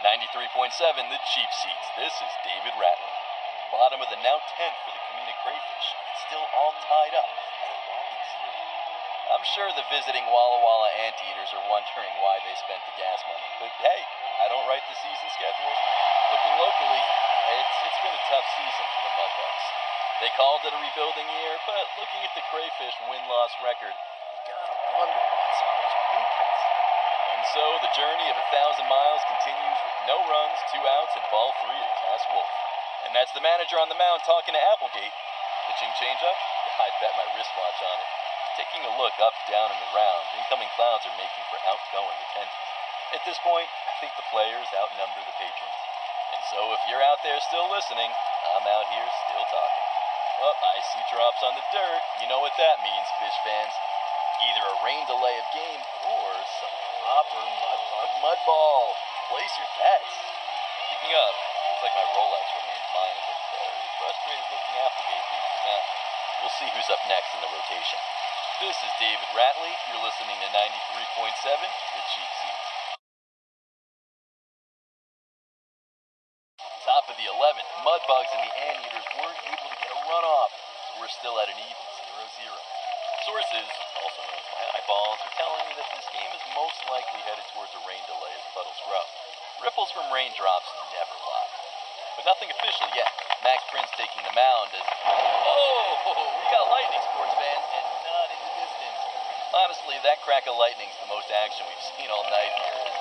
93.7, the cheap seats. This is David Ratley. Bottom of the now 10th for the Kamina Crayfish. It's still all tied up at a whopping 0. I'm sure the visiting Walla Walla Anteaters are wondering why they spent the gas money. But hey, I don't write the season schedules. Looking locally, it's been a tough season for the Mudbugs. They called it a rebuilding year, but looking at the Crayfish win-loss record, you gotta wonder what's on those blueprints. And so the journey of 1,000 miles continues with no runs, 2 outs, and ball 3 to Cass Wolf. And that's the manager on the mound talking to Applegate. Pitching changeup? I'd bet my wristwatch on it. Taking a look up, down, and around, incoming clouds are making for outgoing attendees. At this point, I think the players outnumber the patrons. And so if you're out there still listening, I'm out here still talking. Well, I see drops on the dirt. You know what that means, Fish fans. Either a rain delay of game or some proper mud ball. Place your bets. Speaking of, looks like my Rolex remains mine as a very frustrated looking Applegate leaves the mound. We'll see who's up next in the rotation. This is David Ratley. You're listening to 93.7, the cheap seats. Top of the 11th, Mudbugs and the Anteaters weren't able to get a runoff, so we're still at an even 0-0. Sources, also known as my eyeballs, are telling me that this game is most likely headed towards a rain delay as puddles grow. Ripples from raindrops never lie. But nothing official yet. Max Prince taking the mound as... Oh, we got lightning, sports fans, and not in the distance. Honestly, that crack of lightning's the most action we've seen all night here.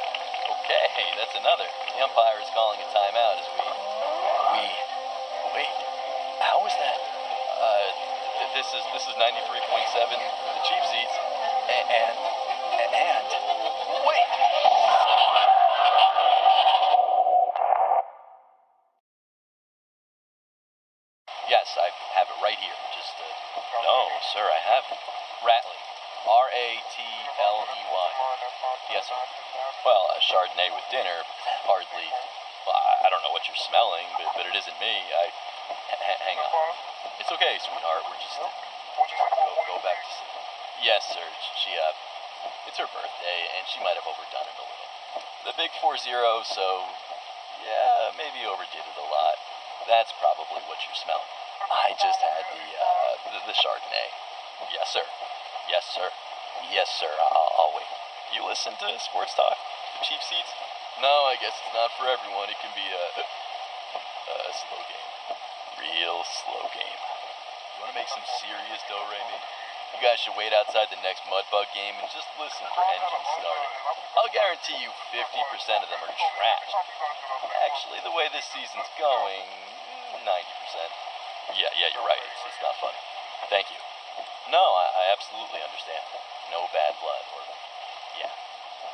Okay, that's another. The umpire is calling a timeout as wait, how was that? This is 93.7, the cheap seats, and wait! Yes, I have it right here. Just, no, sir, I haven't. Ratley. R-A-T-L-E-Y. Yes, sir. Well, a Chardonnay with dinner, hardly. Well, I don't know what you're smelling, but it isn't me. Hang on. It's okay, sweetheart. We're just go back to sleep. Yes, sir. It's her birthday, and she might have overdone it a little. The big 4-0, so yeah, maybe overdid it a lot. That's probably what you're smelling. I just had the Chardonnay. Yes, sir. Yes, sir. Yes, sir. I'll wait. You listen to Sports Talk? The cheap seats? No, I guess it's not for everyone. It can be a slow game. Real slow game. You want to make some serious dough, Raimi? You guys should wait outside the next Mudbug game and just listen for engines starting. I'll guarantee you 50% of them are trash. Actually, the way this season's going, 90%. Yeah, you're right. It's not funny. Thank you. No, I absolutely understand. No bad blood or... Yeah.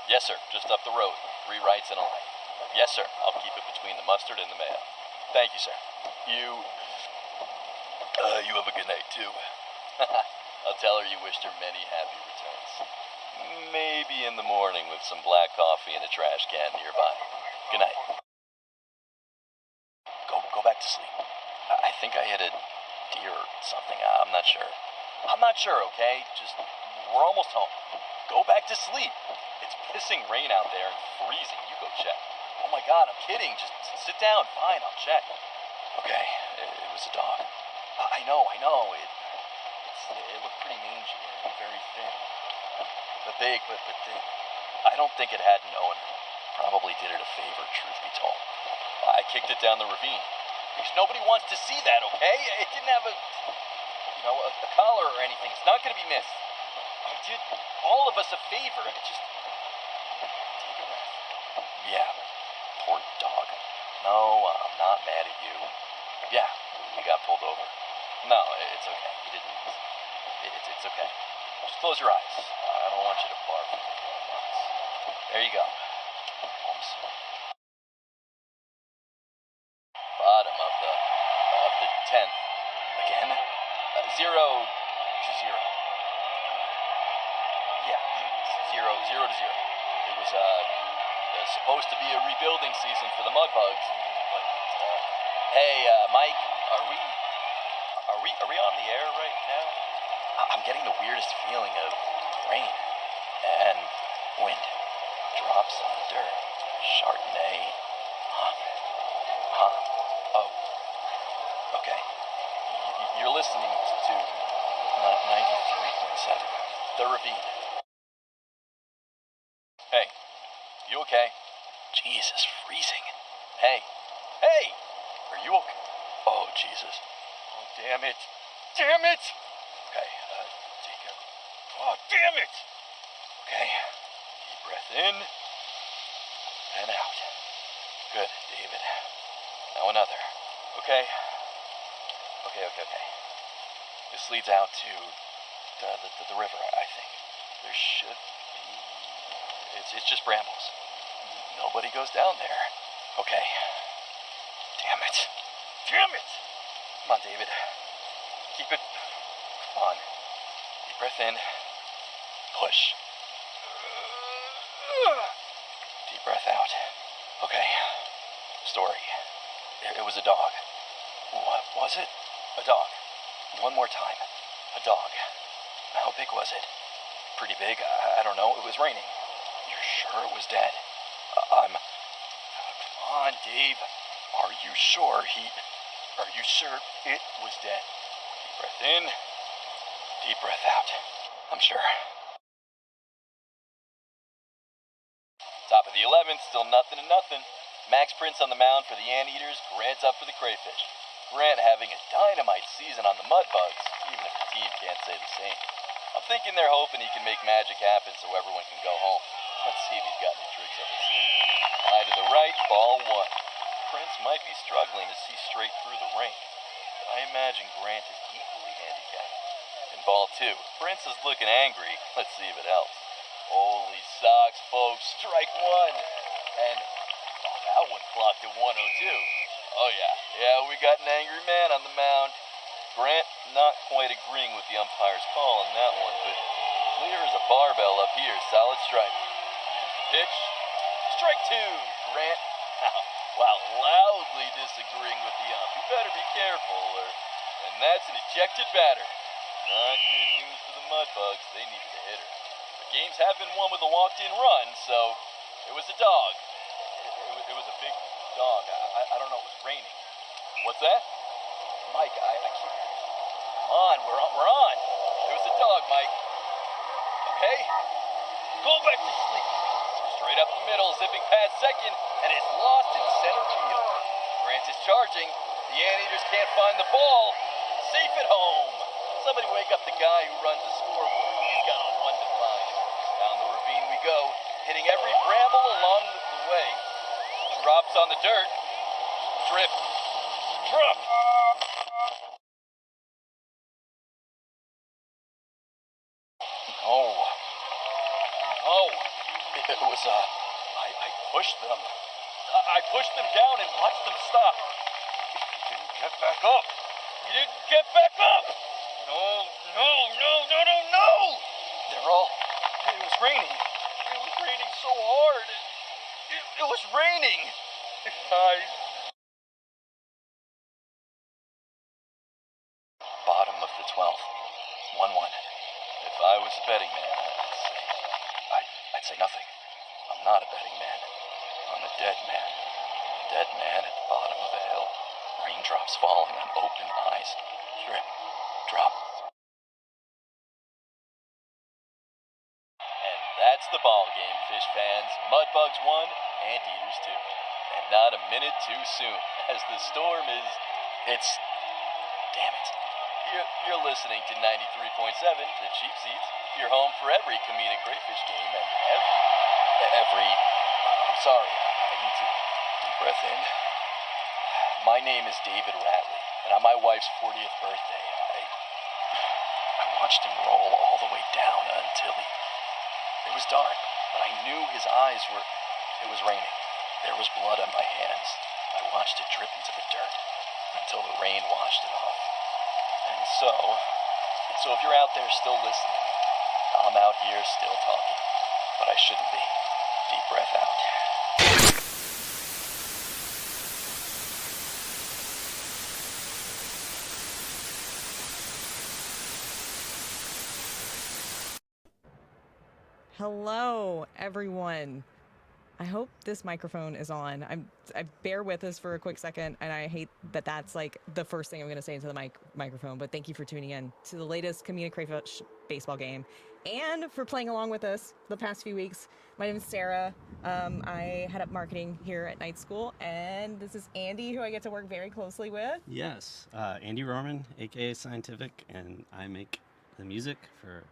Yes, sir. Just up the road. 3 rights and a left. Yes, sir. I'll keep it between the mustard and the mayo. Thank you, sir. You have a good night, too. I'll tell her you wished her many happy returns. Maybe in the morning with some black coffee and a trash can nearby. Good night. Go back to sleep. I think I hit a deer or something. I'm not sure. Okay? We're almost home. Go back to sleep. It's pissing rain out there and freezing. You go check. Oh my God, I'm kidding. Just sit down. Fine, I'll check. Okay, it was a dog. I know. It looked pretty mangy and very thin. But big, but thin. I don't think it had an owner. Probably did it a favor, truth be told. I kicked it down the ravine. Because nobody wants to see that, okay? It didn't have a collar or anything. It's not going to be missed. I did all of us a favor. Just take a breath. Yeah, poor dog. No, I'm not mad at you. Yeah, we got pulled over. No, it's okay. You didn't. It's okay. Just close your eyes. I don't want you to barf. There you go. Home sweet. Bottom of the 10th. Again? 0-0. Yeah, 0-0. It was supposed to be a rebuilding season for the Mudbugs, but hey, Mike, are we on the air right now? I'm getting the weirdest feeling of rain and wind, drops on the dirt, Chardonnay, Huh? Oh, okay. You're listening to 93.7. The Ravine. Hey, you okay? Jesus, freezing. Hey, are you okay? Oh, Jesus. Oh, damn it. Damn it! Okay, take a... Oh, damn it! Okay, deep breath in and out. Good, David. Now another. Okay. This leads out to the river, I think. There should be... It's just brambles. Nobody goes down there. Okay. Damn it. Come on, David. Keep it... Come on. Deep breath in. Push. Deep breath out. Okay. Story. It was a dog. What was it? A dog. One more time. A dog. How big was it? Pretty big. I don't know. It was raining. You're sure it was dead? Come on, Dave. Are you sure it was dead? Deep breath in. Deep breath out. I'm sure. Top of the 11th, still nothing to nothing. Max Prince on the mound for the Anteaters, Grant's up for the Crayfish. Grant having a dynamite season on the Mudbugs, even if the team can't say the same. I'm thinking they're hoping he can make magic happen so everyone can go home. Let's see if he's got any tricks up his sleeve. High to the right, ball one. Prince might be struggling to see straight through the rain, but I imagine Grant is equally handicapped. In ball two, Prince is looking angry. Let's see if it helps. Holy socks, folks, strike one. And that one clocked at 102. Oh yeah, we got an angry man on the mound. Grant not quite agreeing with the umpire's call on that one, but clear as a barbell up here, solid strike. Here's the pitch. Strike two, Grant. While loudly disagreeing with the ump. You better be careful, and that's an ejected batter. Not good news for the Mudbugs. They needed a hitter. But games have been won with a walked-in run, so it was a dog. It was a big dog. I don't know. It was raining. What's that? Mike, I can't. Come on, we're on. There was a dog, Mike. Okay? Go back to sleep. Straight up the middle, zipping past second, and it's lost in center field. Grant is charging. The Anteaters can't find the ball. Safe at home. Somebody wake up the guy who runs the scoreboard. He's got a one to find. Down the ravine we go, hitting every bramble along the way. Drops on the dirt. Drip. Drop. No. It was, I pushed them. I pushed them down and watched them stop. You didn't get back up. No. It was raining. It was raining so hard. It was raining. Bottom of the 12th. 1-1. If I was a betting man, I'd say nothing. I'm not a betting man. I'm a dead man. A dead man at the bottom of a hill. Raindrops falling on open eyes. Drip. Drop. And that's the ball game, Fish fans. Mudbugs 1, Anteaters 2. And not a minute too soon, as the storm is... Damn it. You're listening to 93.7, The Cheap Seats, your home for every comedic crayfish game and every... I'm sorry, I need to deep breath in. My name is David Ratley, and on my wife's 40th birthday, I watched him roll all the way down until it was dark, but I knew his eyes were... It was raining. There was blood on my hands. I watched it drip into the dirt until the rain washed it off. And so if you're out there still listening, I'm out here still talking, but I shouldn't be. Deep breath out. Hello, everyone. I hope this microphone is on. I bear with us for a quick second, and I hate that that's like the first thing I'm going to say into the microphone. But thank you for tuning in to the latest Community Crayfish baseball game, and for playing along with us the past few weeks. My name is Sarah. I head up marketing here at Night School, and this is Andy, who I get to work very closely with. Yes, Andy Rorman, aka Scientific, and I make the music for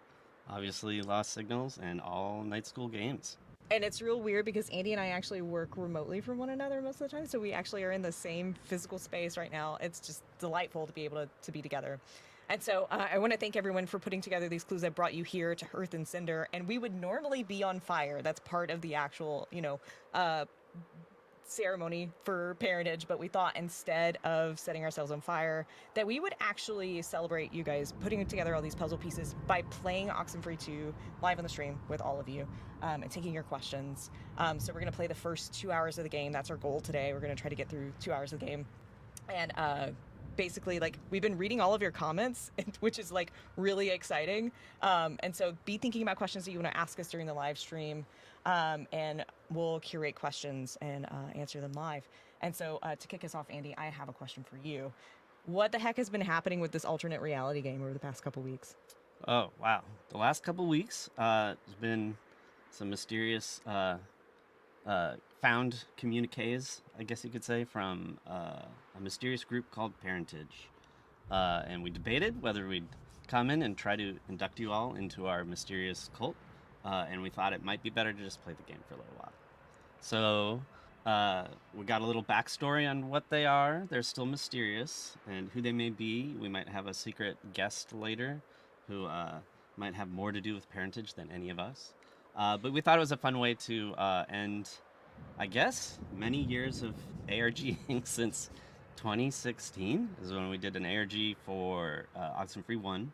obviously Lost Signals and all Night School games. And it's real weird because Andy and I actually work remotely from one another most of the time. So we actually are in the same physical space right now. It's just delightful to be able to be together. And so I want to thank everyone for putting together these clues that brought you here to Earth and Cinder. And we would normally be on fire. That's part of the actual, ceremony for parentage, but we thought instead of setting ourselves on fire that we would actually celebrate you guys putting together all these puzzle pieces by playing Oxenfree 2 live on the stream with all of you, and taking your questions. So we're going to play the first 2 hours of the game. That's our goal today. We're going to try to get through 2 hours of the game. And basically, like, we've been reading all of your comments, which is like really exciting. And so be thinking about questions that you want to ask us during the live stream, and we'll curate questions and answer them live. And so to kick us off, Andy, I have a question for you. What the heck has been happening with this alternate reality game over the past couple weeks? Oh, wow. The last couple weeks, there's been some mysterious found communiques, I guess you could say, from a mysterious group called Parentage. And we debated whether we'd come in and try to induct you all into our mysterious cult. And we thought it might be better to just play the game for a little while. So we got a little backstory on what they are. They're still mysterious, and who they may be. We might have a secret guest later who might have more to do with parentage than any of us. But we thought it was a fun way to end, I guess, many years of ARGing since 2016 is when we did an ARG for Oxenfree 1.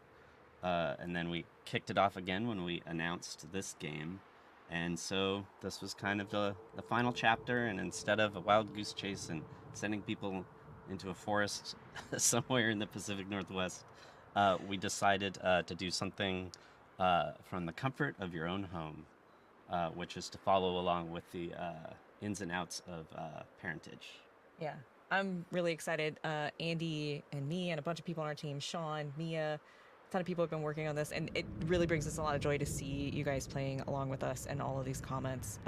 And then we kicked it off again when we announced this game. And so this was kind of the final chapter, and instead of a wild goose chase and sending people into a forest somewhere in the Pacific Northwest, we decided to do something from the comfort of your own home, which is to follow along with the ins and outs of parentage. Yeah, I'm really excited. Andy and me and a bunch of people on our team, Sean, Mia, a ton of people have been working on this, and it really brings us a lot of joy to see you guys playing along with us and all of these comments.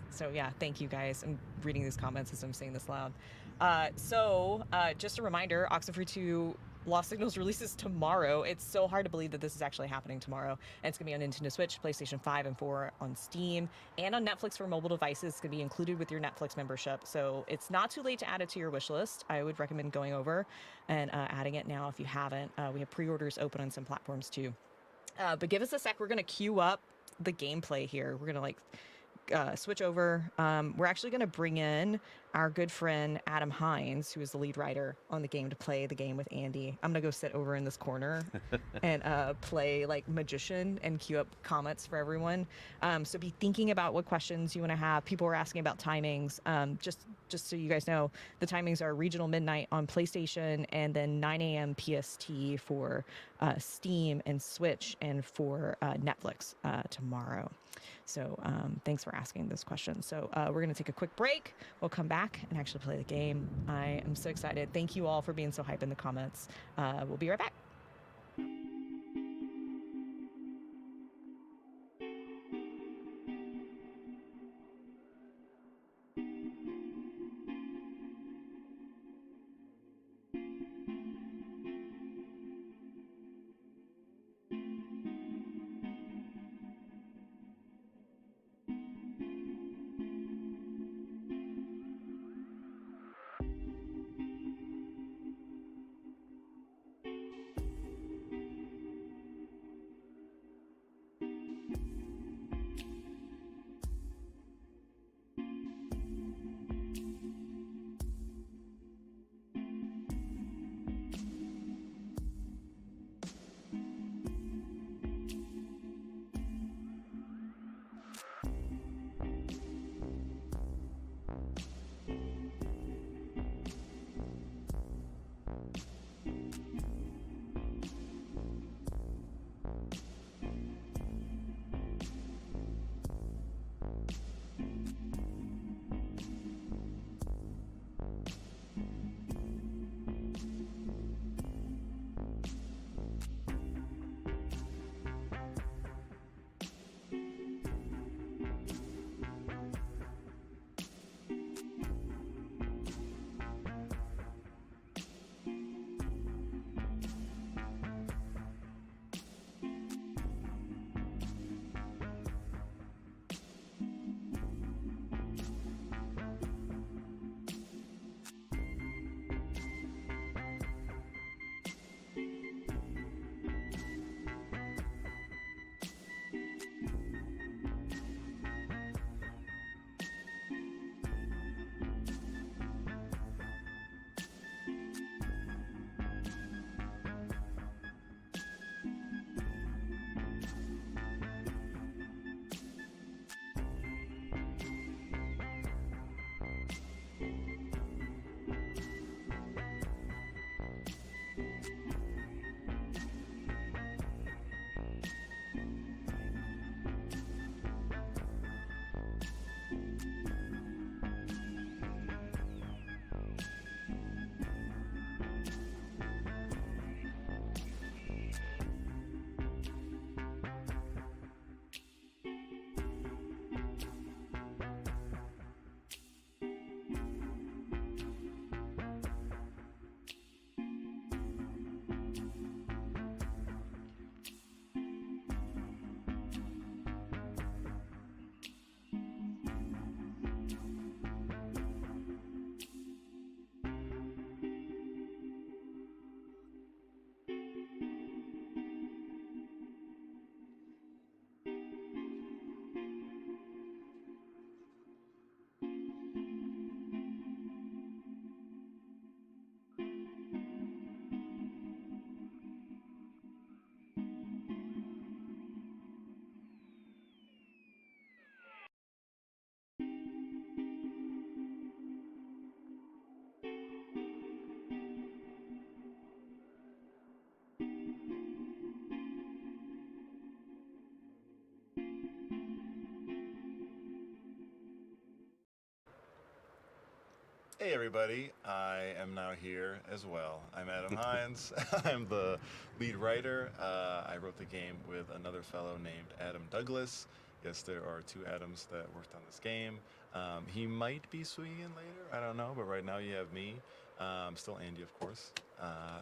So yeah, thank you guys. I'm reading these comments as I'm saying this loud. Just a reminder, Oxenfree 2 Lost Signals releases tomorrow. It's so hard to believe that this is actually happening tomorrow. And it's going to be on Nintendo Switch, PlayStation 5 and 4, on Steam, and on Netflix for mobile devices. It's going to be included with your Netflix membership. So it's not too late to add it to your wish list. I would recommend going over and adding it now if you haven't. We have pre-orders open on some platforms too. But give us a sec. We're going to queue up the gameplay here. We're going to switch over. We're actually going to bring in our good friend Adam Hines, who is the lead writer on the game, to play the game with Andy. I'm going to go sit over in this corner and play like magician and queue up comments for everyone. So be thinking about what questions you want to have. People were asking about timings. Just so you guys know, the timings are regional midnight on PlayStation, and then 9 a.m. PST for Steam and Switch, and for Netflix tomorrow. So thanks for asking this question. So we're going to take a quick break. We'll come back and actually play the game. I am so excited. Thank you all for being so hype in the comments. We'll be right back. Hey everybody, I am now here as well. I'm Adam Hines. I'm the lead writer. I wrote the game with another fellow named Adam Douglas. Yes, there are two Adams that worked on this game. He might be swinging in later, I don't know, but right now you have me. Still Andy, of course.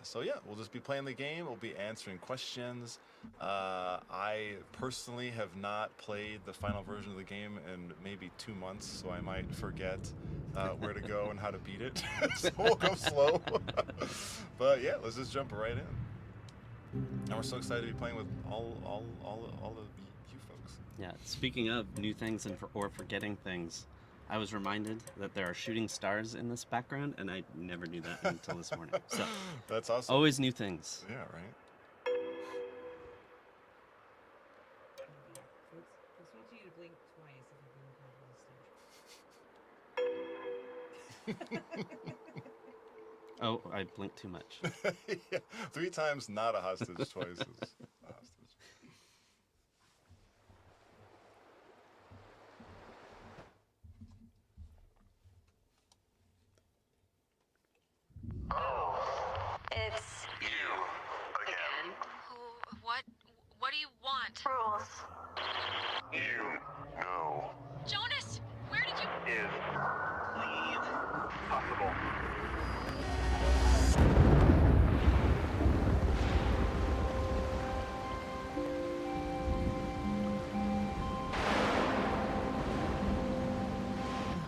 So yeah, we'll just be playing the game. We'll be answering questions. I personally have not played the final version of the game in maybe 2 months, so I might forget where to go and how to beat it. So we'll go slow. But yeah, let's just jump right in. And we're so excited to be playing with all of you folks. Yeah, speaking of new things or forgetting things, I was reminded that there are shooting stars in this background, and I never knew that until this morning. So That's awesome. always new things. Yeah, right. Folks want you to blink twice if you're being on the stage. Oh, I blinked too much. Yeah, 3 times not a hostage, twice is a hostage. It's You again. what do you want? Rules. You know. Jonas, where did you Is leave possible?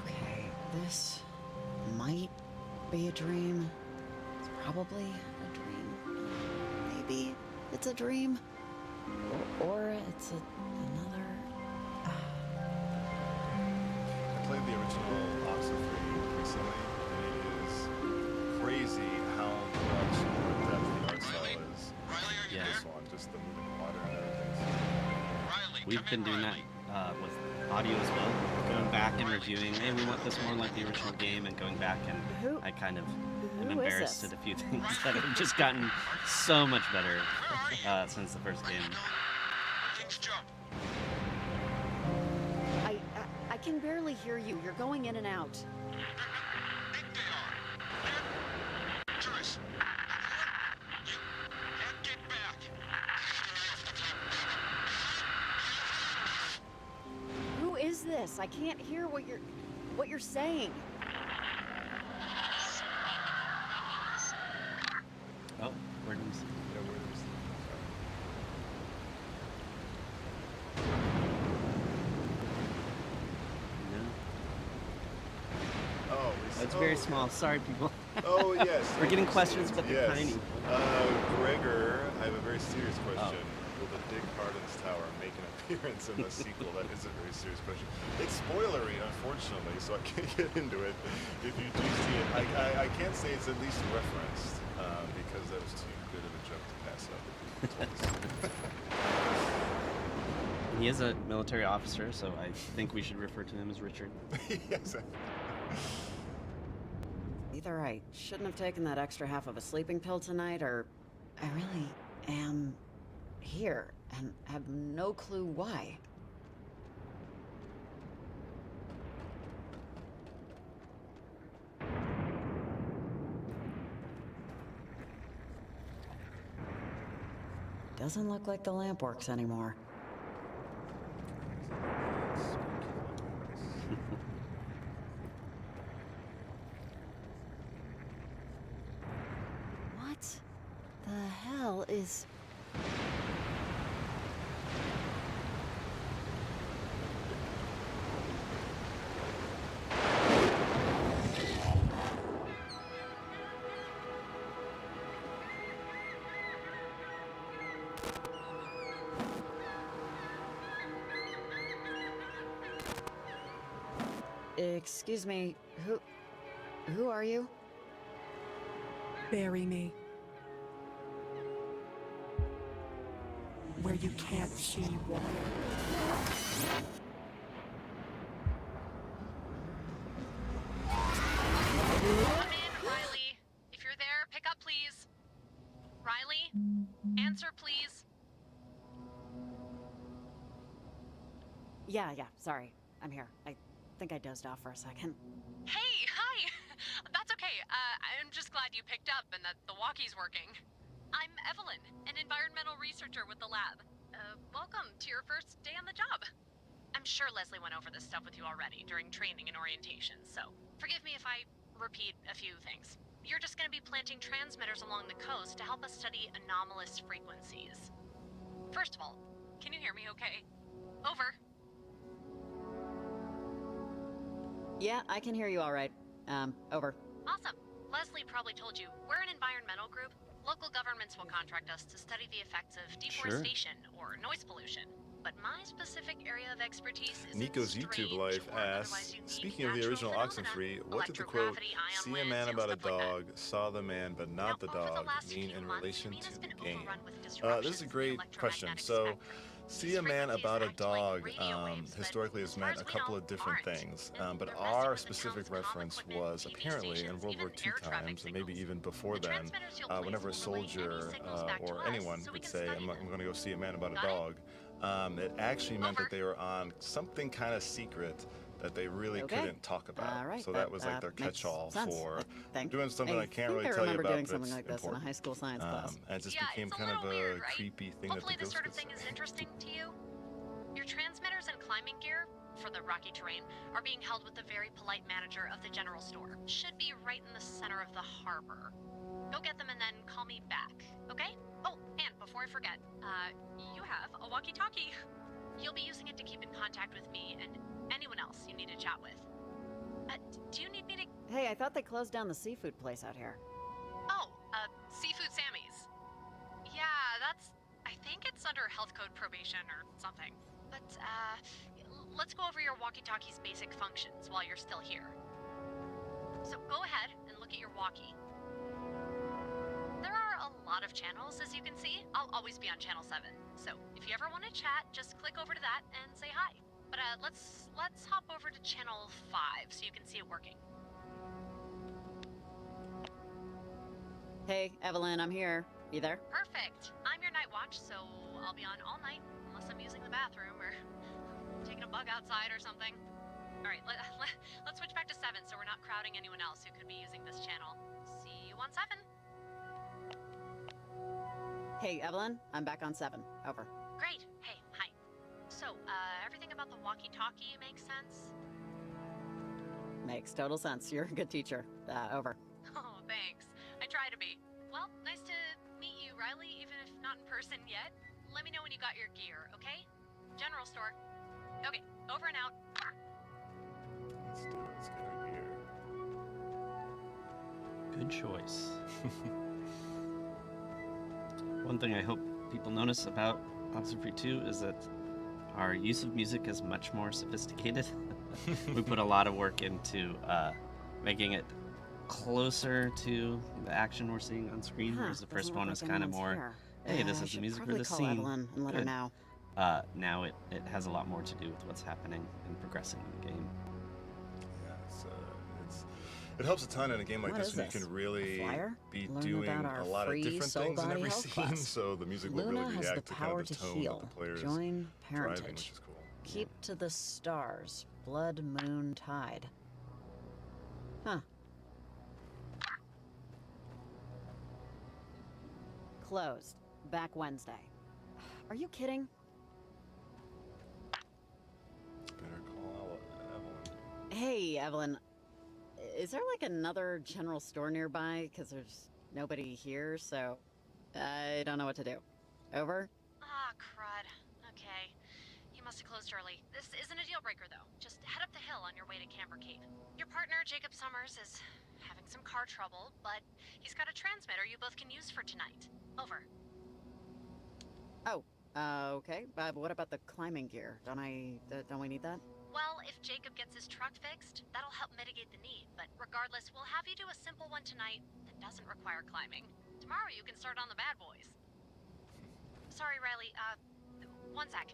Okay, this might be a dream. It's probably a dream. Maybe it's a dream. Or it's another. I played the original Oxenfree recently, and it is crazy how much more in depth the art style is in Yeah. this one. Just the moving water and everything. We've been doing that with audio as well, going back and reviewing. Hey, we want this more like the original game, and going back and Who- I kind of who am is embarrassed this? at a few things that have just gotten so much better since the first game. I can barely hear you. You're going in and out. Who is this? I can't hear what you're saying. Oh, where did we see? Yeah, where is No, Oh, it's very small. Sorry, people. Oh, yes. We're getting I questions, see it. but they're Yes. tiny. Gregor, I have a very serious Oh. question. Will the Dick Hardens Tower make an appearance in the sequel? That is a very serious question. It's spoilery, unfortunately, so I can't get into it. If you do see it, I can't say it's at least referenced, because that was too good of a joke to pass up. He is a military officer, so I think we should refer to him as Richard. Yes. Either I shouldn't have taken that extra half of a sleeping pill tonight, or I really am here and have no clue why. Doesn't look like the lamp works anymore. What the hell is... Excuse me, who are you? Bury me. Where you can't see water. come in, Riley? If you're there, pick up, please. Riley, answer, please. Yeah, sorry. I'm here. I think I dozed off for a second. Hey, hi. I'm just glad you picked up and that the walkie's working. I'm Evelyn, an environmental researcher with the lab. Welcome to your first day on the job. I'm sure Leslie went over this stuff with you already during training and orientation, so forgive me if I repeat a few things. You're just going to be planting transmitters along the coast to help us study anomalous frequencies. First of all, can you hear me okay? Over. Yeah, I can hear you all right. Over. Awesome. Leslie probably told you, we're an environmental group. Local governments will contract us to study the effects of deforestation or noise pollution. But my specific area of expertise is Nico's YouTube life asks, speaking of the original Oxenfree, what did the quote, "See a man about a dog, saw the man but not the dog," mean in relation to the game? This is a great question. So, see a man about a dog historically has meant a couple of different things, but our specific reference was apparently in World War II times, and maybe even before then, whenever a soldier or anyone would say, I'm going to go see a man about a dog, it actually meant that they were on something kind of secret that they really couldn't talk about. All right, so that was like their catch-all for Thank doing something I can't really I tell you remember about, doing but something it's like this in a important. high school science class. And it just Yeah, became it's a kind of little a weird, right? creepy thing Hopefully that the this sort of ghost thing is interesting to you. Your transmitters and climbing gear for the rocky terrain are being held with the very polite manager of the general store. Should be right in the center of the harbor. Go get them and then call me back, okay? Oh, and before I forget, you have a walkie-talkie. You'll be using it to keep in contact with me and anyone else you need to chat with. Do you need me to... Hey, I thought they closed down the seafood place out here. Oh, Seafood Sammy's. Yeah, that's... I think it's under health code probation or something. But, let's go over your walkie-talkie's basic functions while you're still here. So go ahead and look at your walkie. There are a lot of channels, as you can see. I'll always be on channel 7. So if you ever want to chat, just click over to that and say hi. But let's hop over to channel 5 so you can see it working. Hey, Evelyn, I'm here. You there? Perfect. I'm your night watch, so I'll be on all night unless I'm using the bathroom or taking a bug outside or something. All right, let's switch back to 7 so we're not crowding anyone else who could be using this channel. See you on 7. Hey, Evelyn, I'm back on 7. Over. Great. Hey, hi. So, everything about the walkie-talkie makes sense? Makes total sense. You're a good teacher. Over. Oh, thanks. I try to be. Well, nice to meet you, Riley, even if not in person yet. Let me know when you got your gear, okay? General store. Okay, over and out. Let's get our gear. Good choice. One thing I hope people notice about Oxenfree 2 is that our use of music is much more sophisticated. We put a lot of work into making it closer to the action we're seeing on screen, whereas the first one was kind of more, hey, this is the music for the scene. Evelyn and let her Good. know. Now it has a lot more to do with what's happening and progressing in the game. Yeah, it helps a ton in a game like What this is when this? you can A really flyer? be Learn doing about our a lot of free different soul things in body every health scene, class. so the music will Luna really has react the to kind power of the to tone heal. that the player is Join driving, Parentage. which is cool. Keep to the stars. Blood, moon, tide. Huh. Closed. Back Wednesday. Are you kidding? Better call out Evelyn. Hey, Evelyn. Is there like another general store nearby? Because there's nobody here, so I don't know what to do. Over? Ah, crud. Okay. You must have closed early. This isn't a deal breaker, though. Just head up the hill on your way to Camber Cape. Your partner, Jacob Summers, is having some car trouble, but he's got a transmitter you both can use for tonight. Over. Oh, okay. What about the climbing gear? Don't we need that? Well, if Jacob gets his truck fixed, that'll help mitigate the need. But regardless, we'll have you do a simple one tonight that doesn't require climbing. Tomorrow you can start on the bad boys. Sorry, Riley. One sec.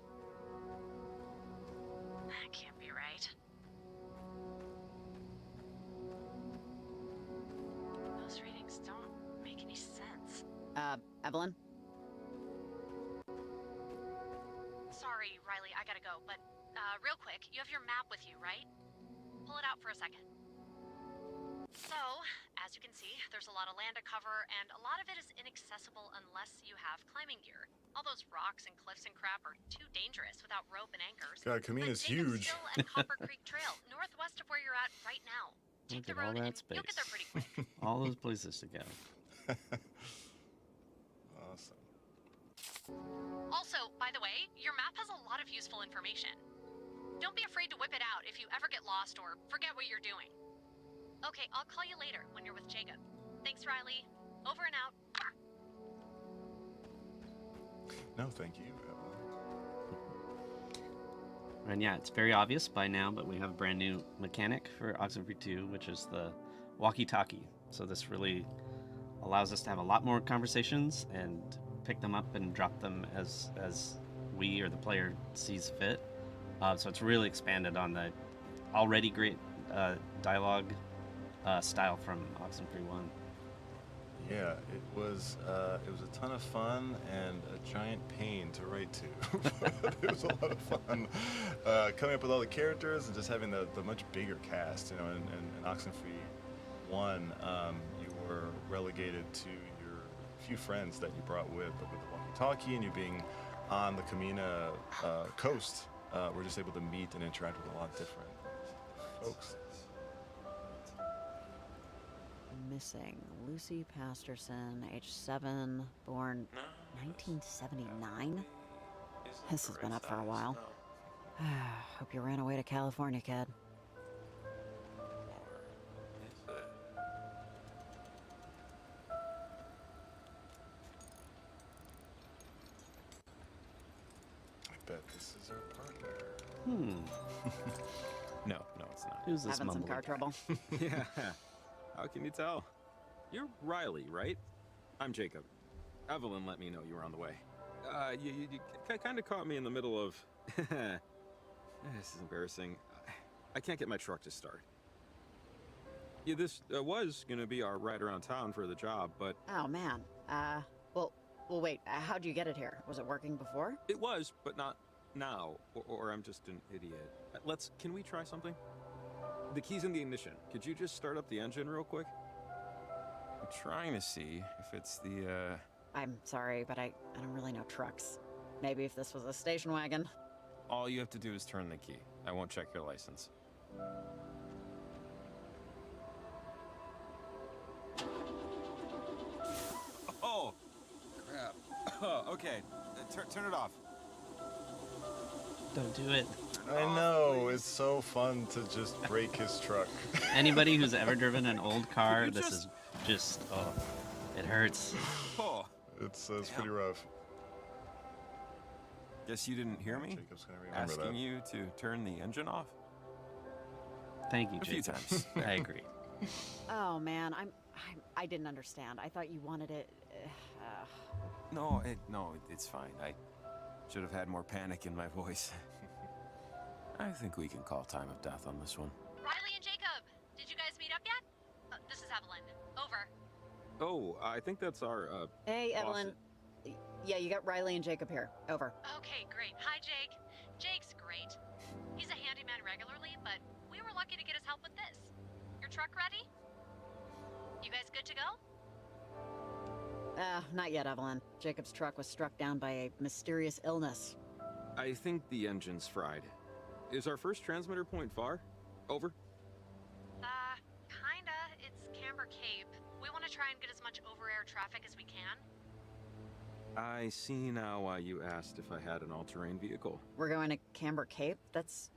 That can't be right. Those readings don't make any sense. Evelyn? Sorry, Riley, I gotta go, but, real quick, you have your map with you, right? Pull it out for a second. So, as as you can see, there's a lot of land to cover, and a lot of it is inaccessible unless you have climbing gear. All those rocks and cliffs and crap are too dangerous without rope and anchors. God, Kamina's But Jacob's huge. still at Copper Creek Trail, northwest of where you're at right now. Take Look the at all road that and you'll get there space. pretty quick. All those places to go. Awesome. Also, by the way, your map has a lot of useful information. Don't be afraid to whip it out if you ever get lost or forget what you're doing. Okay, I'll call you later when you're with Jacob. Thanks, Riley. Over and out. No, thank you, Evelyn. And yeah, it's very obvious by now, but we have a brand new mechanic for Oxenfree 2, which is the walkie-talkie. So this really allows us to have a lot more conversations and pick them up and drop them as we or the player sees fit. So it's really expanded on the already great dialogue style from Oxenfree 1. Yeah, it was a ton of fun and a giant pain to write to. But it was a lot of fun coming up with all the characters and just having the much bigger cast. You know, in Oxenfree 1, you were relegated to your few friends that you brought with, but with the walkie-talkie and you being on the Kamina coast, we're just able to meet and interact with a lot of different folks. Missing Lucy Pasterson, age 7, born 1979. This has been up for a while. Hope you ran away to California, kid. I bet this is our partner. No, it's not. Who's this Having some mumbly car guy? trouble. Yeah. How can you tell? You're Riley, right? I'm Jacob. Evelyn let me know you were on the way. You kind of caught me in the middle of... This is embarrassing. I can't get my truck to start. Yeah, this was going to be our ride around town for the job, but... Oh, man. Well, wait. How'd you get it here? Was it working before? It was, but not now. Or I'm just an idiot. Can we try something? The key's in the ignition. Could you just start up the engine real quick? I'm trying to see if it's the, I'm sorry, but I don't really know trucks. Maybe if this was a station wagon. All you have to do is turn the key. I won't check your license. Oh! Crap. Okay. Turn it off. Don't do it. I know, it's so fun to just break his truck. Anybody who's ever driven an old car, You this is just, oh, it hurts. Oh. It's pretty rough. Guess you didn't hear me? Jacob's gonna remember Asking that. you to turn the engine off? Thank you, A few Jacob. times. I agree. Oh, man. I didn't understand. I thought you wanted it... No, it's fine. I should have had more panic in my voice. I think we can call time of death on this one. Riley and Jacob, did you guys meet up yet? This is Evelyn. Over. Oh, I think that's our, Hey, boss- Evelyn. Yeah, you got Riley and Jacob here. Over. Okay, great. Hi, Jake. Jake's great. He's a handyman regularly, but we were lucky to get his help with this. Your truck ready? You guys good to go? Not yet, Evelyn. Jacob's truck was struck down by a mysterious illness. I think the engine's fried. Is our first transmitter point far? Over? Kinda. It's Camber Cape. We want to try and get as much over-air traffic as we can. I see now why you asked if I had an all-terrain vehicle. We're going to Camber Cape? It's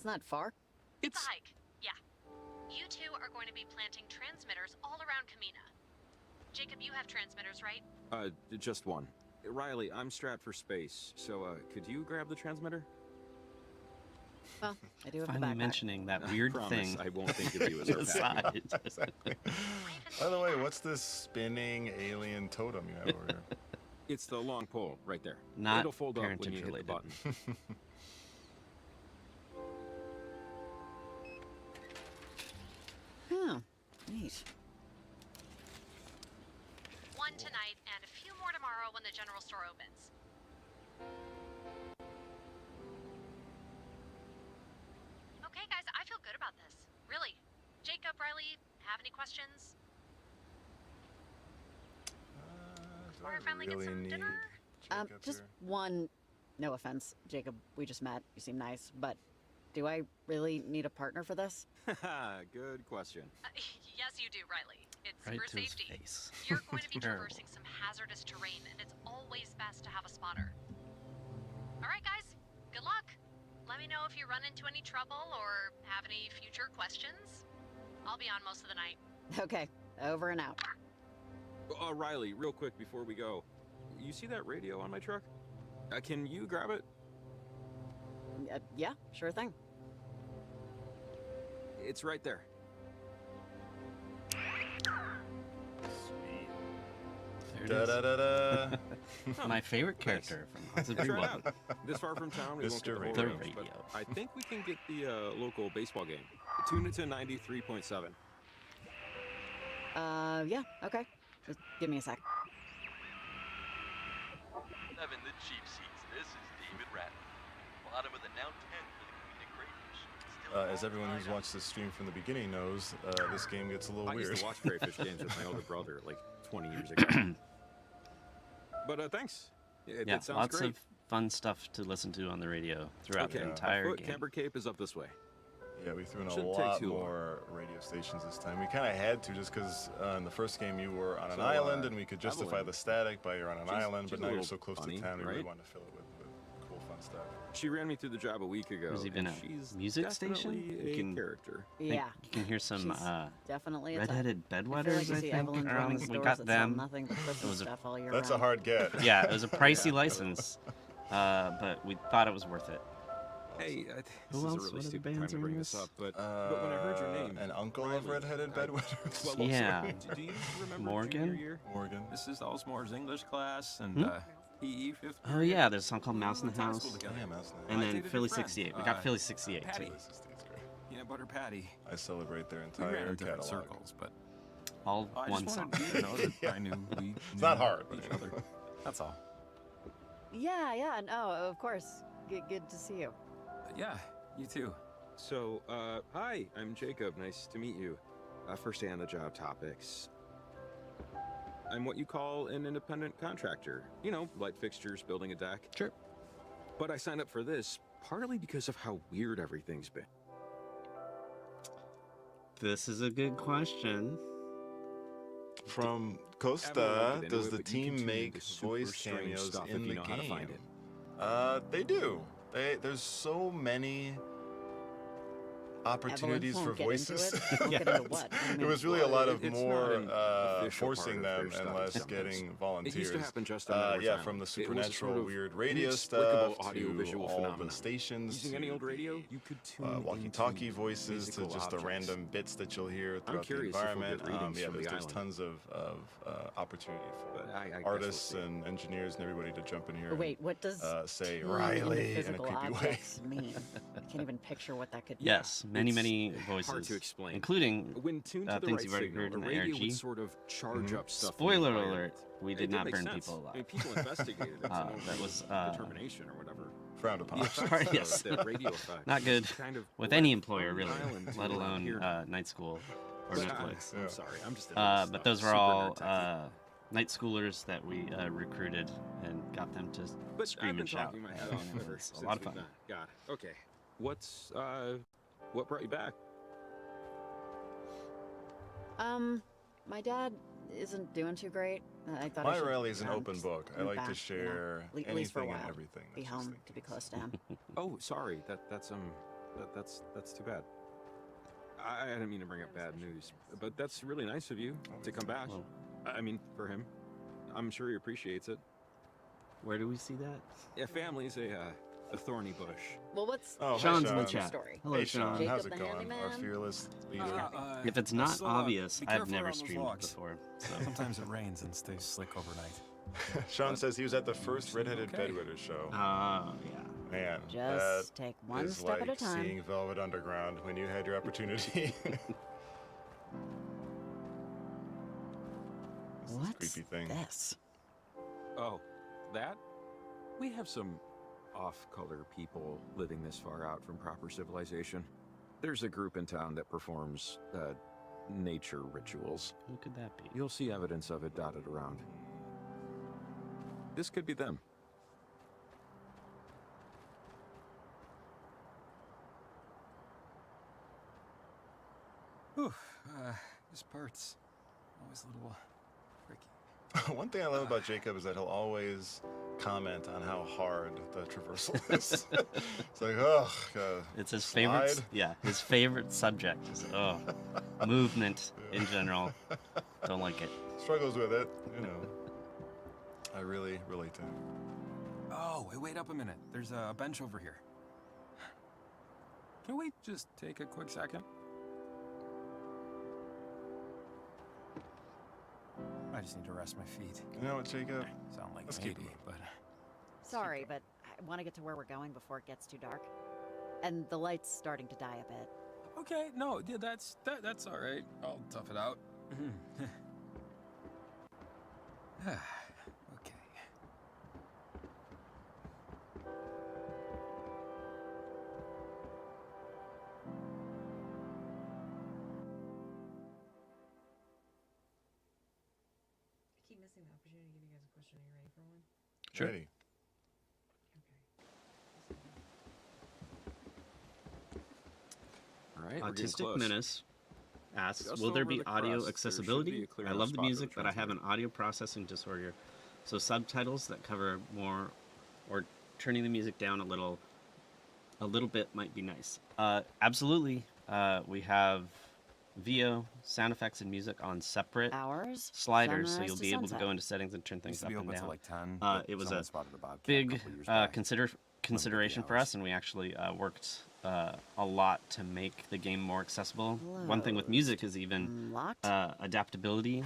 not far. It's a hike, yeah. You two are going to be planting transmitters all around Kamina. Jacob, you have transmitters, right? Just one. Riley, I'm strapped for space, so, could you grab the transmitter? Well, I do have the Finally backpack. mentioning that weird Promise thing. I won't think of you as our Aside. Exactly. By the way, what's this spinning alien totem you have over here? It's the long pole, right there. Not It'll fold up when parentage you hit the related. button. Huh. Neat. One tonight and a few more tomorrow when the general store opens. Okay, guys, I feel good about this. Really. Jacob, Riley, have any questions? Wanna finally get really some need dinner? Jacob Just here? one. No offense, Jacob. We just met. You seem nice, but do I really need a partner for this? Good question. Yes, you do, Riley. It's Right for to his safety. face. You're going to be Terrible. traversing some hazardous terrain, and it's always best to have a spotter. All right, guys. Good luck. Let me know if you run into any trouble or have any future questions. I'll be on most of the night. Okay, over and out. Riley, real quick before we go. You see that radio on my truck? Can you grab it? Yeah, sure thing. It's right there. Sweet. There it Da is. da da da. My favorite character from Haunted Try it Reloaded. out. This far from town, we won't Mr. get the whole Radio. range, but The radio. I think we can get the local baseball game. Tune it to 93.7. Yeah, okay. Just give me a sec. 7, the cheap seats. This is David Ratner. Bottom of the now 10 for the Queen of Crayfish. Still As everyone who's watched this stream from the beginning knows, this game gets a little I weird. used to watch Crayfish games with my older brother like 20 years ago. But thanks. It Yeah, sounds lots great. of fun stuff to listen to on the radio throughout Okay, the entire foot game. Camper Cape is up this way. Yeah, we threw in a Shouldn't take lot too long. more radio stations this time. We kind of had to just because in the first game you were on an So, island and we could justify Evelyn, the static by you're on an island, she's but a now you're little so close funny, to town, we really right? wanted to fill it with cool, fun stuff. She ran me through the job a week ago. There's even and a she's music station? definitely You a can- character. I think Yeah, You can hear some she's definitely a type. redheaded I feel bedwetters, like I you see think. Evelyn around. running We stores got that them. sell nothing but Christmas was a- stuff all year That's a round. hard get. Yeah, it was a pricey license, but we thought it was worth it. Hey, Who this is a else? really What other stupid time bands to are bring in this this? up, but when I heard your name, An uncle of Riley, redheaded bedwetters. well, Yeah. do you remember Morgan? junior year? Morgan. This is Osmore's English class and Hmm? PE fifth Oh period. yeah, there's a song called Mouse in We the went to high school House, together. Yeah, Mouse and I then dated Philly your friend, 68. We got Philly uh, 68 too. Patty. This is great. Peanut Butter Patty. I celebrate their We ran entire in different catalog. circles, but All I one just song. wanted you to know that Yeah. I knew we knew It's not hard, but each other. That's all. Yeah, no, of course. Good to see you. Yeah, you too. So, hi, I'm Jacob. Nice to meet you. First day on the job topics. I'm what you call an independent contractor. You know, light fixtures, building a deck. Sure. But I signed up for this partly because of how weird everything's been. This is a good question. From Evelyn Costa, won't get into does it, the but you can team tune make into super voice strange cameos stuff in if you the know how to find game? it. They do. There's so many opportunities Evelyn for won't get into voices. it? Won't get into what? I It mean, was really a lot of It's not more an official forcing part of them their and less studies. getting It volunteers. used to happen just a matter of Yeah, time. from the It was a supernatural sort of weird radio inexplicable stuff audio-visual to all phenomenon. the stations. Using any to old radio, the, you could tune walkie-talkie into voices to physical just the objects. random bits that you'll hear throughout the curious if we'll environment. get readings Yeah, from the there's island. tons of opportunity But for I guess artists we'll see. and engineers and everybody to jump in here. Wait, what does and, say keying into Riley in a physical creepy way. objects mean? I can't even picture what that could be. Yes, many It's many voices, hard to explain. including When tuned to the things right you've already signal, heard the in the radio ARG. would sort of charge Mhm. up stuff. in the Spoiler environment. alert: we It did not make burn sense. people I alive. mean, people investigated it. That was determination or whatever. Frowned upon. The effects Sorry, of yes. that radio effect Not good kind of with left any employer, on the really, island to let alone here. night school or But Netflix. I'm sorry, I'm just. But those were all night schoolers that we recruited and got them to But scream I've been and shout. talking my head and off it ever was since a lot of we've fun. met. God. Okay. What brought you back? My dad isn't doing too great. I thought I My should, Riley is an open just book. I move like back, to you know, share at least for a anything and while. everything. Be That's just home the to be case. close to him. Oh, sorry. That's too bad. I didn't mean to bring up bad news, but that's really nice of you to come back. Well, I mean, for him, I'm sure he appreciates it. where do we see that? Yeah, family's a thorny bush. Well, what's Oh, hi, Sean's in Sean. the your chat. story? Hello, Hey, Sean. Jacob How's it the going? Our handyman? fearless leader. If it's not so, obvious, be I've careful never around those streamed it rocks. before. So. Sometimes it rains and stays slick overnight. Sean says he was at the first Seems Redheaded okay. Bedwetter show. Yeah. Man, Just take that one is step like at a time. seeing Velvet Underground when you had your opportunity. This What's creepy thing. this? Oh, that? We have some off-color people living this far out from proper civilization. There's a group in town that performs nature rituals. Who could that be? You'll see evidence of it dotted around. This could be them. Whew, this part's always a little tricky. One thing I love about Jacob is that he'll always comment on how hard the traversal is. It's like, oh, It's his slide. favorite. Yeah, his favorite subject. Is, movement in general. Don't like it. Struggles with it, you know. I really relate to him. Oh, wait up a minute. There's a bench over here. Can we just take a quick second? I just need to rest my feet. You know what, Jacob? Sound like Let's keep maybe, but Sorry, but I want to get to where we're going before it gets too dark. And the light's starting to die a bit. okay. No, yeah, that's all right. I'll tough it out. okay. I keep missing the opportunity to give you guys a question. Are you ready for one? Sure. Ready. All right, we're getting Autistic close. Menace asks, Just will there over be the audio crest, there should be accessibility? a clear I enough love the spot for music, the but I have an transmitter. audio processing disorder. So subtitles that cover more, or turning the music down a little bit might be nice. Absolutely. We have VO, sound effects, and music on separate Hours? sliders, so sunrise you'll to be able to sunset. go into settings and turn Used things to up be and open till down. like 10. It was someone a spotted a bobcat a big couple years back. consideration for us, and we actually worked a lot to make the game more accessible. One thing with music is even Locked adaptability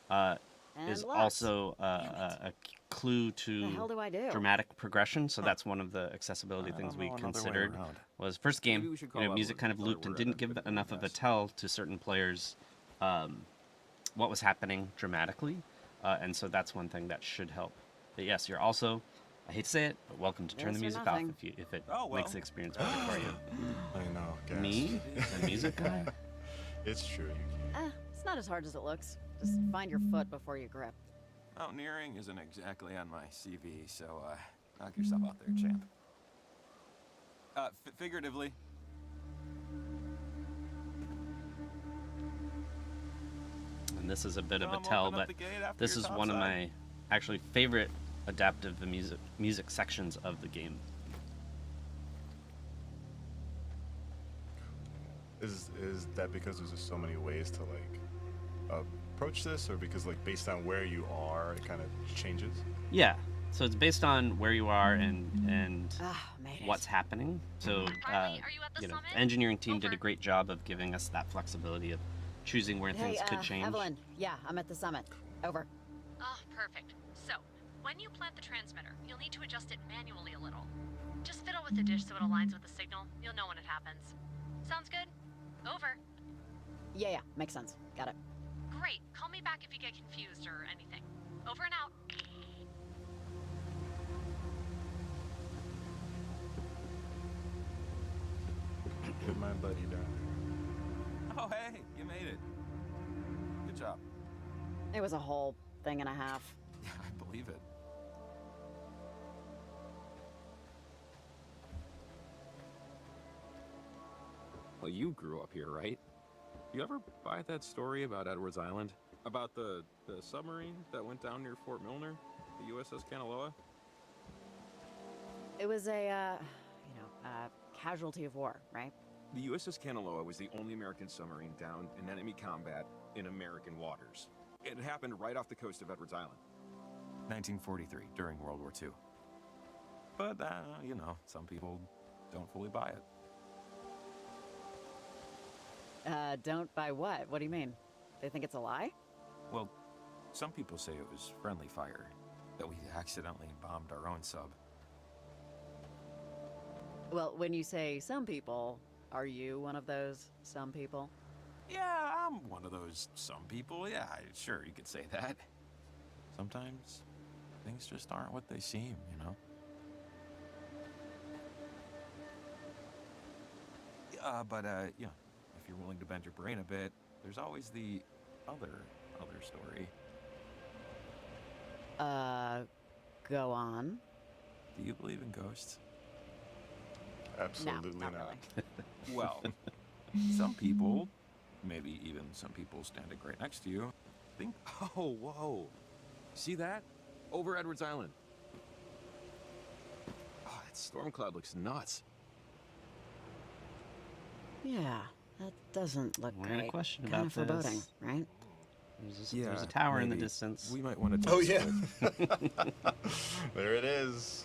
and is locked. also a clue The to hell do I do? dramatic progression. So that's one of the accessibility things we considered. Was first Maybe game, we should you know, call music Evelyn, kind of tell her looped and we're didn't at a give good enough of a rest. tell to certain players what was happening dramatically, and so that's one thing that should help. But yes, you're also, I hate to say it, but welcome to turn This the or music off nothing. if it Oh, makes well. the experience better for you. I know, guys. Me, the music guy. It's true, you can. It's not as hard as it looks. Just find your foot before you grip. Mountaineering isn't exactly on my CV, so knock yourself out there, champ. Figuratively. And this is a bit of a Come tell, open up but the gate after this your is top one of side. my actually favorite adaptive music sections of the game. Is that because there's just so many ways to like approach this, or because like based on where you are, it kind of changes? Yeah, so it's based on where you are and Ah, made it. what's happening. So Riley, are you at the you know, summit? the engineering team did a Over. great job of giving us that flexibility of choosing where Hey, things could change. Evelyn. Yeah, I'm at the summit. Over. Oh, perfect. So, when you plant the transmitter, you'll need to adjust it manually a little. Just fiddle with the dish so it aligns with the signal. You'll know when it happens. Sounds good? Over. Yeah, makes sense. Got it. Great. Call me back if you get confused or anything. Over and out. Get my buddy down Oh, hey, you made it. Good job. It was a whole thing and a half. Yeah, I believe it. Well, you grew up here, right? You ever buy that story about Edwards Island? About the submarine that went down near Fort Milner? The USS Kanaloa? It was a, casualty of war, right? The USS Kanaloa was the only American submarine down in enemy combat in American waters. It happened right off the coast of Edwards Island. 1943, during World War II. But, some people don't fully buy it. Don't buy what? What do you mean? They think it's a lie? Well, some people say it was friendly fire, that we accidentally bombed our own sub. Well, when you say some people, are you one of those some people? Yeah, I'm one of those some people. Yeah, sure, you could say that. Sometimes things just aren't what they seem, you know? If you're willing to bend your brain a bit, there's always the other story. Go on. Do you believe in ghosts? Absolutely no, not not. really. Well, some people, maybe even some people standing right next to you, think, oh, whoa. See that? Over Edwards Island. Oh, that storm cloud looks nuts. Yeah, that doesn't look We're great. in a question Kind of about foreboding, this. right? There's a tower in the maybe. distance. We might want to. Oh yeah. There it is.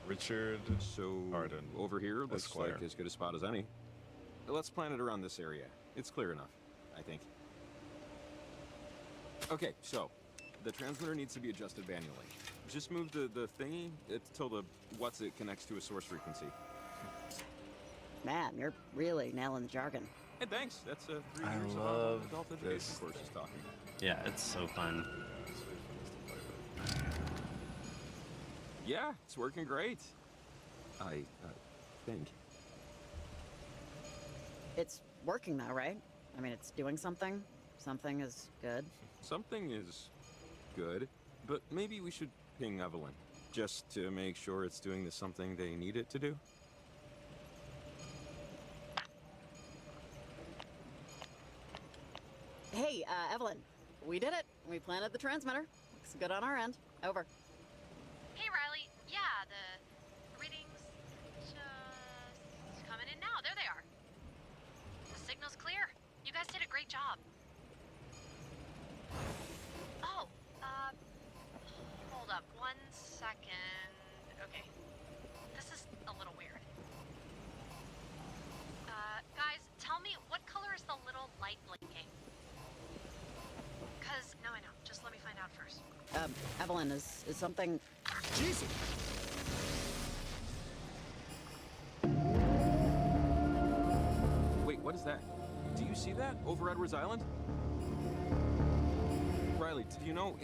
Richard. So Arden, over here looks Esquire. like as good a spot as any. Let's plan it around this area. It's clear enough, I think. Okay, so the transmitter needs to be adjusted manually. Just move the thingy until the what's it connects to a source frequency. Man, you're really nailing the jargon. Hey, thanks. That's 3 I years love of adult education this courses thing. talking. Yeah, it's so fun. Yeah, it's working great. I think. It's working though, right? I mean, it's doing something. Something is good. Something is good, but maybe we should ping Evelyn just to make sure it's doing the something they need it to do. Hey, Evelyn, we did it. We planted the transmitter. Looks good on our end. Over. Hey, Riley. Yeah, the readings just coming in now. There they are. The signal's clear. You guys did a great job. Oh, hold up 1 second. Okay. This is a little weird. Guys, tell me, what color is the little light blinking? Cause now I know. Just let me find out first. Evelyn, is something... Jesus! Wait, what is that? Do you see that over Edwards Island? Riley, do you know?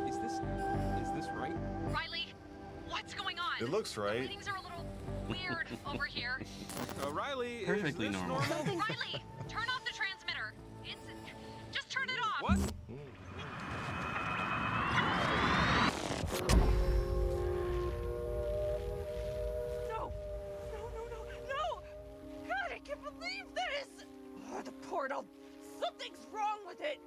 Is this right? Riley, what's going on? It looks The right. readings are a little weird over here. Riley, Perfectly is this normal. Riley, turn off the transmitter. Just turn it off. What? No! No! God, I can't believe this! Oh, the portal! Something's wrong with it!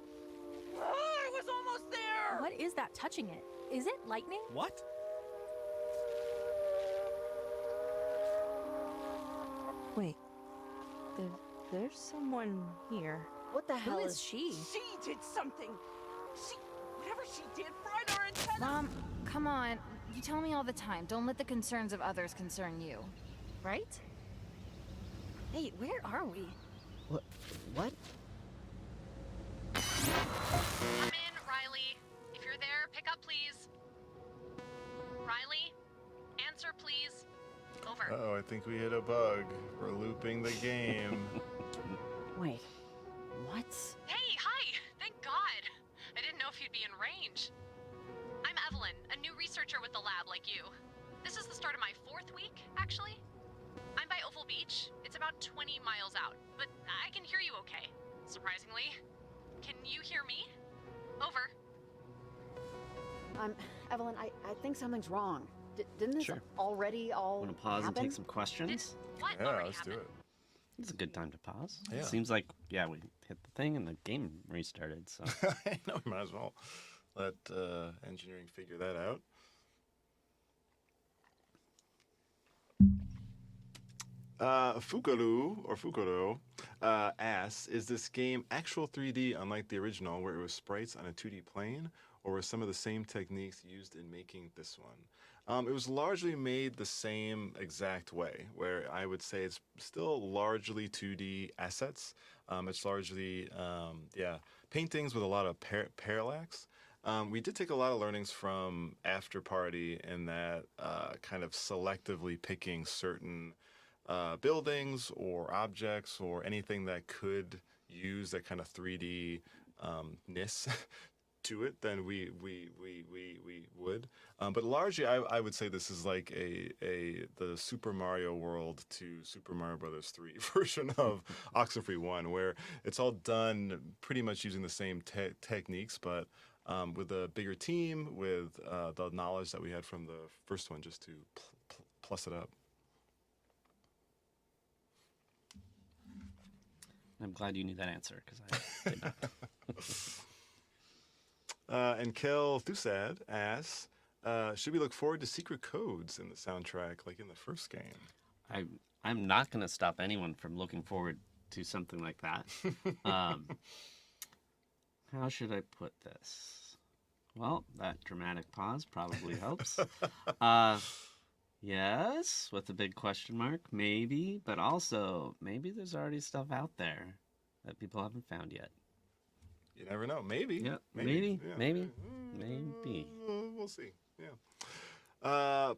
Oh, I was almost there! What is that touching it? Is it lightning? What? Wait. There's someone here. What the Who hell is she? She did something! Whatever she did fried our antenna! Mom, come on. You tell me all the time. Don't let the concerns of others concern you. Right? Hey, where are we? What? Come in, Riley. If you're there, pick up, please. Riley, answer, please. Over. Oh, I think we hit a bug. We're looping the game. Wait. What? Hey, hi! Thank God! I didn't know if you'd be in range. I'm Evelyn, a new researcher with the lab like you. This is the start of my 4th week, actually. I'm by Oval Beach. It's about 20 miles out, but I can hear you okay, surprisingly. Can you hear me? Over. Evelyn, I think something's wrong. Didn't this Sure. already all Want to pause happen? and take some questions? What Yeah, already let's do happened? it. It's a good time to pause. Yeah. It seems like, yeah, we hit the thing and the game restarted, so. I know, we might as well let engineering figure that out. Fukuro asks, is this game actual 3D unlike the original where it was sprites on a 2D plane, or were some of the same techniques used in making this one? It was largely made the same exact way, where I would say it's still largely 2D assets. It's largely, paintings with a lot of parallax. We did take a lot of learnings from After Party in that kind of selectively picking certain buildings or objects or anything that could use that kind of 3D-ness to it, then we would. But largely, I would say this is like the Super Mario World to Super Mario Brothers 3 version of Oxenfree 1, where it's all done pretty much using the same techniques, but with a bigger team, with the knowledge that we had from the first one, just to plus it up. I'm glad you knew that answer because I did not. And Kel Thusad asks, should we look forward to secret codes in the soundtrack like in the first game? I'm not going to stop anyone from looking forward to something like that. How should I put this? Well, that dramatic pause probably helps. Yes, with a big question mark, maybe, but also maybe there's already stuff out there that people haven't found yet. You never know. Maybe. Yeah, Maybe. maybe. We'll see. Yeah.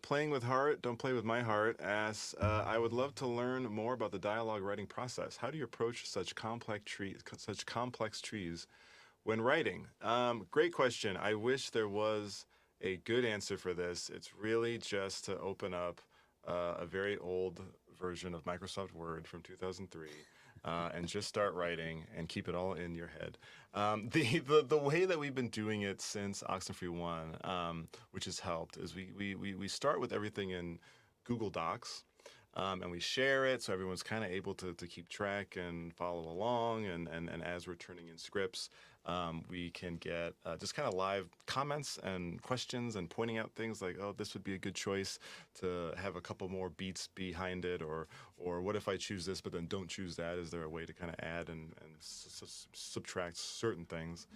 Playing with Heart, Don't Play with My Heart asks, I would love to learn more about the dialogue writing process. How do you approach such complex trees when writing? Great question. I wish there was a good answer for this. It's really just to open up a very old version of Microsoft Word from 2003 and just start writing and keep it all in your head. The way that we've been doing it since Oxenfree 1, which has helped, is we start with everything in Google Docs. And we share it so everyone's kind of able to keep track and follow along. And as we're turning in scripts, we can get just kind of live comments and questions and pointing out things like, oh, this would be a good choice to have a couple more beats behind it, or what if I choose this but then don't choose that? Is there a way to kind of add and subtract certain things?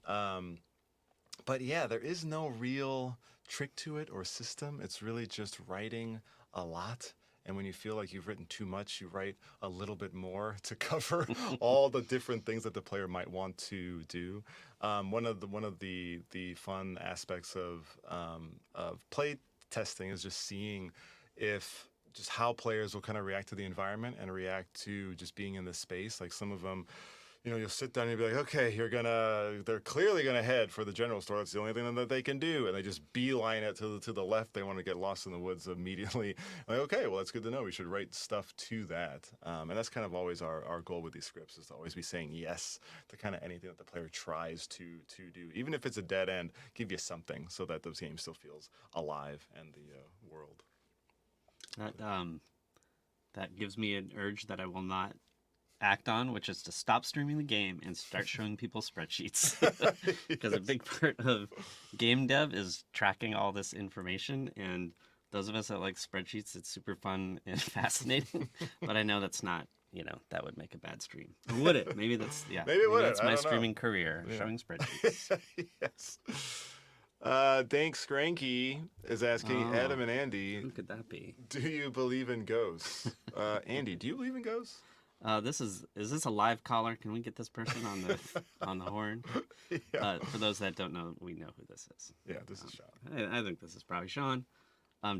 But yeah, there is no real trick to it or system. It's really just writing a lot. And when you feel like you've written too much, you write a little bit more to cover all the different things that the player might want to do. One of the fun aspects of play testing is just seeing just how players will kind of react to the environment and react to just being in this space. Like some of them, you'll sit down and you'll be like, okay, they're clearly gonna head for the general store. That's the only thing that they can do, and they just beeline it to the left. They want to get lost in the woods immediately. Like, okay, well, that's good to know. We should write stuff to that, and that's kind of always our goal with these scripts, is to always be saying yes to kind of anything that the player tries to do, even if it's a dead end. Give you something so that the game still feels alive and the world. That gives me an urge that I will not act on, which is to stop streaming the game and start showing people spreadsheets. Because a big part of game dev is tracking all this information, and those of us that like spreadsheets, it's super fun and fascinating. But I know that's not, that would make a bad stream. Or would it? Maybe that's, yeah. Maybe it would. That's my streaming career, showing spreadsheets. Yes. Dank Skranky is asking Adam and Andy, who could that be? Do you believe in ghosts? Andy, do you believe in ghosts? Is this a live caller? Can we get this person on the horn? Yeah. For those that don't know, we know who this is. Yeah, this is Sean. I think this is probably Sean.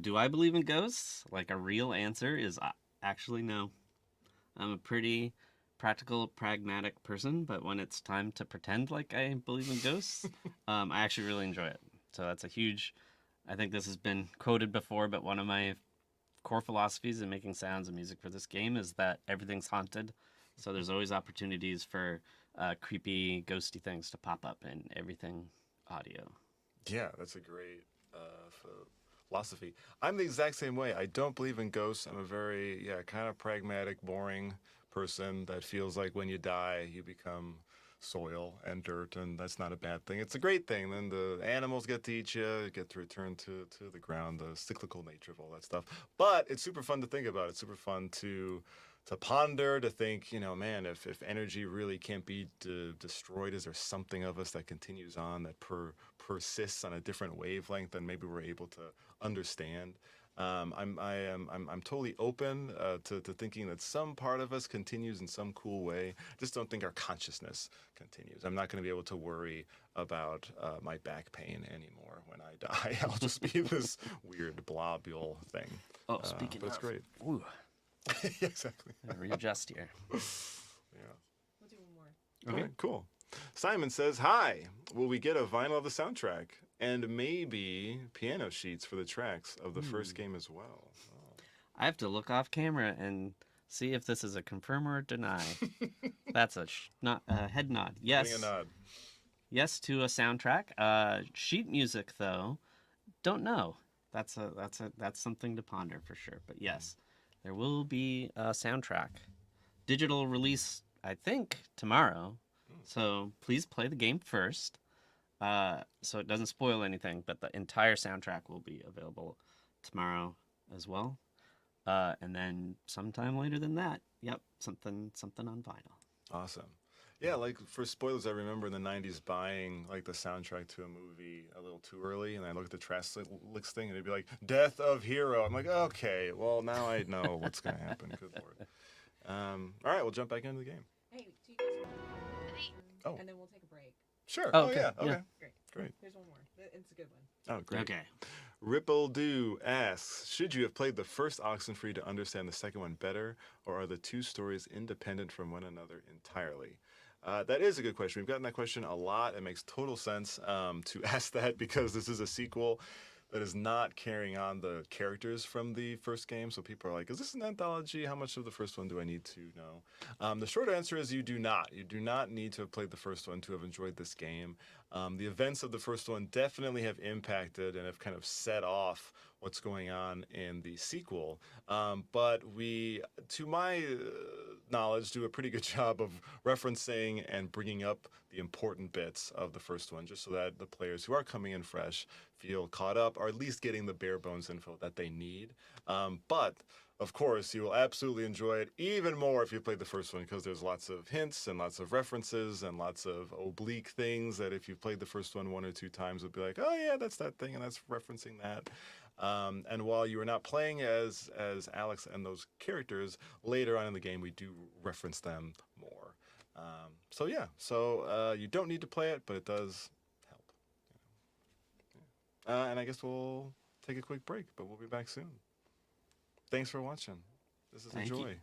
Do I believe in ghosts? Like, a real answer is actually no. I'm a pretty practical, pragmatic person, but when it's time to pretend like I believe in ghosts, I actually really enjoy it. So that's I think this has been quoted before, but one of my core philosophies in making sounds and music for this game is that everything's haunted. So there's always opportunities for creepy, ghosty things to pop up in everything audio. Yeah, that's a great philosophy. I'm the exact same way. I don't believe in ghosts. I'm a very, kind of pragmatic, boring person that feels like when you die, you become soil and dirt, and that's not a bad thing. It's a great thing. Then the animals get to eat you get to return to the ground, the cyclical nature of all that stuff. But it's super fun to think about. It's super fun to ponder, to think, man, if energy really can't be destroyed, is there something of us that continues on, that persists on a different wavelength than maybe we're able to understand? I'm totally open to thinking that some part of us continues in some cool way. I just don't think our consciousness continues. I'm not going to be able to worry about my back pain anymore when I die. I'll just be this weird blobule thing. Oh, speaking but it's of, great. Ooh. Yeah, exactly. Readjust here. Yeah. We'll do one more. Okay, cool. Simon says, hi, will we get a vinyl of the soundtrack? And maybe piano sheets for the tracks of the first game as well. Oh. I have to look off camera and see if this is a confirm or a deny. That's a head nod. Yes. Getting a nod. yes to a soundtrack. Sheet music, though, don't know. That's something to ponder for sure. But yes, there will be a soundtrack. Digital release, I think, tomorrow. So please play the game first, so it doesn't spoil anything. But the entire soundtrack will be available tomorrow as well. And then sometime later than that, something on vinyl. Awesome. Yeah, like for spoilers, I remember in the 90s buying like the soundtrack to a movie a little too early, and I looked at the trash licks thing, and it'd be like "Death of Hero." I'm like, okay, well now I know what's gonna happen. Good lord. All right, we'll jump back into the game. Hey, do you guys Oh. And then we'll take a break. Sure. Oh, Oh, okay. yeah. Okay. Yeah. Great. Here's one more. It's a good one. Oh, great. Okay. Ripple Dew asks, should you have played the first Oxenfree to understand the second one better, or are the two stories independent from one another entirely? That is a good question. We've gotten that question a lot. It makes total sense to ask that because this is a sequel that is not carrying on the characters from the first game. So people are like, is this an anthology? How much of the first one do I need to know? The short answer is you do not. You do not need to have played the first one to have enjoyed this game. The events of the first one definitely have impacted and have kind of set off what's going on in the sequel. But we, to my knowledge, do a pretty good job of referencing and bringing up the important bits of the first one, just so that the players who are coming in fresh feel caught up, or at least getting the bare bones info that they need. But of course, you will absolutely enjoy it even more if you played the first one, because there's lots of hints and lots of references and lots of oblique things that if you played the first one 1 or 2 times, would be like, oh yeah, that's that thing, and that's referencing that. And while you are not playing as Alex and those characters, later on in the game, we do reference them more. So you don't need to play it, but it does help. And I guess we'll take a quick break, but we'll be back soon. Thanks for watching. This is a Thank you. joy.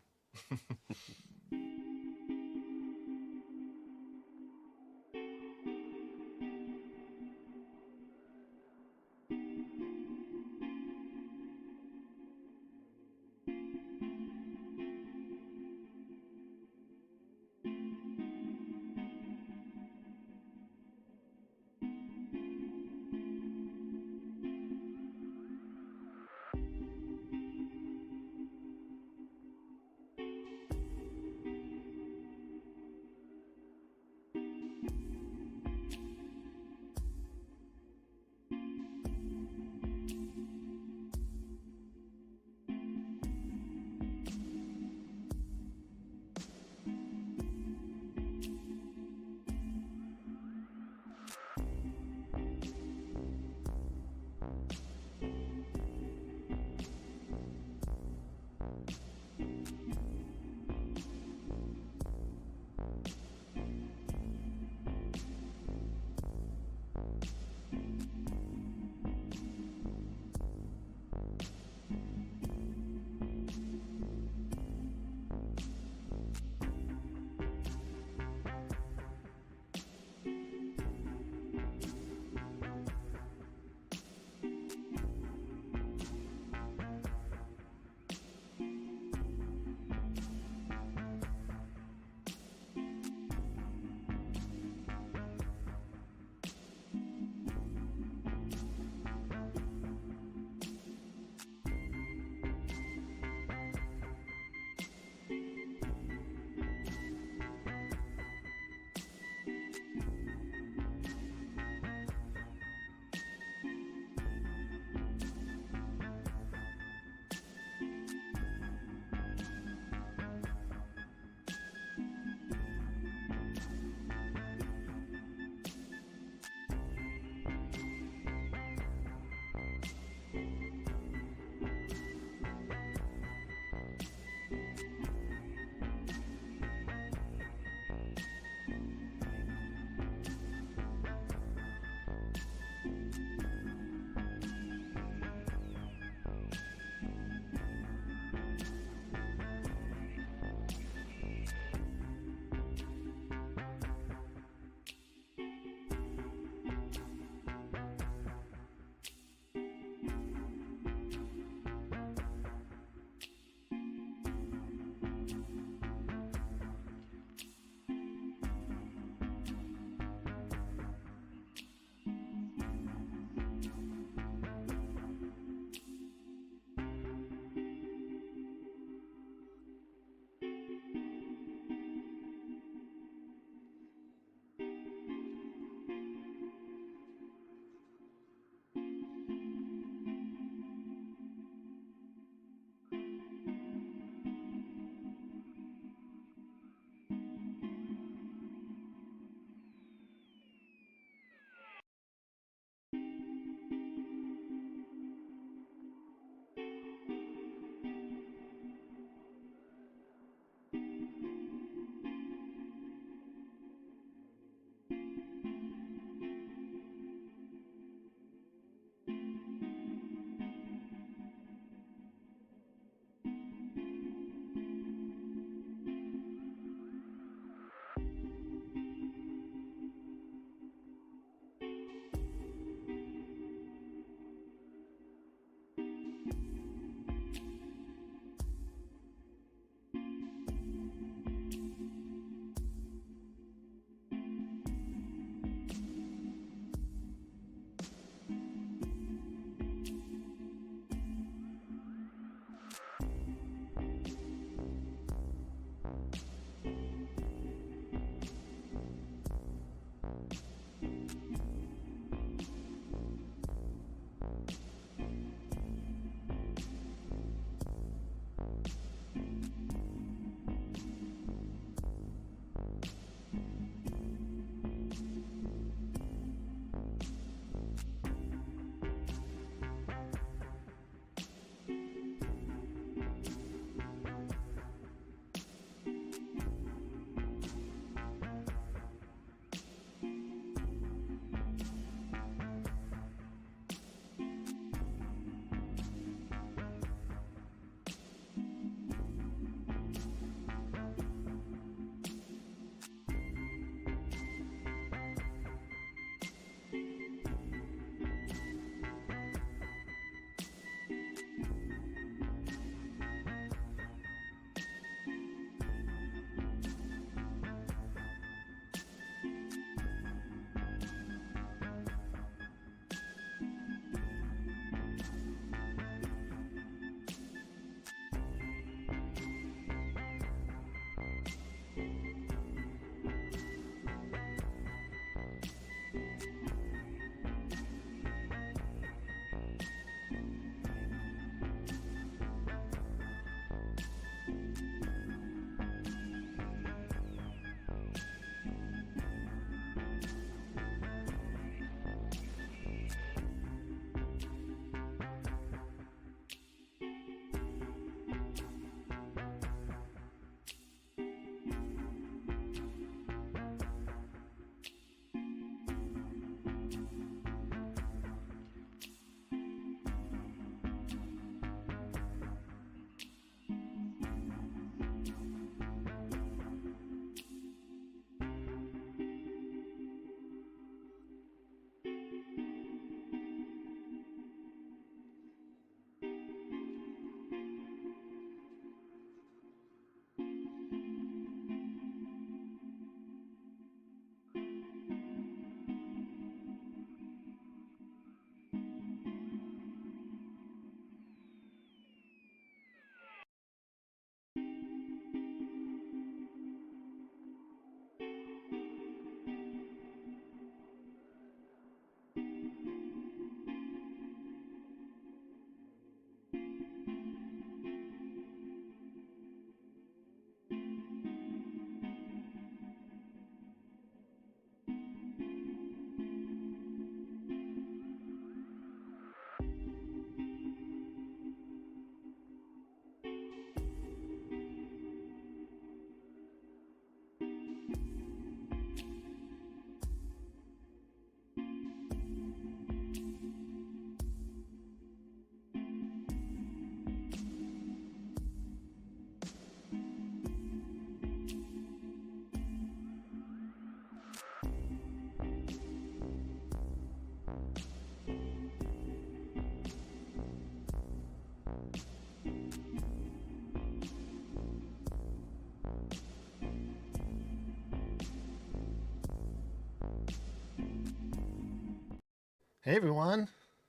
Hey everyone,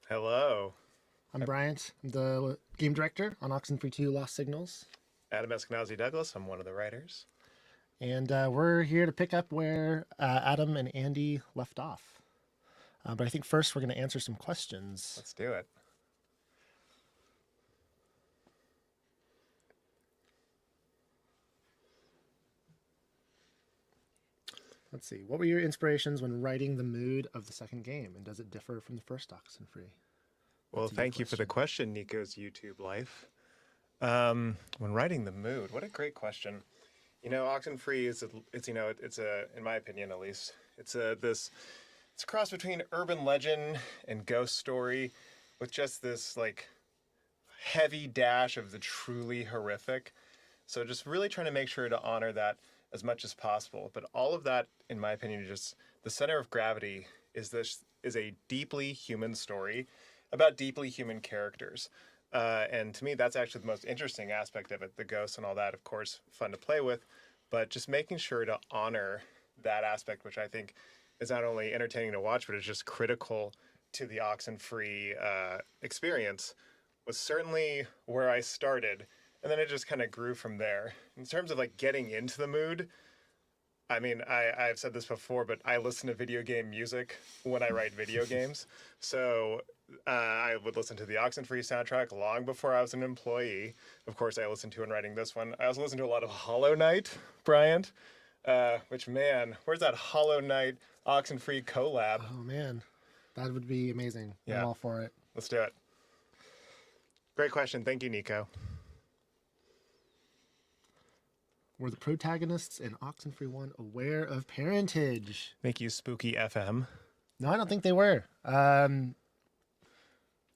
Hello. I'm Bryant. I'm the game director on Oxenfree 2 Lost Signals. Adam Eskenazi Douglas. I'm one of the writers. And we're here to pick up where Adam and Andy left off. But I think first we're going to answer some questions. Let's do it. Let's see. What were your inspirations when writing the mood of the second game? And does it differ from the first Oxenfree? Well, That's a good thank you for the question, Nico's YouTube life. When writing the mood, what a great question. You know, Oxenfree is in my opinion at least, it's a cross between urban legend and ghost story, with just this like heavy dash of the truly horrific. So just really trying to make sure to honor that as much as possible. But all of that, in my opinion, just the center of gravity is a deeply human story about deeply human characters. And to me, that's actually the most interesting aspect of it. The ghosts and all that, of course, fun to play with, but just making sure to honor that aspect, which I think is not only entertaining to watch, but is just critical to the Oxenfree experience, was certainly where I started. And then it just kind of grew from there. In terms of like getting into the mood, I mean, I've said this before, but I listen to video game music when I write video games. So I would listen to the Oxenfree soundtrack long before I was an employee. Of course, I listened to in writing this one. I also listened to a lot of Hollow Knight, Bryant, which, man, where's that Hollow Knight Oxenfree collab? Oh, man. That would be amazing. Yeah. I'm all for it. Let's do it. Great question. Thank you, Nico. Were the protagonists in Oxenfree 1 aware of parentage? Thank you, Spooky FM. No, I don't think they were. I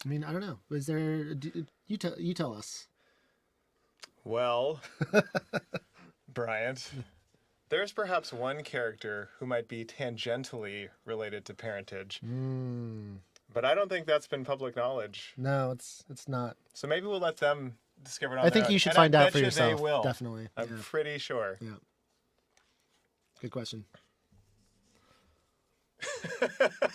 mean, I don't know. Was there... You tell us. Well, Bryant, there's perhaps one character who might be tangentially related to parentage. But I don't think that's been public knowledge. No, it's not. So maybe we'll let them discover it on I their think own. you should And find I out bet for you yourself. They will. Definitely. I'm Yeah. pretty sure. Yeah. Good question.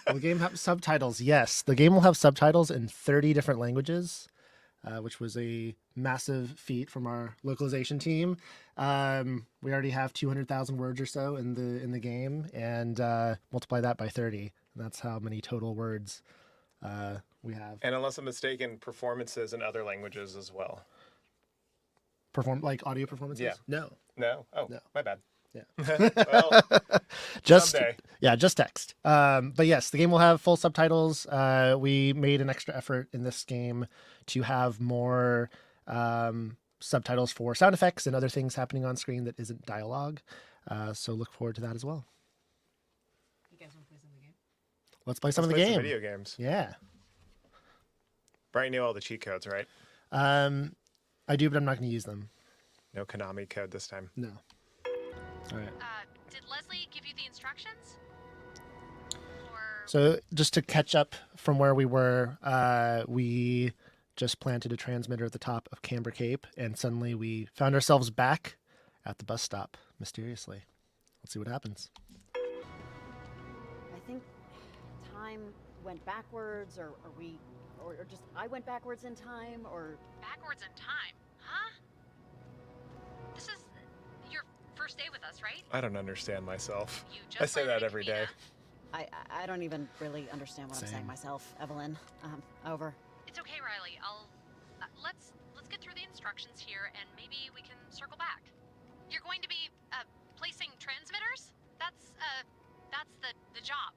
Will the game have subtitles? Yes. The game will have subtitles in 30 different languages, which was a massive feat from our localization team. We already have 200,000 words or so in the game, and multiply that by 30. And that's how many total words we have. And unless I'm mistaken, performances in other languages as well. Like audio performances? Yeah. No. No? Oh, No. my bad. Yeah. Well, just someday. Yeah, just text. But yes, the game will have full subtitles. We made an extra effort in this game to have more subtitles for sound effects and other things happening on screen that isn't dialogue. So look forward to that as well. You guys want to play some of the game? Let's play some of the Let's play game. some video games. Yeah. Brian knew all the cheat codes, right? I do, but I'm not going to use them. No Konami code this time. No. All right. Did Leslie give you the instructions? Or So just to catch up from where we were, we just planted a transmitter at the top of Camber Cape, and suddenly we found ourselves back at the bus stop, mysteriously. Let's see what happens. I think time went backwards, or just I went backwards in time, or backwards in time, huh? This is your first day with us, right? I don't understand myself. You I just say learned that every day. I don't even really understand what I'm saying Same. myself, Evelyn. Over. It's okay, Riley. I'll let's get through the instructions here, and maybe we can circle back. You're going to be placing transmitters. That's the job.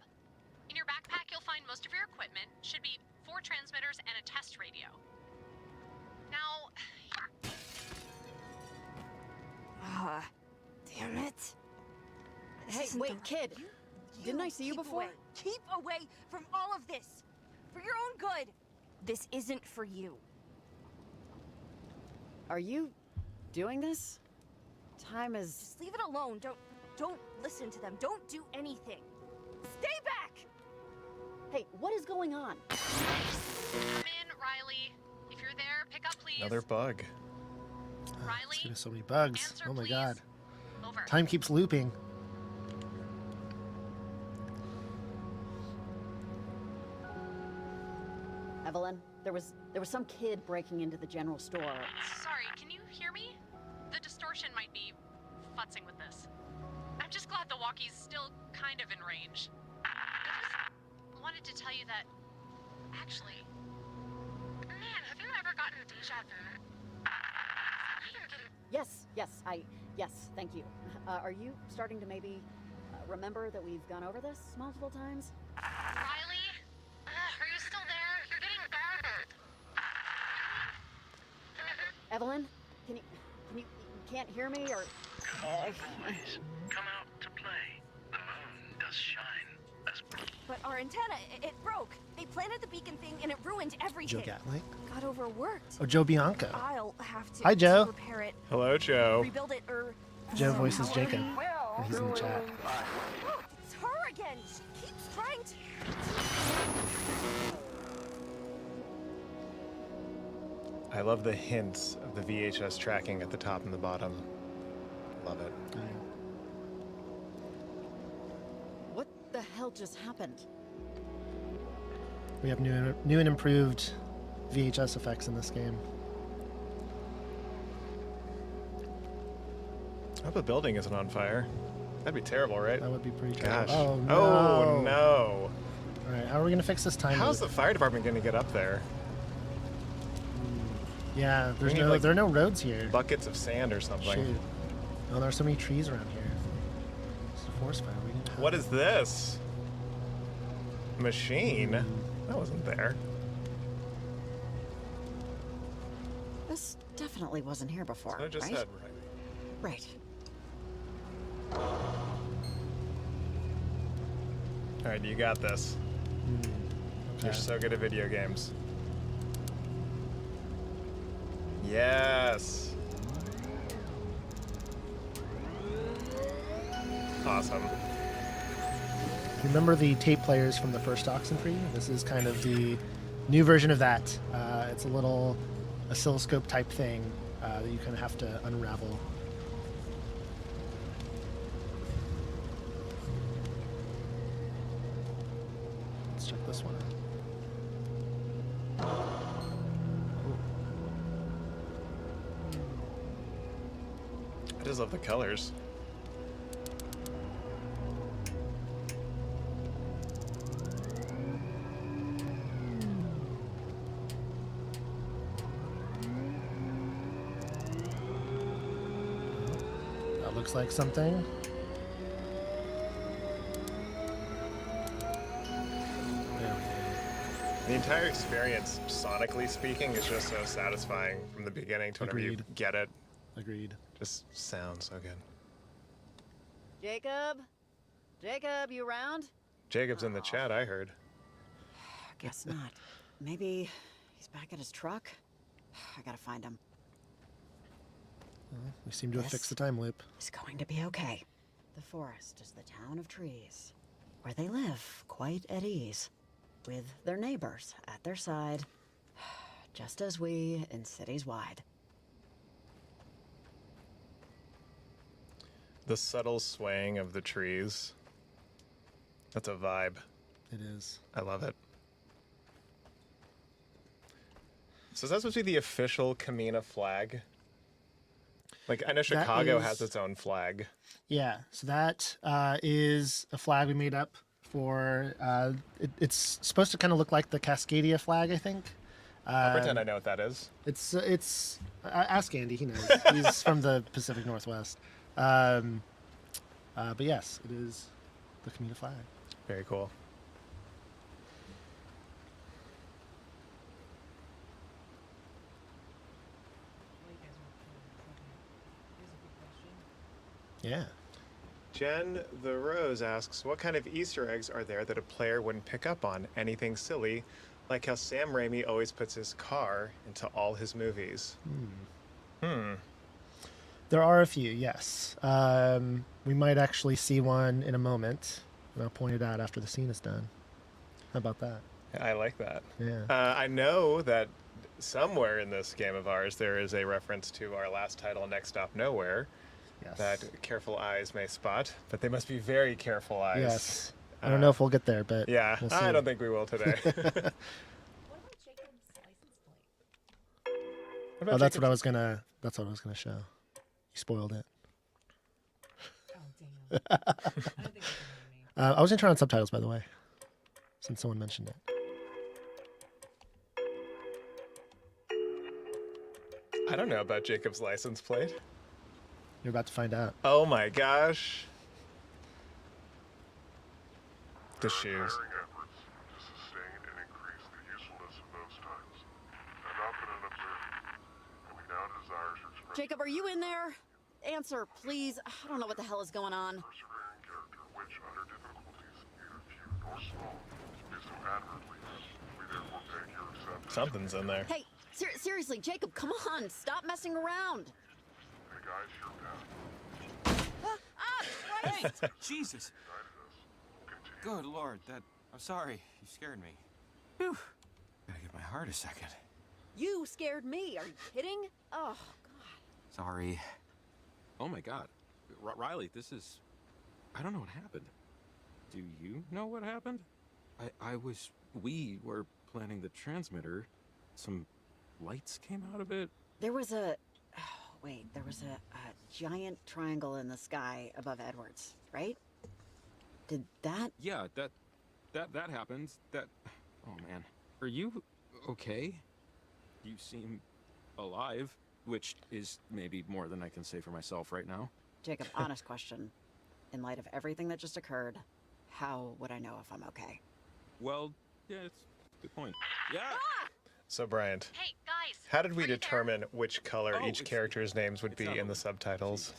In your backpack, you'll find most of your equipment. Should be 4 transmitters and a test radio. Now. Ah, damn it. Hey, wait, kid. Didn't I see you keep before? Away. Keep away from all of this. For your own good. This isn't for you. Are you doing this? Time is... Just leave it alone. Don't listen to them. Don't do anything. Stay back! Hey, what is going on? Come in, Riley. If you're there, pick up, please. Another bug. Riley, There's so many bugs. answer, Oh my please. god. Over. Time keeps looping. Evelyn, there was some kid breaking into the general store. Sorry, can you hear me? The distortion might be futzing with this. I'm just glad the walkie's still kind of in range. Wanted to tell you that, actually, man, have you ever gotten deja vu? Yes, thank you. Are you starting to maybe remember that we've gone over this multiple times? Riley? Are you still there? You're getting garbled. Evelyn, you can't hear me or? Please, come out to play. The moon does shine. But our antenna, it broke. They planted the beacon thing and it ruined everything. Joe Gatling. Got overworked. Oh, Joe Bianco. I'll have to Hi, Joe. repair it. Hello, Joe. Rebuild it or Joe voices Jacob, and he's in the chat. Look, it's her again. She keeps trying to. I love the hints of the VHS tracking at the top and the bottom. Love it. What the hell just happened? We have new and improved VHS effects in this game. I hope the building isn't on fire. That'd be terrible, right? That would be pretty Gosh. terrible. Oh, Oh, no. All right, how are we gonna fix this time? How's loop? the fire department going to get up there? Yeah, We need, there are no roads here. Buckets of sand or something. Shoot. Oh, there are so many trees around here. It's a forest fire. We didn't have What is this? Machine? That wasn't there. This definitely wasn't here before, So I just right? said, Right. Alright, you got this. You're Okay. so good at video games. Yes. Awesome. Remember the tape players from the first Oxenfree? This is kind of the new version of that. It's a little oscilloscope type thing that you kind of have to unravel. Let's check this one out. I just love the colors. That looks like something. The entire experience, sonically speaking, is just so satisfying from the beginning to whenever you Agreed. get it. Agreed. Just sounds so good. Jacob? Jacob, you around? Jacob's in the chat, I heard. Guess not. Maybe he's back at his truck? I gotta find him. Well, we seem to have This fixed the time loop. It's going to be okay. The forest is the town of trees, where they live quite at ease, with their neighbors at their side, just as we in cities wide. The subtle swaying of the trees. That's a vibe. It is. I love it. So is that supposed to be the official Kamina flag? Like, I know Chicago has its own flag. Yeah, so that is a flag we made up for. It's supposed to kind of look like the Cascadia flag, I think. I'll pretend I know what that is. It's ask Andy, he knows. He's from the Pacific Northwest. But yes, it is the Kamina flag. Very cool. Yeah. Jen the Rose asks, what kind of Easter eggs are there that a player wouldn't pick up on? Anything silly, like how Sam Raimi always puts his car into all his movies. There are a few, yes. We might actually see one in a moment, and I'll point it out after the scene is done. How about that? I like that. Yeah. I know that somewhere in this game of ours there is a reference to our last title, Next Stop Nowhere, Yes. that careful eyes may spot, but they must be very careful eyes. Yes. I don't know if we'll get there, but Yeah, we'll see. I don't think we will today. What about Jacob Oh, that's what I was gonna. That's what I was gonna show. You spoiled it. I was gonna turn on subtitles, by the way, since someone mentioned it. I don't know about Jacob's license plate. You're about to find out. Oh my gosh. The shoes. Jacob, are you in there? Answer, please. I don't know what the hell is going on. Something's in there. Hey, seriously, Jacob, come on. Stop messing around. Hey, Jesus. Good Lord, I'm sorry. You scared me. Whew. Gotta give my heart a second. You scared me. Are you kidding? Oh, Sorry. Oh my God. Riley, I don't know what happened. Do you know what happened? We were planning the transmitter. Some lights came out of it. there was a giant triangle in the sky above Edwards, right? Did that? Yeah, that happened. Oh man. Are you okay? You seem alive, which is maybe more than I can say for myself right now. Jacob, honest question. In light of everything that just occurred, how would I know if I'm okay? Well, yeah, it's a good point. Yeah. So, Bryant, Hey, guys. how did we determine which color Oh, each character's names would be in the subtitles?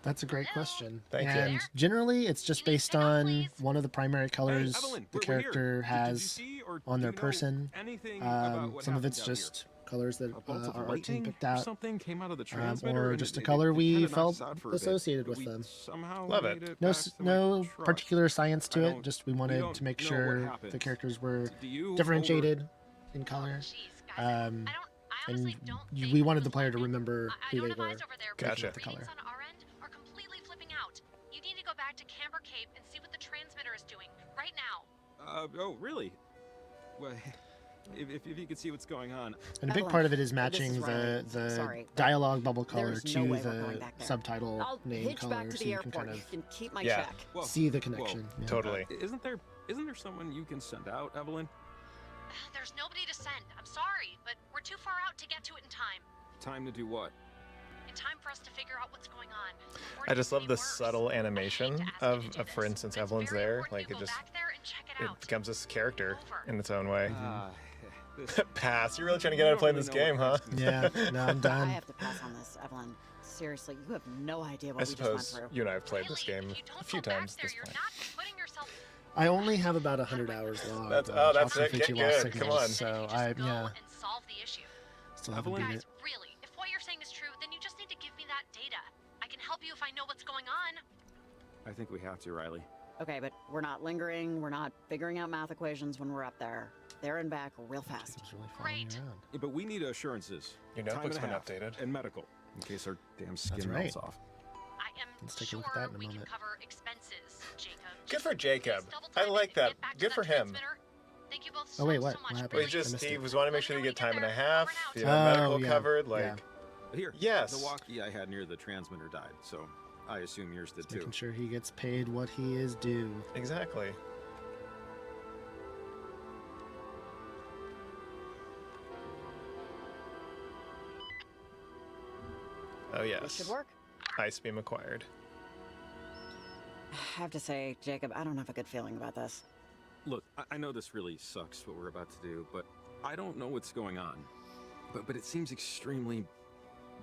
That's a great question. Thank you. And generally, it's just based on one of the primary colors Evelyn, the we're character here. Did you has see or on do their you know person. anything about what Some of happened it's out just colors that A bolt of our team lightning picked or out, something came out of the transmitter or and just a it color we kinda knocked felt us out for a bit, associated but with we them. somehow Love made it. No, back to my no truck. particular science to I it. don't- Just we we wanted don't to make know what sure the happened. characters were Do you differentiated in color. And we wanted the player to remember who they were. Gotcha. With the color. On our end are completely flipping out. You need to go back to Camber Cape and see what the transmitter is doing right now. Oh, really? Well, if you could see what's going on. And a big part of it is matching the Sorry, but dialogue bubble color there's to no way we're the going back there. subtitle I'll name hitch color, back to so the you can airport. kind You of can keep my Yeah. check. Whoa, see the whoa. connection. Yeah. Totally. Isn't there someone you can send out, Evelyn? There's nobody to send. I'm sorry, but we're too far out to get to it in time. Time to do what? In time for us to figure out what's going on. I just love the subtle animation of for instance, Evelyn's there. Like, it becomes this character in its own way. Pass. You're really trying to get out of playing this game, huh? Yeah, no, I'm I done. have to pass on this, Evelyn. Seriously, you have no idea what I we just went suppose through. you and I have played this game a few times at this point. I only have about 100 hours logged. That's- on oh, that's Jocelyn it. Get Finchy Lost good. Come Signals, on. So I yeah. Solve the issue. Still haven't beat it. Really, if what you're saying is true, then you just need to give me that data. I can help you if I know what's going on. I think we have to, Riley. Okay, but we're not lingering. We're not figuring out math equations when we're up there. There and back real fast. Great. Yeah, but we need assurances. Your Time notebook's and a been half, updated. and medical, in case our damn skin right. melts off. I am Let's take a sure look at that in a we moment. can cover expenses, Jacob. Good for Jacob. I like that. Good for him. Thank you both Oh wait, what? so What much. happened? He was wanting to make sure to get time and a half. You know, Oh, medical yeah, covered. Like, yeah. Here, Yes. the walkie I had near the transmitter died, so I assume yours did too. Making sure he gets paid what he is due. exactly. Oh This yes. should work. Ice beam acquired. I have to say, Jacob, I don't have a good feeling about this. Look, I know this really sucks what we're about to do, but I don't know what's going on. But it seems extremely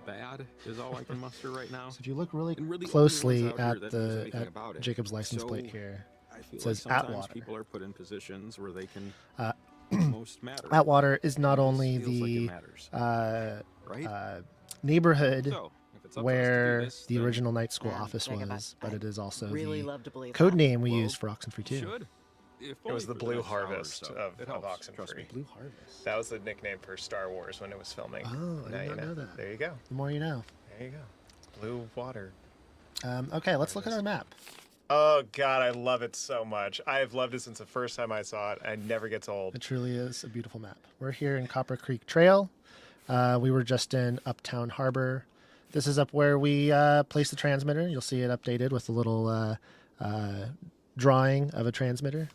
bad is all I can muster right now. So if you look really, And we're the only closely ones out here at that knows anything at about it. Jacob's license So, plate here, I feel it says like sometimes Atwater. people are put in positions where they can Uh, most matter. Atwater is not only feels like it the matters. Right? neighborhood So, if it's up to us to do where this, the then original night school Man, office Jacob, was, but it is also really the love to believe code that. name we Well, use for Oxenfree 2. should. If It only was the for Blue next hour or Harvest so. of It helps, Oxenfree. trust me. Blue Harvest. That was the nickname for Star Wars when it was filming. Oh, I Now did you not know that. There you go. The more you know. There you go. Blue water. Okay, let's look at our map. Oh God, I love it so much. I've loved it since the first time I saw it. It never gets old. It truly is a beautiful map. We're here in Copper Creek Trail. We were just in Uptown Harbor. This is up where we place the transmitter. You'll see it updated with a little drawing of a transmitter.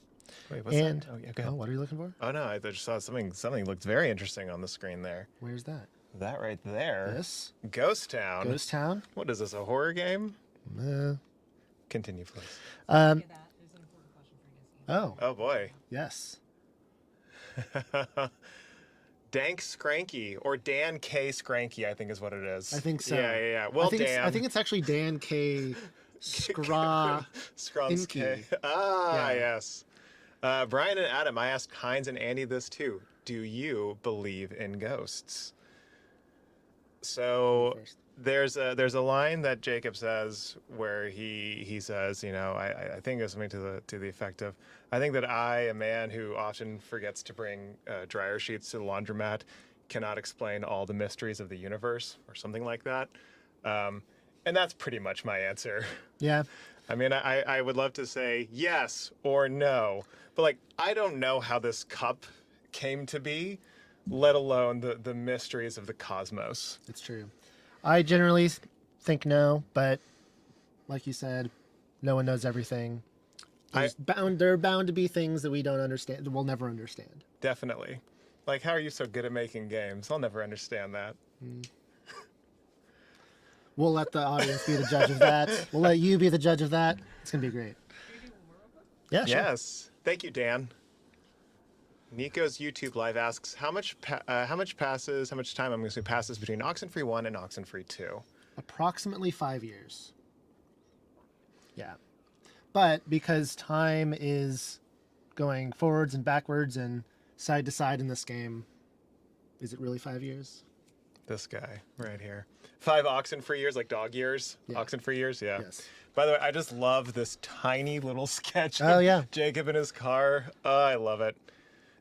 Wait, what's and, that? Oh, yeah, go ahead. what are you looking for? Oh no, I just saw something. Something looked very interesting on the screen there. Where's that? That right there. This? Ghost Town. Ghost Town? What is this? A horror game? Uh, Continue, please. Oh. Oh boy. Yes. Dank Skranky, or Dan K. Skranky, I think is what it is. I think so. Yeah. Well, Dan. I think it's actually Dan K. Skra. Skronski. Yes. Brian and Adam, I asked Heinz and Andy this too. Do you believe in ghosts? So there's a line that Jacob says where he says, you know, I think it's something to the effect of, I think that I, a man who often forgets to bring dryer sheets to the laundromat, cannot explain all the mysteries of the universe, or something like that. And that's pretty much my answer. Yeah. I mean, I would love to say yes or no, but like, I don't know how this cup came to be, let alone the mysteries of the cosmos. It's true. I generally think no, but like you said, no one knows everything. There are bound to be things that we don't understand, that we'll never understand. Definitely. Like, how are you so good at making games? I'll never understand that. We'll let the audience be the judge of that. We'll let you be the judge of that. It's going to be great. Yeah, sure. Yes. Thank you, Dan. Nico's YouTube live asks, how much time I'm going to passes between Oxenfree 1 and Oxenfree 2? Approximately 5 years. Yeah. But because time is going forwards and backwards and side to side in this game, is it really 5 years? This guy right here. 5 Oxenfree years, like dog years? Yeah. Oxenfree years? Yeah. Yes. By the way, I just love this tiny little sketch Oh, of yeah. Jacob in his car. Oh, I love it.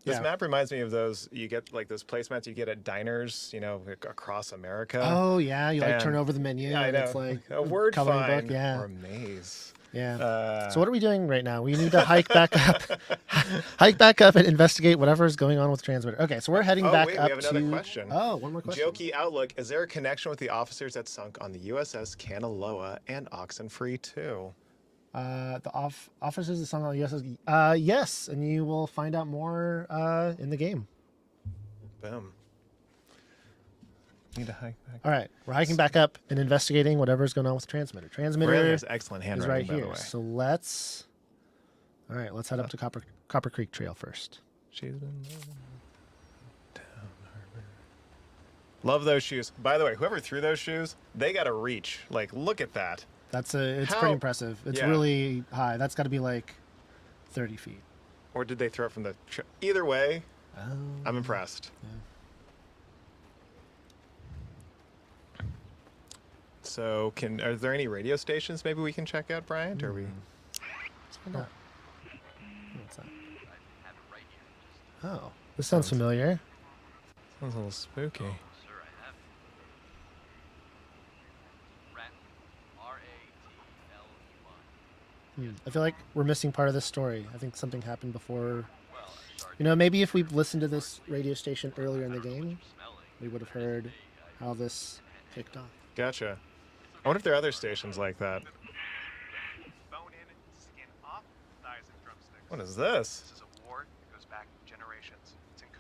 This Yeah. map reminds me of those, you get like those placemats you get at diners, you know, across America. Oh, yeah. You like And- turn over the menu Yeah, I and know. it's like a word coloring find book. Yeah. or a maze. Yeah. So what are we doing right now? We need to hike back up, and investigate whatever is going on with the transmitter. Okay, so we're heading back wait, up we have another to. question. Oh, one more question. Jokey Outlook, is there a connection with the officers that sunk on the USS Kanaloa and Oxenfree 2? The officers of sung on the USS. Yes, and you will find out more in the game. Boom. Need to hike back. All right, we're hiking back up and investigating whatever's going on with the transmitter. Transmitter Brandon has excellent is handwriting, right by here. the way. So let's. All right, let's head up to Copper Creek Trail first. She's been down harbor. Love those shoes. By the way, whoever threw those shoes, they got a reach. Like, look at that. It's pretty How- impressive. It's Yeah. really high. That's got to be like 30 feet. Or did they throw it from the... Either way, I'm impressed. Yeah. So, are there any radio stations maybe we can check out, Bryant? Or we... Let's find out. What's that? Oh, this sounds familiar. Sounds a little spooky. I feel like we're missing part of this story. I think something happened before. You know, maybe if we listened to this radio station earlier in the game, we would have heard how this kicked off. Gotcha. I wonder if there are other stations like that. What is this?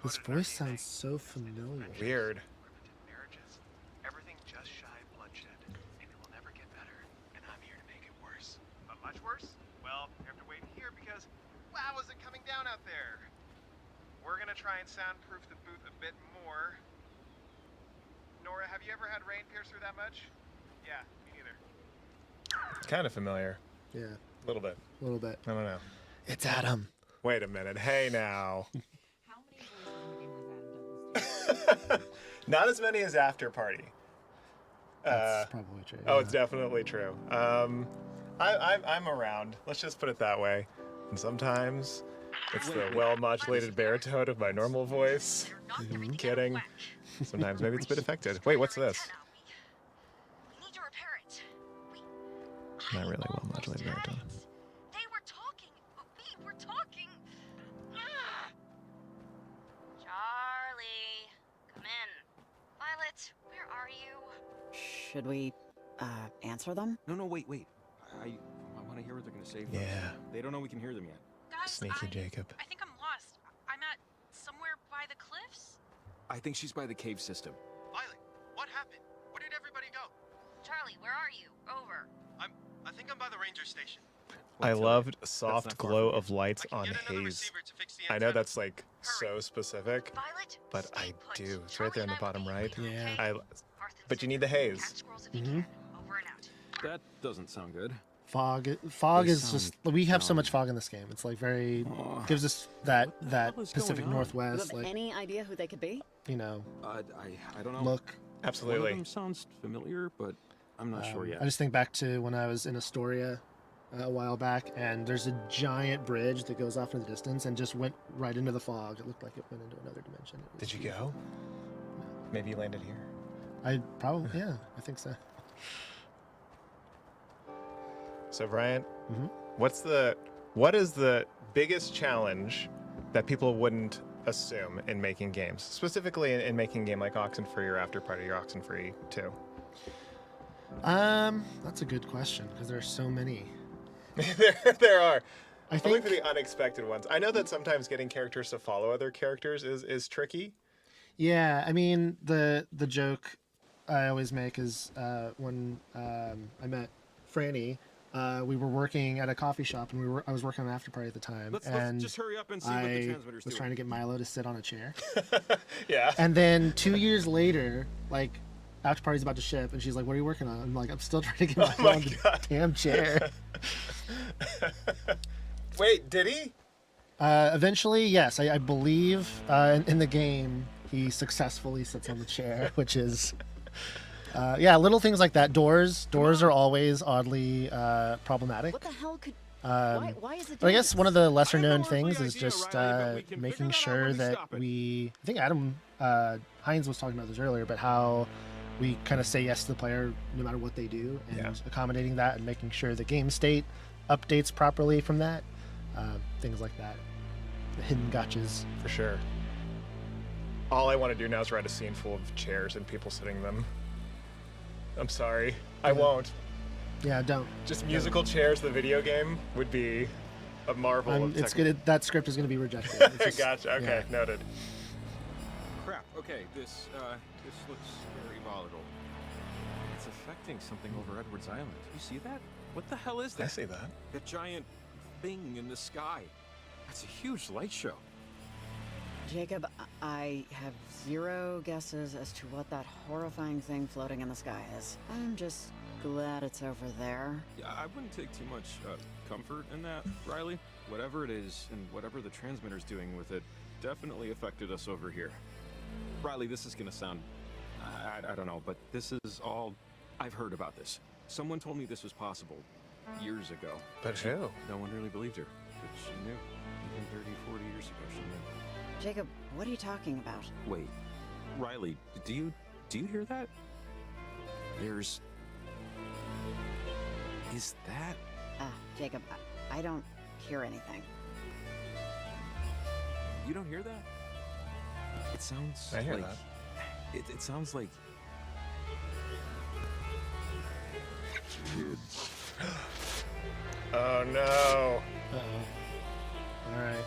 This voice sounds so familiar. Weird. Everything just shy of bloodshed, and it will never get better, and I'm here to make it worse. But much worse? Well, you have to wait here because, wow, is it coming down out there? We're gonna try and soundproof the booth a bit more. Nora, have you ever had rain pierce through that much? Yeah, me neither. Kind of familiar. Yeah. A little bit. A little bit. I don't know. It's Adam. Wait a minute. Hey now. Not as many as After Party. That's probably true. Oh, it's definitely true. I'm around. Let's just put it that way. And sometimes it's the well-modulated baritone of my normal voice. Kidding. Sometimes maybe it's a bit affected. Wait, what's this? We need to repair it. Not really well-modulated baritone. They were talking. We were talking. Charlie, come in. Should we, answer them? No, wait. I want to hear what they're going to say first. Yeah. They don't know we can hear them yet. Guys, Sneaky Jacob. I think I'm lost. I'm at somewhere by the cliffs. I think she's by the cave system. Violet, what happened? Where did everybody go? Charlie, where are you? Over. I think I'm by the ranger station. I Well, loved Tilly, soft that's not far glow from of lights I can on get another haze. receiver to fix the I know antenna. that's like so specific, Violet, but stay I put. do. It's right there in the bottom right. Yeah. But you need the haze. Catch squirrels if you Mhm. can. Over and out. That doesn't sound good. Fog They is just we have so much fog in this game. It's like very gives us that hell is Pacific going on? You Northwest, have like, any idea who they could be? you know, I don't know. look. One of Absolutely. them sounds familiar, but I'm not sure yet. I just think back to when I was in Astoria a while back, and there's a giant bridge that goes off in the distance and just went right into the fog. It looked like it went into another dimension. It was Did you beautiful. go? Maybe you landed here. I probably, yeah, I think so. So Brian, Mhm. what is the biggest challenge that people wouldn't assume in making games, specifically in making a game like Oxenfree or After Party or Oxenfree 2? That's a good question because there are so many. there are. I I'm looking think for the unexpected ones. I know that sometimes getting characters to follow other characters is tricky. Yeah, I mean the joke I always make is when I met Franny, we were working at a coffee shop and I was working on After Party at the time, Let's and just hurry up and see what the I transmitter's was doing. trying to get Milo to sit on a chair. Yeah. And then 2 years later, like After Party's about to ship, and she's like, "What are you working on?" I'm like, "I'm still trying to get Milo my on the God. damn chair." Wait, did he? Eventually, yes, I believe in the game he successfully sits on the chair, which is, yeah, little things like that. Doors are always oddly problematic. What the hell could... Um, why is it but I doing guess this? one of the lesser I have no known earthly things is idea, just Riley, but we can making figure that out sure when we that stop it. I think Adam Hines was talking about this earlier, but how we kind of say yes to the player no matter what they do, and Yeah. accommodating that and making sure the game state updates properly from that, things like that. The hidden gotchas. For sure. All I want to do now is write a scene full of chairs and people sitting in them. I'm sorry. I won't. Yeah, don't. Just musical chairs, the video game, would be a marvel of It's technical- good. That script is going to be rejected. It's just- Gotcha. Okay, yeah. noted. Crap. Okay, this looks very volatile. It's affecting something over Edwards Island. You see that? What the hell is that? I see that. That giant thing in the sky. That's a huge light show. Jacob, I have zero guesses as to what that horrifying thing floating in the sky is. I'm just glad it's over there. Yeah, I wouldn't take too much comfort in that, Riley. Whatever it is and whatever the transmitter's doing with it definitely affected us over here. Riley, this is gonna sound, I don't know, but this is all I've heard about this. Someone told me this was possible years ago. But who? No one really believed her, but she knew. Even 30, 40 years ago, she knew. Jacob, what are you talking about? Wait, Riley, do you hear that? There's... Is that... Jacob, I don't hear anything. You don't hear that? It sounds I hear like... that. It sounds like... Oh no. Uh-oh. All right.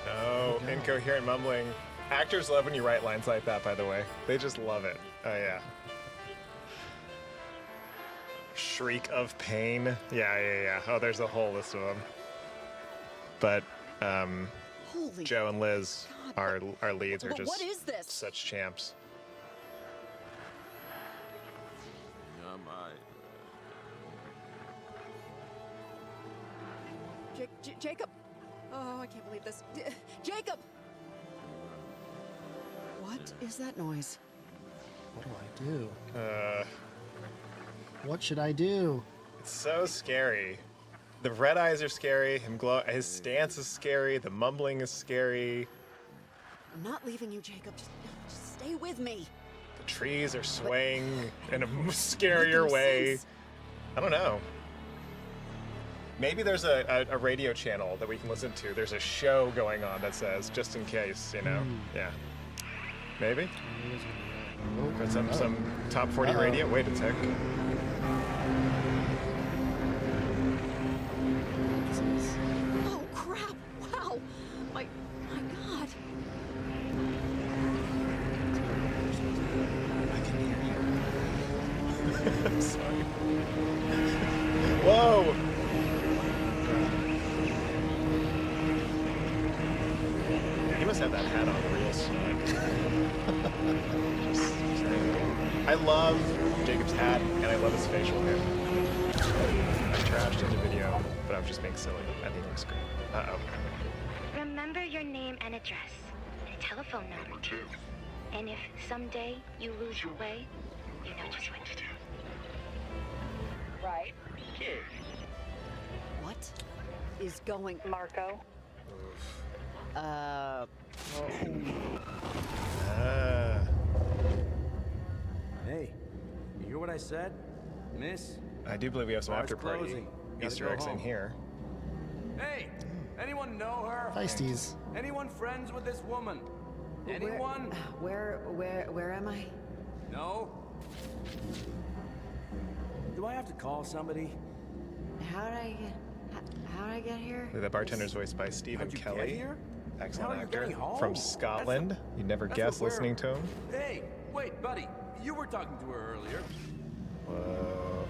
No, Okay. incoherent mumbling. Actors love when you write lines like that, by the way. They just love it. Oh, yeah. Shriek of pain. Yeah. Oh, there's a whole list of them. But, Holy Joe and Liz, our leads, are What just is this? such champs. Jacob! Oh, I can't believe this. Jacob! What is that noise? What do I do? Uh, What should I do? It's so scary. The red eyes are scary. His stance is scary. The mumbling is scary. I'm not leaving you, Jacob. Just stay with me. The trees are swaying in a scarier way. I don't know. Maybe there's a radio channel that we can listen to. There's a show going on that says, just in case, you know? Yeah. Maybe? Got some top 40 radio? Wait a sec. Oh crap! Wow! My God! I can hear you. I'm sorry. Whoa! He must have that hat on real smart. Just saying. I love Jacob's hat, and I love his facial hair. I trashed into video, but I was just being silly. I think it looks great. Uh-oh. Remember your name and address, and a telephone number too. And if someday you lose your way, you know just what to do. Right. What is going? Marco. Hey, you hear what I said? Miss? I do believe we have some Bar's after party closing. Gotta Easter go eggs in home. here. Hey, anyone know her? Feisties. Anyone friends with this woman? Anyone? Where am I? No? Do I have to call somebody? How did I get here? The bartender's voiced by Stephen How'd you Kelly. get here? Excellent How are you actor getting home? from Scotland. You'd never that's guess what we're- listening to him. Hey, wait, buddy. You were talking to her earlier. Whoa.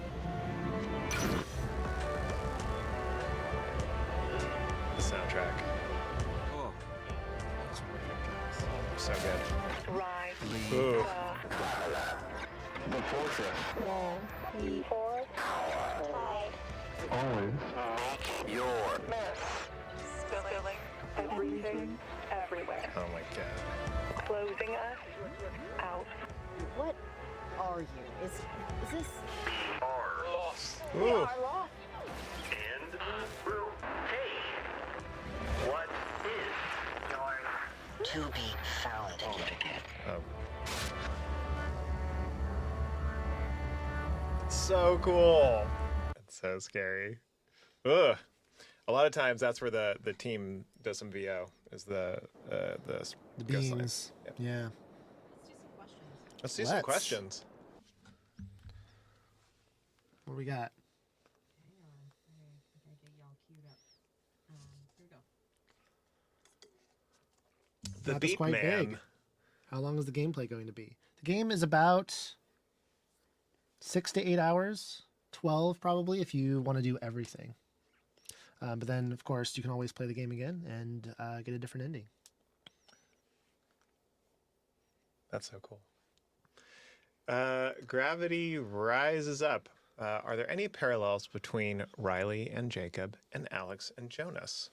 The soundtrack. Oh. So good. Right. Ooh. The fortress. Wall. Four. Always make your Spilling everything everywhere. Oh my god. Closing us out. What are you? Is this? are lost. We are lost. And will pay. What is your To be found again. Oh. So cool. It's so scary. Ugh. A lot of times that's where the team does some VO, is the ghost lines. beings. Yep. Yeah. Let's do some questions. What do we got? The Map is Beep quite Man. big. How long is the gameplay going to be? The game is about 6 to 8 hours, 12 probably if you want to do everything. But then, of course, you can always play the game again and get a different ending. That's so cool. Gravity rises up. Are there any parallels between Riley and Jacob and Alex and Jonas?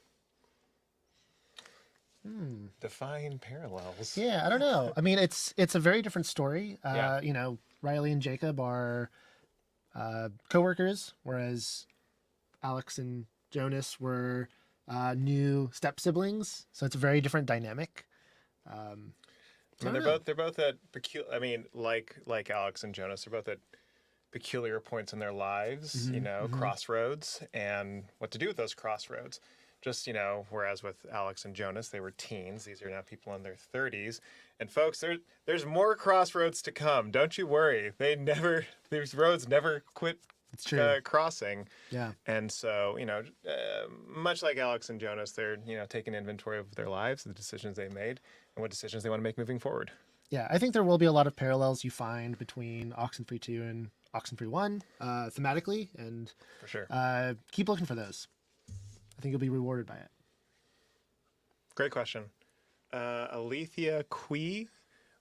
Define parallels. Yeah, I don't know. I mean, it's a very different story. Yeah. You know, Riley and Jacob are co-workers, whereas Alex and Jonas were new step siblings. So it's a very different dynamic. I mean, they're both at peculiar. I mean, like Alex and Jonas, they're both at peculiar points in their lives. You know, crossroads, and what to do with those crossroads. Just, you know, whereas with Alex and Jonas, they were teens. These are now people in their 30s. And folks, there's more crossroads to come. Don't you worry. These roads never quit crossing. Yeah. And so, you know, much like Alex and Jonas, they're, you know, taking inventory of their lives, the decisions they made, and what decisions they want to make moving forward. Yeah, I think there will be a lot of parallels you find between Oxenfree 2 and Oxenfree 1 thematically. And for sure, keep looking for those. I think you'll be rewarded by it. Great question. Alethea Quee,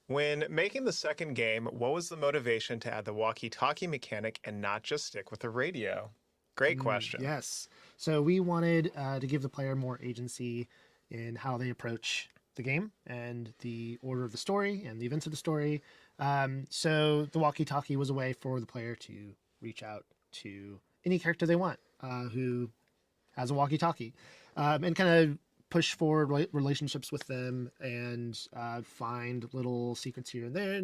when making the second game, what was the motivation to add the walkie-talkie mechanic and not just stick with the radio? Great question. Yes. So we wanted to give the player more agency in how they approach the game and the order of the story and the events of the story. So the walkie-talkie was a way for the player to reach out to any character they want who has a walkie-talkie and kind of push forward relationships with them and find little secrets here and there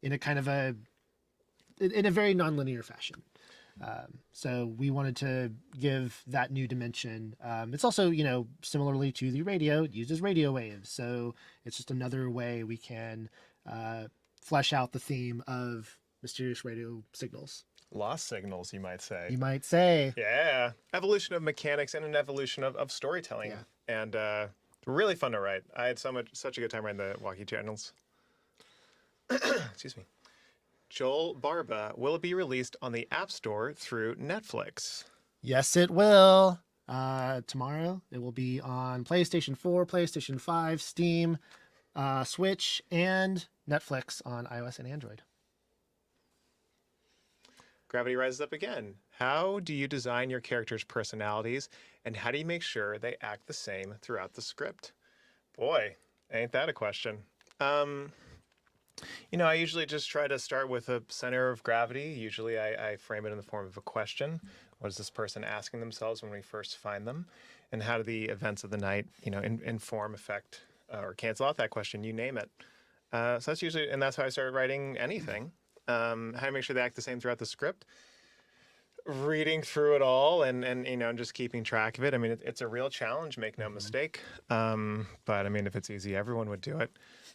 in a kind of in a very non-linear fashion. So we wanted to give that new dimension. It's also, similarly to the radio, it uses radio waves. So it's just another way we can flesh out the theme of mysterious radio signals. Lost signals, you might say. You might say. Yeah. Evolution of mechanics and an evolution of storytelling. Yeah. And really fun to write. I had such a good time writing the walkie channels. Excuse me. Joel Barba, will it be released on the App Store through Netflix? Yes, it will. Tomorrow, it will be on PlayStation 4, PlayStation 5, Steam, Switch, and Netflix on iOS and Android. Gravity rises up again. How do you design your characters' personalities, and how do you make sure they act the same throughout the script? Boy, ain't that a question. I usually just try to start with a center of gravity. Usually I frame it in the form of a question. What is this person asking themselves when we first find them? And how do the events of the night, inform, affect, or cancel out that question? You name it. So that's usually, and that's how I started writing anything. How to make sure they act the same throughout the script. Reading through it all and just keeping track of it. I mean, it's a real challenge, make no mistake. But I mean, if it's easy, everyone would do it.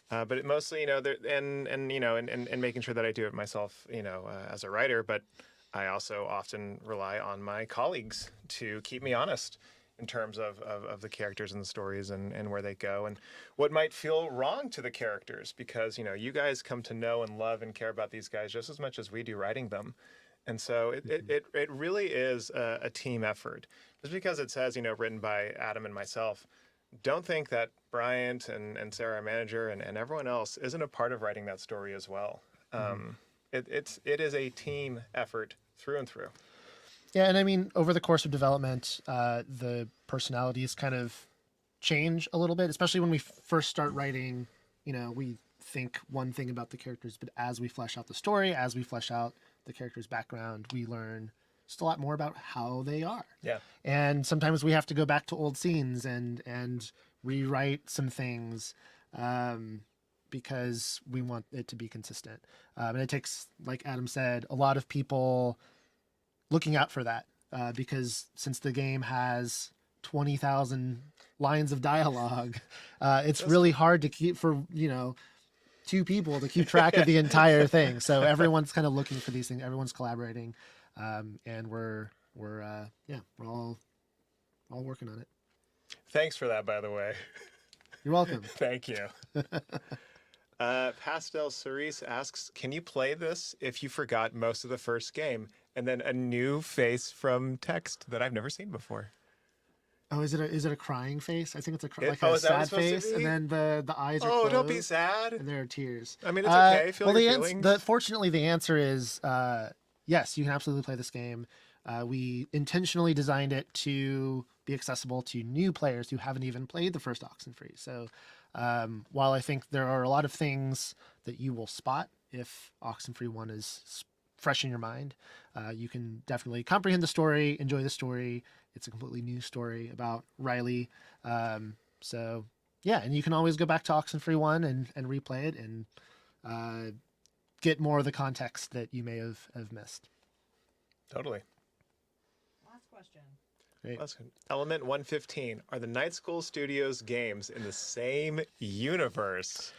But it mostly, and making sure that I do it myself, as a writer. But I also often rely on my colleagues to keep me honest in terms of the characters and the stories and where they go and what might feel wrong to the characters. Because, you guys come to know and love and care about these guys just as much as we do writing them. And so it really is a team effort. Just because it says, written by Adam and myself, don't think that Bryant and Sarah, our manager, and everyone else isn't a part of writing that story as well. It is a team effort through and through. Yeah, and I mean, over the course of development, the personalities kind of change a little bit, especially when we first start writing. We think one thing about the characters, but as we flesh out the story, as we flesh out the character's background, we learn just a lot more about how they are. Yeah. And sometimes we have to go back to old scenes and rewrite some things because we want it to be consistent. And it takes, like Adam said, a lot of people looking out for that because since the game has 20,000 lines of dialogue, it's really hard to keep for, two people to keep track of the entire thing. So everyone's kind of looking for these things. Everyone's collaborating. And we're all working on it. Thanks for that, by the way. You're welcome. Thank you. Pastel Cerise asks, can you play this if you forgot most of the first game? And then a new face from text that I've never seen before. Oh, is it a crying face? I think it's like a sad face, and then the eyes are closed. Oh, don't be sad. And there are tears. I mean, it's okay. Feel your feelings. Fortunately, the answer is yes, you can absolutely play this game. We intentionally designed it to be accessible to new players who haven't even played the first Oxenfree. So while I think there are a lot of things that you will spot if Oxenfree 1 is fresh in your mind, you can definitely comprehend the story, enjoy the story. It's a completely new story about Riley. So yeah, and you can always go back to Oxenfree 1 and replay it and get more of the context that you may have missed. Totally. Last question. Great. Element 115. Are the Night School Studios games in the same universe?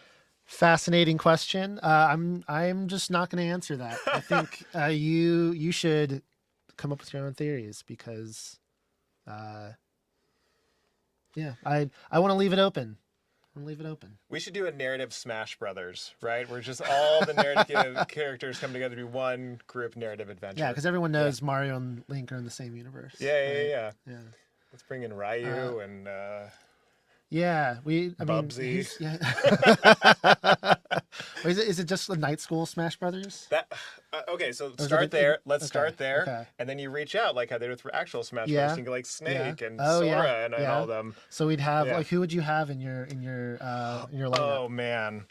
Fascinating question. I'm just not going to answer that. I think you should come up with your own theories because, I want to leave it open. We should do a narrative Smash Brothers, right? Where just all the narrative characters come together to be one group narrative adventure. Yeah, because everyone knows Mario and Link are in the same universe. Yeah. Let's bring in Ryu and Bubsy. Is it just the Night School Smash Brothers? Okay, so start there. Let's start there, and then you reach out like how they do with actual Smash Brothers. You can go like Snake and Sora and all of them. So we'd have like, who would you have in your lineup? Oh man,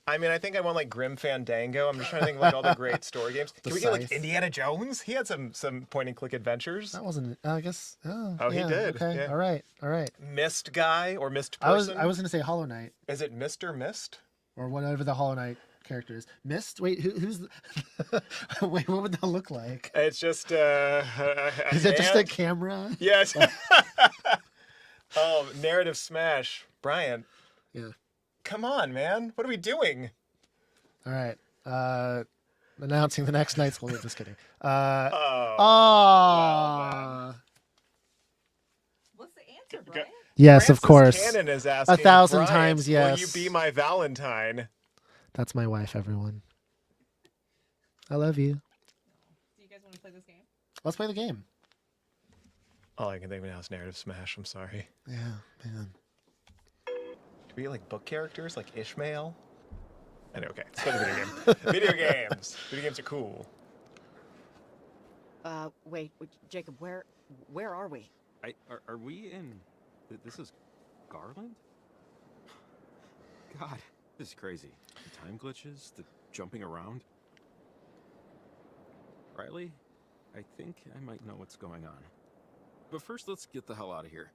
I mean, I think I want like Grim Fandango. I'm just trying to think of like all the great story games. Can we get like Indiana Jones? He had some point and click adventures. That wasn't. I guess. He did. Okay. Yeah. All right. Mist guy or Mist person. I was gonna say Hollow Knight. Is it Mr. Mist? Or whatever the Hollow Knight character is. Mist? Wait, who's the... Wait, what would that look like? It's just Is it just a camera? Yes. Oh, narrative smash. Brian. Yeah. Come on, man. What are we doing? All right. Announcing the next night's... Well, just kidding. What's the answer, Brian? Yes, of Francis course. Cannon is asking, 1,000 Brian, times yes. Will you be my Valentine? That's my wife, everyone. I love you. Do you guys want to play this game? Let's play the game. All I can think of now is narrative smash. I'm sorry. Yeah, man. Do we like book characters like Ishmael? I know. Okay, let's play the video game. Video games. Video games are cool. Wait, Jacob, where are we? Are we in? This is Garland? God, this is crazy. The time glitches, the jumping around. Riley, I think I might know what's going on. But first, let's get the hell out of here.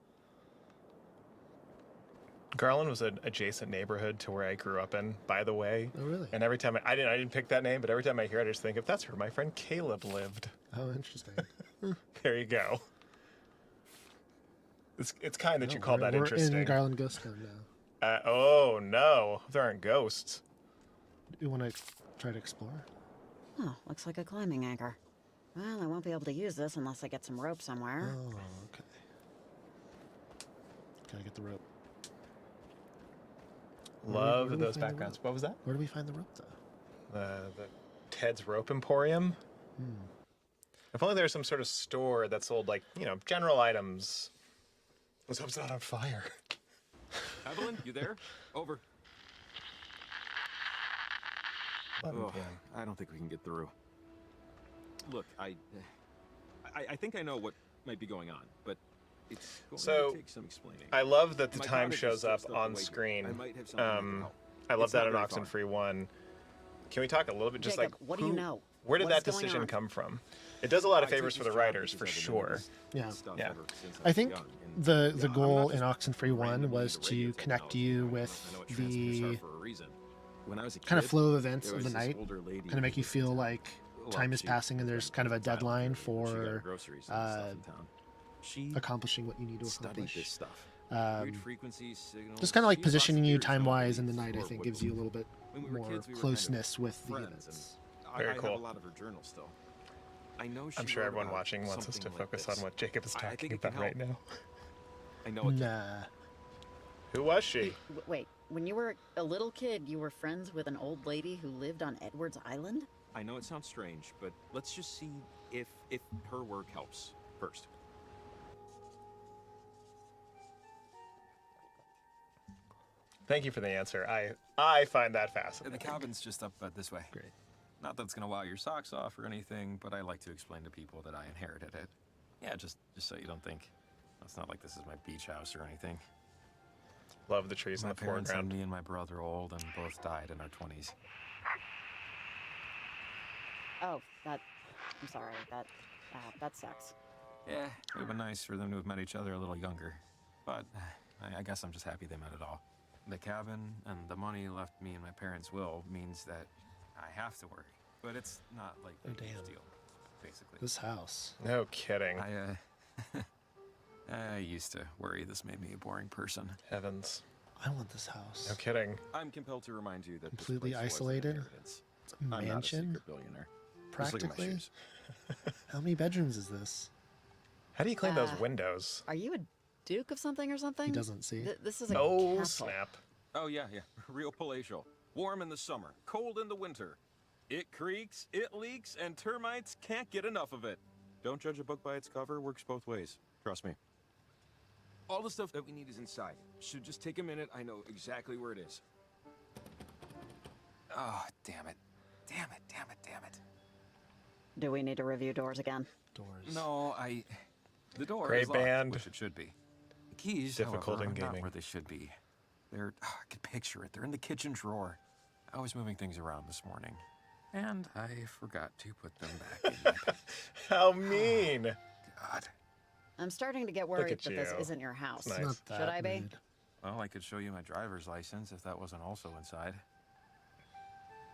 Garland was an adjacent neighborhood to where I grew up in, by the way. Oh, really? And every time I didn't pick that name, but every time I hear it, I just think, if that's where my friend Caleb lived. Oh, interesting. There you go. It's kind that you call that we're interesting. in Garland Ghost Town now. Oh no, there aren't ghosts. You want to try to explore? Oh, looks like a climbing anchor. Well, I won't be able to use this unless I get some rope somewhere. Oh, okay. Gotta get the rope. Love Where do we those find the backgrounds. rope? What was that? Where do we find the rope, though? The Ted's Rope Emporium. Hmm. If only there was some sort of store that sold, like, general items. Let's hope it's not on fire. Evelyn, you there? Over. Oh, I don't think we can get through. Look, I think I know what might be going on, but it's going to take some explaining. I love that the My time cottage is shows still up stuck on away. screen. I might have something that can help. I love It's that not in very far. Oxenfree 1. Can we talk a little bit, just Jacob, like, what do you know? Where did What that is going decision on? come from? It does a lot of I took favors for this the job writers, because for I've been doing sure. this Yeah. stuff Yeah. ever since I think was young, and the I'm goal not in just Oxenfree 1 randomly was into to radio connect technology. you I know with what transmitters are the for a reason. When I was a kind of kid, flow of events there of was the this night, older lady kind of make who you feel like Well, time is she- passing and there's kind of a deadline She got for groceries and stuff in town. She accomplishing what you need to studied accomplish. this stuff. Weird Um, frequencies, signals. just kind of like She has lots of positioning you theories on what time-wise in the beliefs night, I or think, what gives you a little beliefs. bit When we were more kids, we were closeness kind of with the friends, events. and Very I cool. have a lot of her journal still. I know she I'm sure wrote everyone about watching wants us to something like focus this. on what Jacob is I think talking it can about right help. now. I know it can. Nah. Who was she? Wait, when you were a little kid, you were friends with an old lady who lived on Edwards Island? I know it sounds strange, but let's just see if her work helps first. Thank you for the answer. I find that The fascinating. cabin's just up this way. Great. Not that it's gonna wow your socks off or anything, but I like to explain to people that I inherited it. Yeah, just so you don't think it's not like this is my beach house or anything. Love the trees in My the parents foreground. and me and my brother are old and both died in our 20s. Oh, I'm sorry, that sucks. Yeah, it would have been nice for them to have met each other a little younger. But I guess I'm just happy they met at all. The cabin and the money left me in my parents' will means that I have to work. But it's not like a huge deal, basically. This house. No kidding. I used to worry this made me a boring person. Heavens. I want this house. No kidding. I'm compelled to remind you that Completely this place was an isolated. inheritance. It's a I'm not a mansion. secret billionaire. Just look at my Practically. shoes. How many bedrooms is this? How do you clean those Uh, windows? Are you a duke of something or something? He doesn't see. This is a Oh, castle. snap. Oh, yeah. Real palatial. Warm in the summer, cold in the winter. It creaks, it leaks, and termites can't get enough of it. Don't judge a book by its cover, works both ways. Trust me. All the stuff that we need is inside. Should just take a minute. I know exactly where it is. Oh, damn it. Damn it, damn it, damn it. Do we need to review doors again? Doors. No, the door Great is locked, band. which it should be. The keys, Difficult however, in are not gaming. where they should be. I can picture it. They're in the kitchen drawer. I was moving things around this morning, and I forgot to put them back in my pants. How mean. God. I'm starting to get worried at that this you. isn't your house. Nice. Not Should that I be? rude. Well, I could show you my driver's license if that wasn't also inside.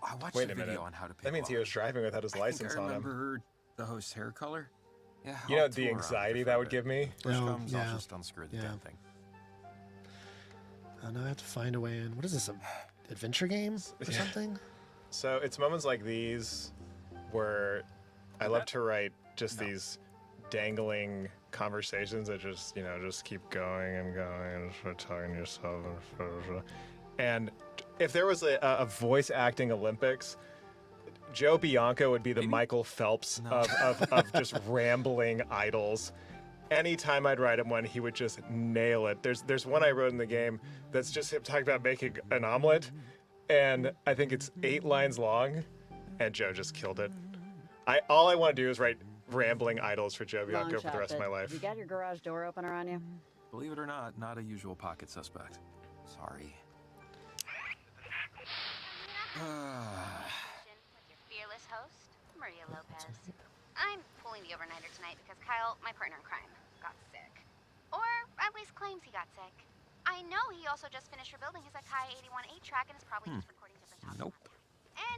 I watched Wait a a video minute. on how to pick That means he was driving without his license I on him. remember the host's hair color. Yeah. You know I'll the tour around anxiety with that it would for a give me? bit. Worst Oh, comes, yeah. I'll just unscrew the Yeah. damn thing. Now I have to find a way in. What is this? An adventure game or something? So it's moments like these where I love to write just these dangling conversations that just, just keep going and going and start talking to yourself. And if there was a voice acting Olympics, Joe Bianco would be the Michael Phelps of just rambling idols. Anytime I'd write him one, he would just nail it. There's one I wrote in the game that's just him talking about making an omelet, and I think it's 8 lines long, and Joe just killed it. All I want to do is write rambling idols for Joe Bianco for the rest of my life. You got your garage door opener on you? Believe it or not a usual pocket suspect. Sorry. With your fearless host, Maria Lopez. I'm pulling the overnighter tonight because Kyle, my partner in crime, got sick. Or at least claims he got sick. I know he also just finished rebuilding his Akai 81 8-track and is probably just recording different topics. Nope.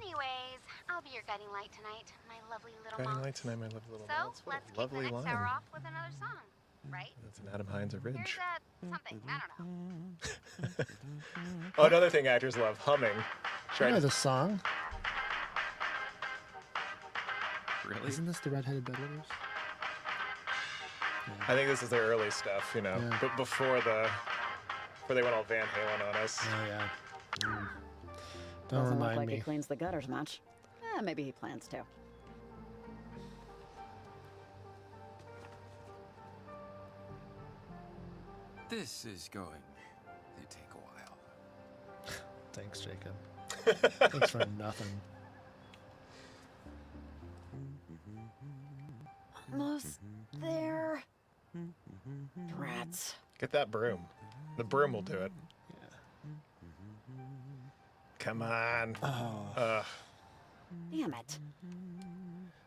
Anyways, I'll be your guiding light tonight, my lovely little Guiding mom. light tonight, my lovely little So, mouse. What a let's kick the lovely next line. hour off with another song, right? That's an Adam Hines Here's Ridge. something, I don't know. Oh, another thing actors love, humming. I know the song. Really? Isn't this the Redheaded Bedwetters? I think this is their early stuff, Yeah. but before they went all Van Halen on us. Oh yeah. Don't Doesn't look remind like me. he cleans the gutters much. Maybe he plans to. This is going to take a while. Thanks, Jacob. Thanks for nothing. Almost there. Rats. Get that broom. The broom will do it. Come on. Oh. Damn it.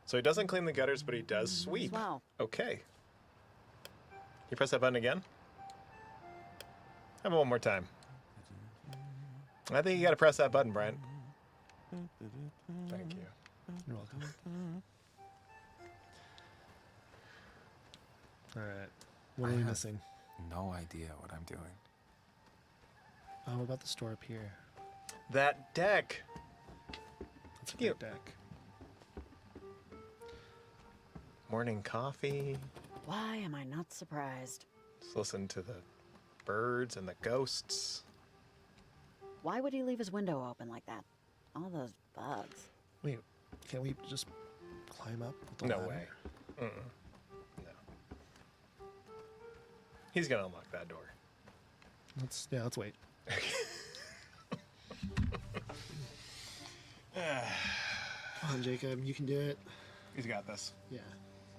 So he doesn't clean the gutters, but he does sweep. Wow. Okay. You press that button again? How about one more time? I think you gotta press that button, Brian. Thank you. You're welcome. All right. What are we missing? No idea what I'm doing. Oh, what about the store up here? That deck. That's a great deck. Morning coffee. Why am I not surprised? Just listen to the birds and the ghosts. Why would he leave his window open like that? All those bugs. Wait, can't we just climb up? With the No ladder? way. No. He's gonna unlock that door. Let's wait. Come on, Jacob, you can do it. He's got this. Yeah.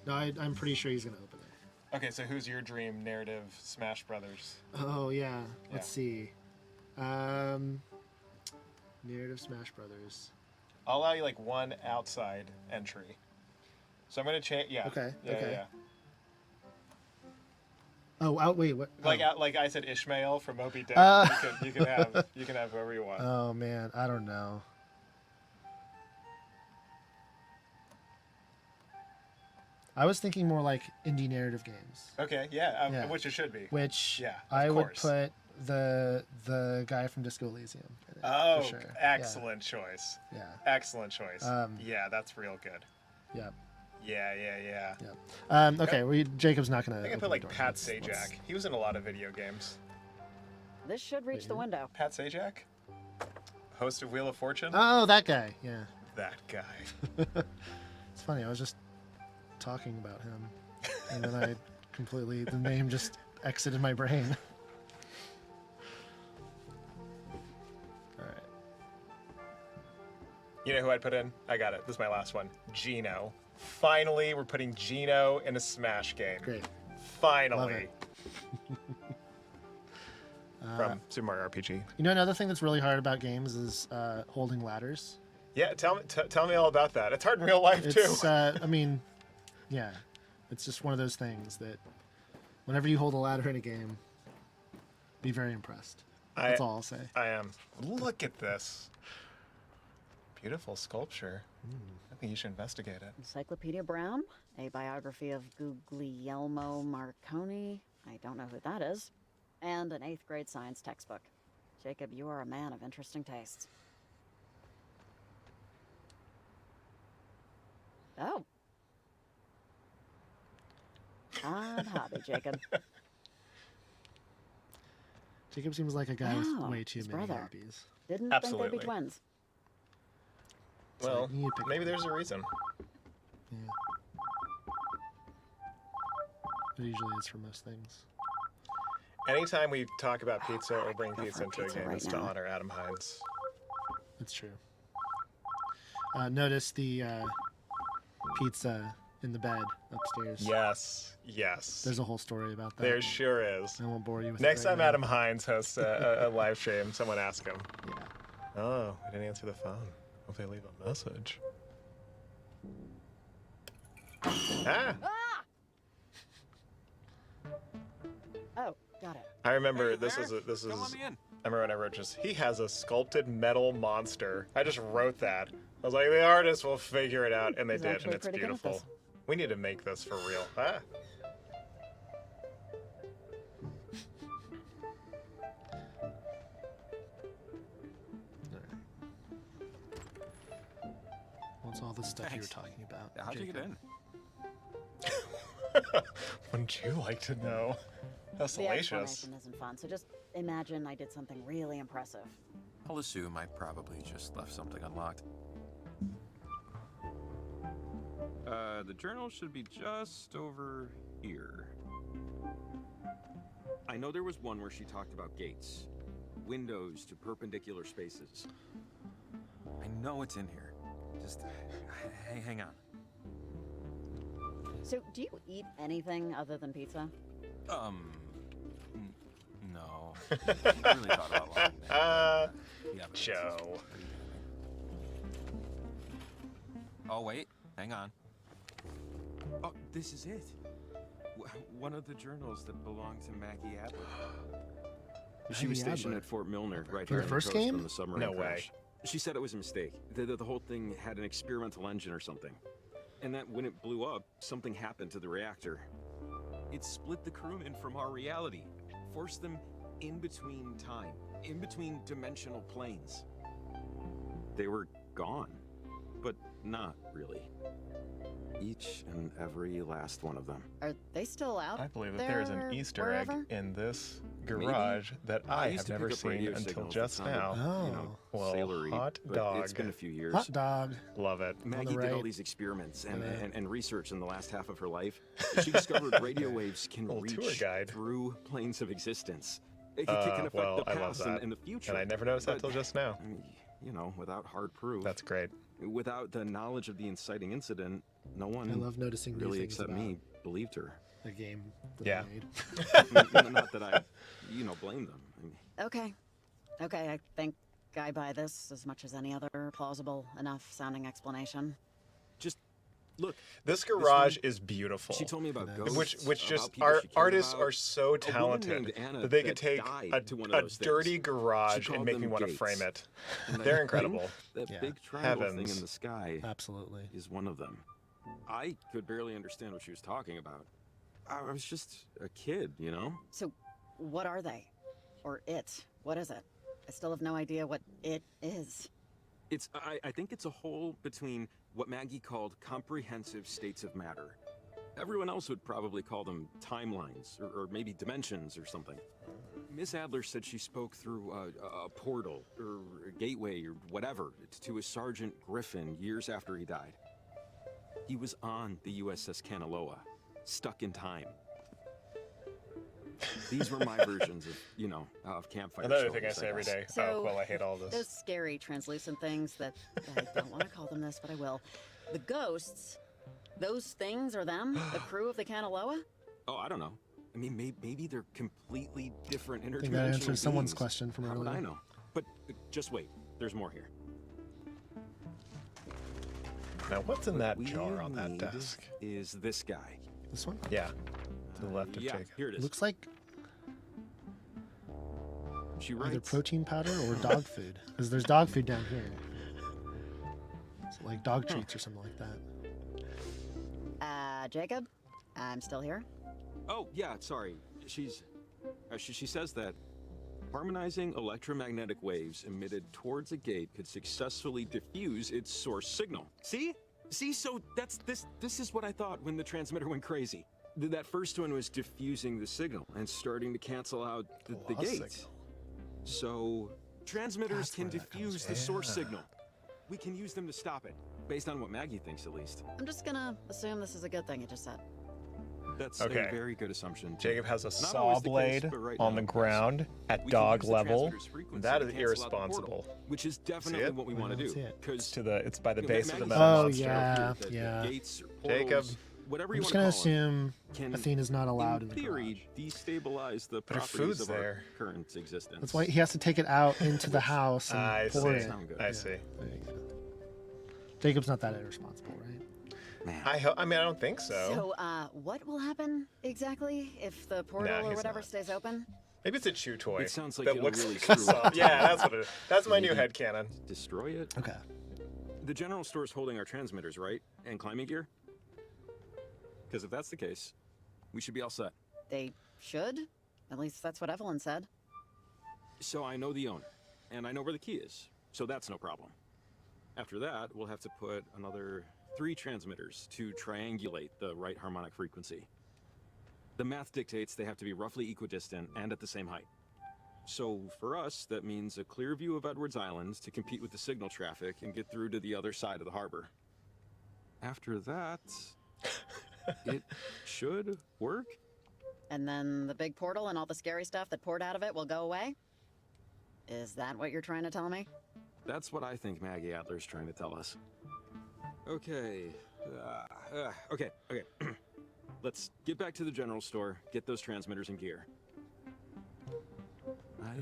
No, I'm pretty sure he's gonna open it. Okay, so who's your dream narrative Smash Brothers? Oh yeah. Let's see. Narrative Smash Brothers. I'll allow you like one outside entry. So I'm gonna change. Yeah. Okay, Yeah, okay. yeah. Oh, wait, what? Like I said, Ishmael from Moby Dick. You can have whoever you want. Oh man, I don't know. I was thinking more like indie narrative games. Okay, yeah, Yeah. which it should be. Which yeah, I of would course. put the guy from Disco Elysium in it, Oh, for sure. excellent choice. Yeah. Excellent choice. Um, yeah, that's real good. Yeah. Yeah. Okay, Jacob's not gonna. I think I open put the like door. Pat Let's- Sajak. He was in a lot of video games. This should reach the window. Pat Sajak, host of Wheel of Fortune. Oh, that guy. Yeah. That guy. It's funny. I was just talking about him, and then the name just exited my brain. All right. You know who I'd put in? I got it. This is my last one. Gino. Finally, we're putting Gino in a Smash game. Great. Finally. Love From Super Mario RPG. You know, another thing that's really hard about games is holding ladders. Yeah, tell me all about that. It's hard in real life It's, too. I mean, yeah, it's just one of those things that whenever you hold a ladder in a game, be very impressed. That's all I'll say. I am. Look at this. beautiful sculpture. I think you should investigate it. Encyclopedia Brown, a biography of Guglielmo Marconi. I don't know who that is. And an 8th grade science textbook. Jacob, you are a man of interesting tastes. Oh. Odd hobby, Jacob. Jacob seems like a guy Wow, with way too his many brother. hobbies. Didn't Absolutely. think they'd be twins. Well, you pick maybe there's a reason. Yeah. It usually is for most things. Anytime we talk about pizza or bring Go pizza for into a pizza game, right it's to now. honor Adam Hines. That's true. Notice the pizza in the bed upstairs. Yes, yes. There's a whole story about that. There sure is. I won't bore you with Next it right time now. Adam Hines hosts a live stream, someone ask him. Yeah. Oh, I didn't answer the phone. Hope they leave a message. Ah! Oh, got it. I remember this is. I remember when I wrote he has a sculpted metal monster. I just wrote that. I was like, the artist will figure it out, and they He's did, and actually it's pretty good at beautiful. this. We need to make this for real. Ah. What's all the stuff you were Thanks. talking about? How'd you get Jacob? in? Wouldn't you like to know? How The salacious. explanation isn't fun, so just imagine I did something really impressive. I'll assume I probably just left something unlocked. The journal should be just over here. I know there was one where she talked about gates. Windows to perpendicular spaces. I know it's in here. Just hang on. So, do you eat anything other than pizza? No. I really thought about lying there. Yeah, but Joe. Oh, wait. Hang on. Oh, this is it. One of the journals that belonged to Maggie Adler. She was Maggie stationed Adler. at Fort Milner, right For here the on first coast game? from the submarine No way. crash. She said it was a mistake. The whole thing had an experimental engine or something. And that when it blew up, something happened to the reactor. It split the crewmen from our reality, forced them in between time, in between dimensional planes. They were gone, but not really. Each and every last one of them. Are they still out? I believe that there there is an or Easter egg wherever? in this garage that I used have to never pick up seen radio until signals just that sounded, now. you know, Well, sailory, hot but dog. It's been a few years. Hot dog. Love it. Maggie did all right. these experiments and, Right. and research in the last half of her life. She discovered radio waves can Little tour reach guide. through planes of existence. It can affect well, the I love past and, that. and the future. And I never noticed that But, till just now. You know, without hard proof. That's great. Without the knowledge of the inciting incident, no one I love noticing new really things except about me believed her. a game that Yeah. I made. Not that I, blame them. I mean, Okay. Okay, I think I buy this as much as any other plausible enough sounding explanation. just look. This one- garage is beautiful. She told me about Nice. ghosts. Which about just people she cared artists about. are so A woman talented named Anna that they could that take died to one of a those dirty things. garage She and called make me them want to gates. frame it. And that They're thing, incredible. That Yeah. big triangle thing Heavens. in the sky Absolutely. is one of them. I could barely understand what she was talking about. I was just a kid, you know? So, what are they? Or it? What is it? I still have no idea what it is. I think it's a whole between what Maggie called comprehensive states of matter. Everyone else would probably call them timelines or maybe dimensions or something. Miss Adler said she spoke through a portal or a gateway or whatever to a Sergeant Griffin years after he died. He was on the USS Kanaloa, stuck in time. These were my versions of campfire Another thing stories, I say every guess. day. So, Oh, well, I hate all this. Those scary, translucent things that I don't want to call them this, but I will. The ghosts, those things are them? The crew of the Kanaloa? Oh, I don't know. I mean, maybe they're completely different I interdimensional think that answers someone's beings. question from How would earlier. I know? But just wait. There's more here. Now, what's in that What we jar on that need desk? Is this guy? This one? Yeah, to the left of Yeah, Jacob. here it is. Looks like She either writes. protein powder or dog food. Because there's dog food down here. like dog treats or something like that. Jacob, I'm still here. Oh, yeah, sorry. She says that harmonizing electromagnetic waves emitted towards a gate could successfully diffuse its source signal. See? So this is what I thought when the transmitter went crazy. That first one was diffusing the signal and starting to cancel out the gates. So transmitters can diffuse the source signal. We can use them to stop it, based on what Maggie thinks at least. I'm just gonna assume this is a good thing you just said. That's Okay. a very good assumption. Jacob has a Not saw always the case, blade but right on now the it does. ground at We can dog use the level. transmitter's frequency That to is cancel out the portal, irresponsible. which is See definitely it? what we want to do. It's it's by the you know, base of the Maggie's metal Oh, monster. yeah, the yeah. gates or Jacob. portals, whatever I'm you just want gonna to call them, assume can, Athena's not allowed in the theory, destabilize the But her properties food's of there. our current existence. That's why he has to take it out into the house and I pour see. it. I see. There you go. Jacob's not that irresponsible, right? I mean, I don't think so. So, what will happen exactly if the portal or he's whatever not. stays open? Maybe it's a chew toy. It sounds like that it'll looks really like a screw saw. up. Yeah, that's what it is. That's my new Maybe headcanon. Destroy it? Okay. The general store's holding our transmitters, right? And climbing gear? Because if that's the case, we should be all set. They should. At least that's what Evelyn said. So I know the owner, and I know where the key is, so that's no problem. After that, we'll have to put another 3 transmitters to triangulate the right harmonic frequency. The math dictates they have to be roughly equidistant and at the same height. So for us, that means a clear view of Edwards Island to compete with the signal traffic and get through to the other side of the harbor. After that, it should work. And then the big portal and all the scary stuff that poured out of it will go away? Is that what you're trying to tell me? That's what I think Maggie Adler's trying to tell us. Okay. Okay. Let's get back to the general store, get those transmitters in gear.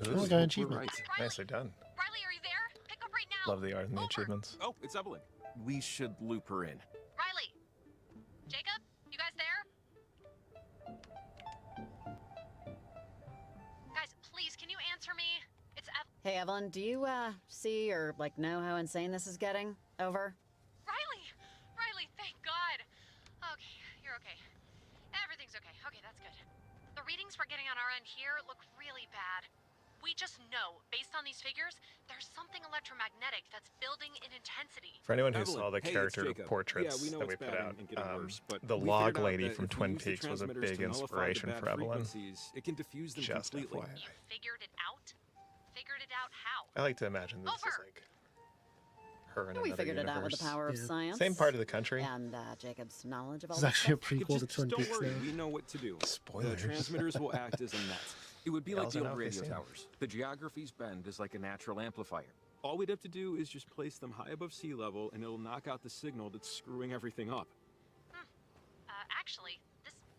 Oh, got an achievement. Right. Nicely done. Riley, are you there? Pick up right now. Love the art and the achievements. Oh, it's Evelyn. We should loop her in. Riley. Jacob, you guys there? Guys, please, can you answer me? It's Hey, Evelyn, do you, see or, like, know how insane this is getting? Over? Riley, thank God. Okay, you're okay. Everything's okay. Okay, that's good. The readings we're getting on our end here look really bad. We just know, based on these figures, there's something electromagnetic that's building in intensity. For anyone who Evelyn, saw the hey, it's character Jacob. portraits Yeah, we know that we it's put bad out, and getting worse, but the we log figured out lady that from if we Twin use the Peaks was a transmitters big to nullify the inspiration bad for Evelyn. frequencies, it can diffuse them Just completely. FYI. You figured it out? Figured it out how? I like to imagine this is like her in We another figured it out with the universe. power of science. Same part of the country. And, Jacob's knowledge of all This is this actually a stuff. prequel to Just Twin don't Peaks worry, now. we know what to do. Spoilers. The transmitters will act as a net. It would be like the also old know if radio they've seen it. towers. The geography's bend is like a natural amplifier. All we'd have to do is just place them high above sea level, and it'll knock out the signal that's screwing everything up. Actually,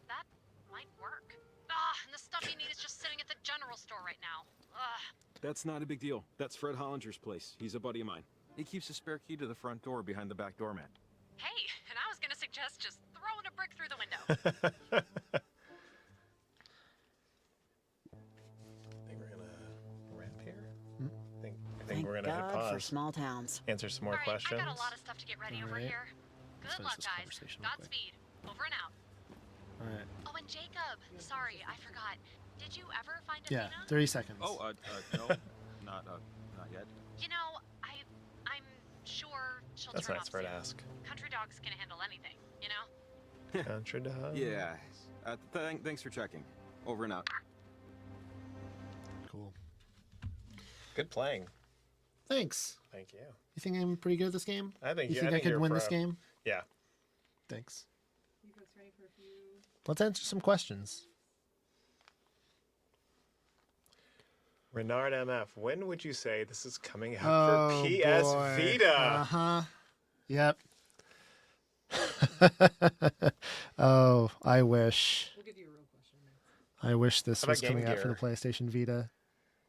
that might work. And the stuff you need is just sitting at the general store right now. That's not a big deal. That's Fred Hollinger's place. He's a buddy of mine. He keeps a spare key to the front door behind the back doormat. Hey, and I was gonna suggest just throwing a brick through the window. I think we're gonna wrap here. I think Thank we're gonna hit God for pause. small towns. Answer some more Alright, questions. I got a lot of stuff to get ready over Alright. here. Let's Good finish luck, this guys. conversation real quick. Godspeed. Over and out. Alright. Oh, and Jacob. Sorry, I forgot. Did you ever find Yeah, Athena? 30 seconds. Oh, no, not yet. You know, I'm sure she'll That's turn nice up for her to soon. ask. Country dogs can handle anything, you know? Country dog. Yeah. Thanks for checking. Over and out. Cool. Good playing. Thanks. Thank you. You think I'm pretty good at this game? I think you you- think I I think could you're win pro. this game? Yeah. Thanks. Let's answer some questions. Renard MF, when would you say this is coming out Oh, for PS boy. Vita? Uh-huh. Yep. Oh, I wish. I wish this How about was coming Game out for the Gear? PlayStation Vita.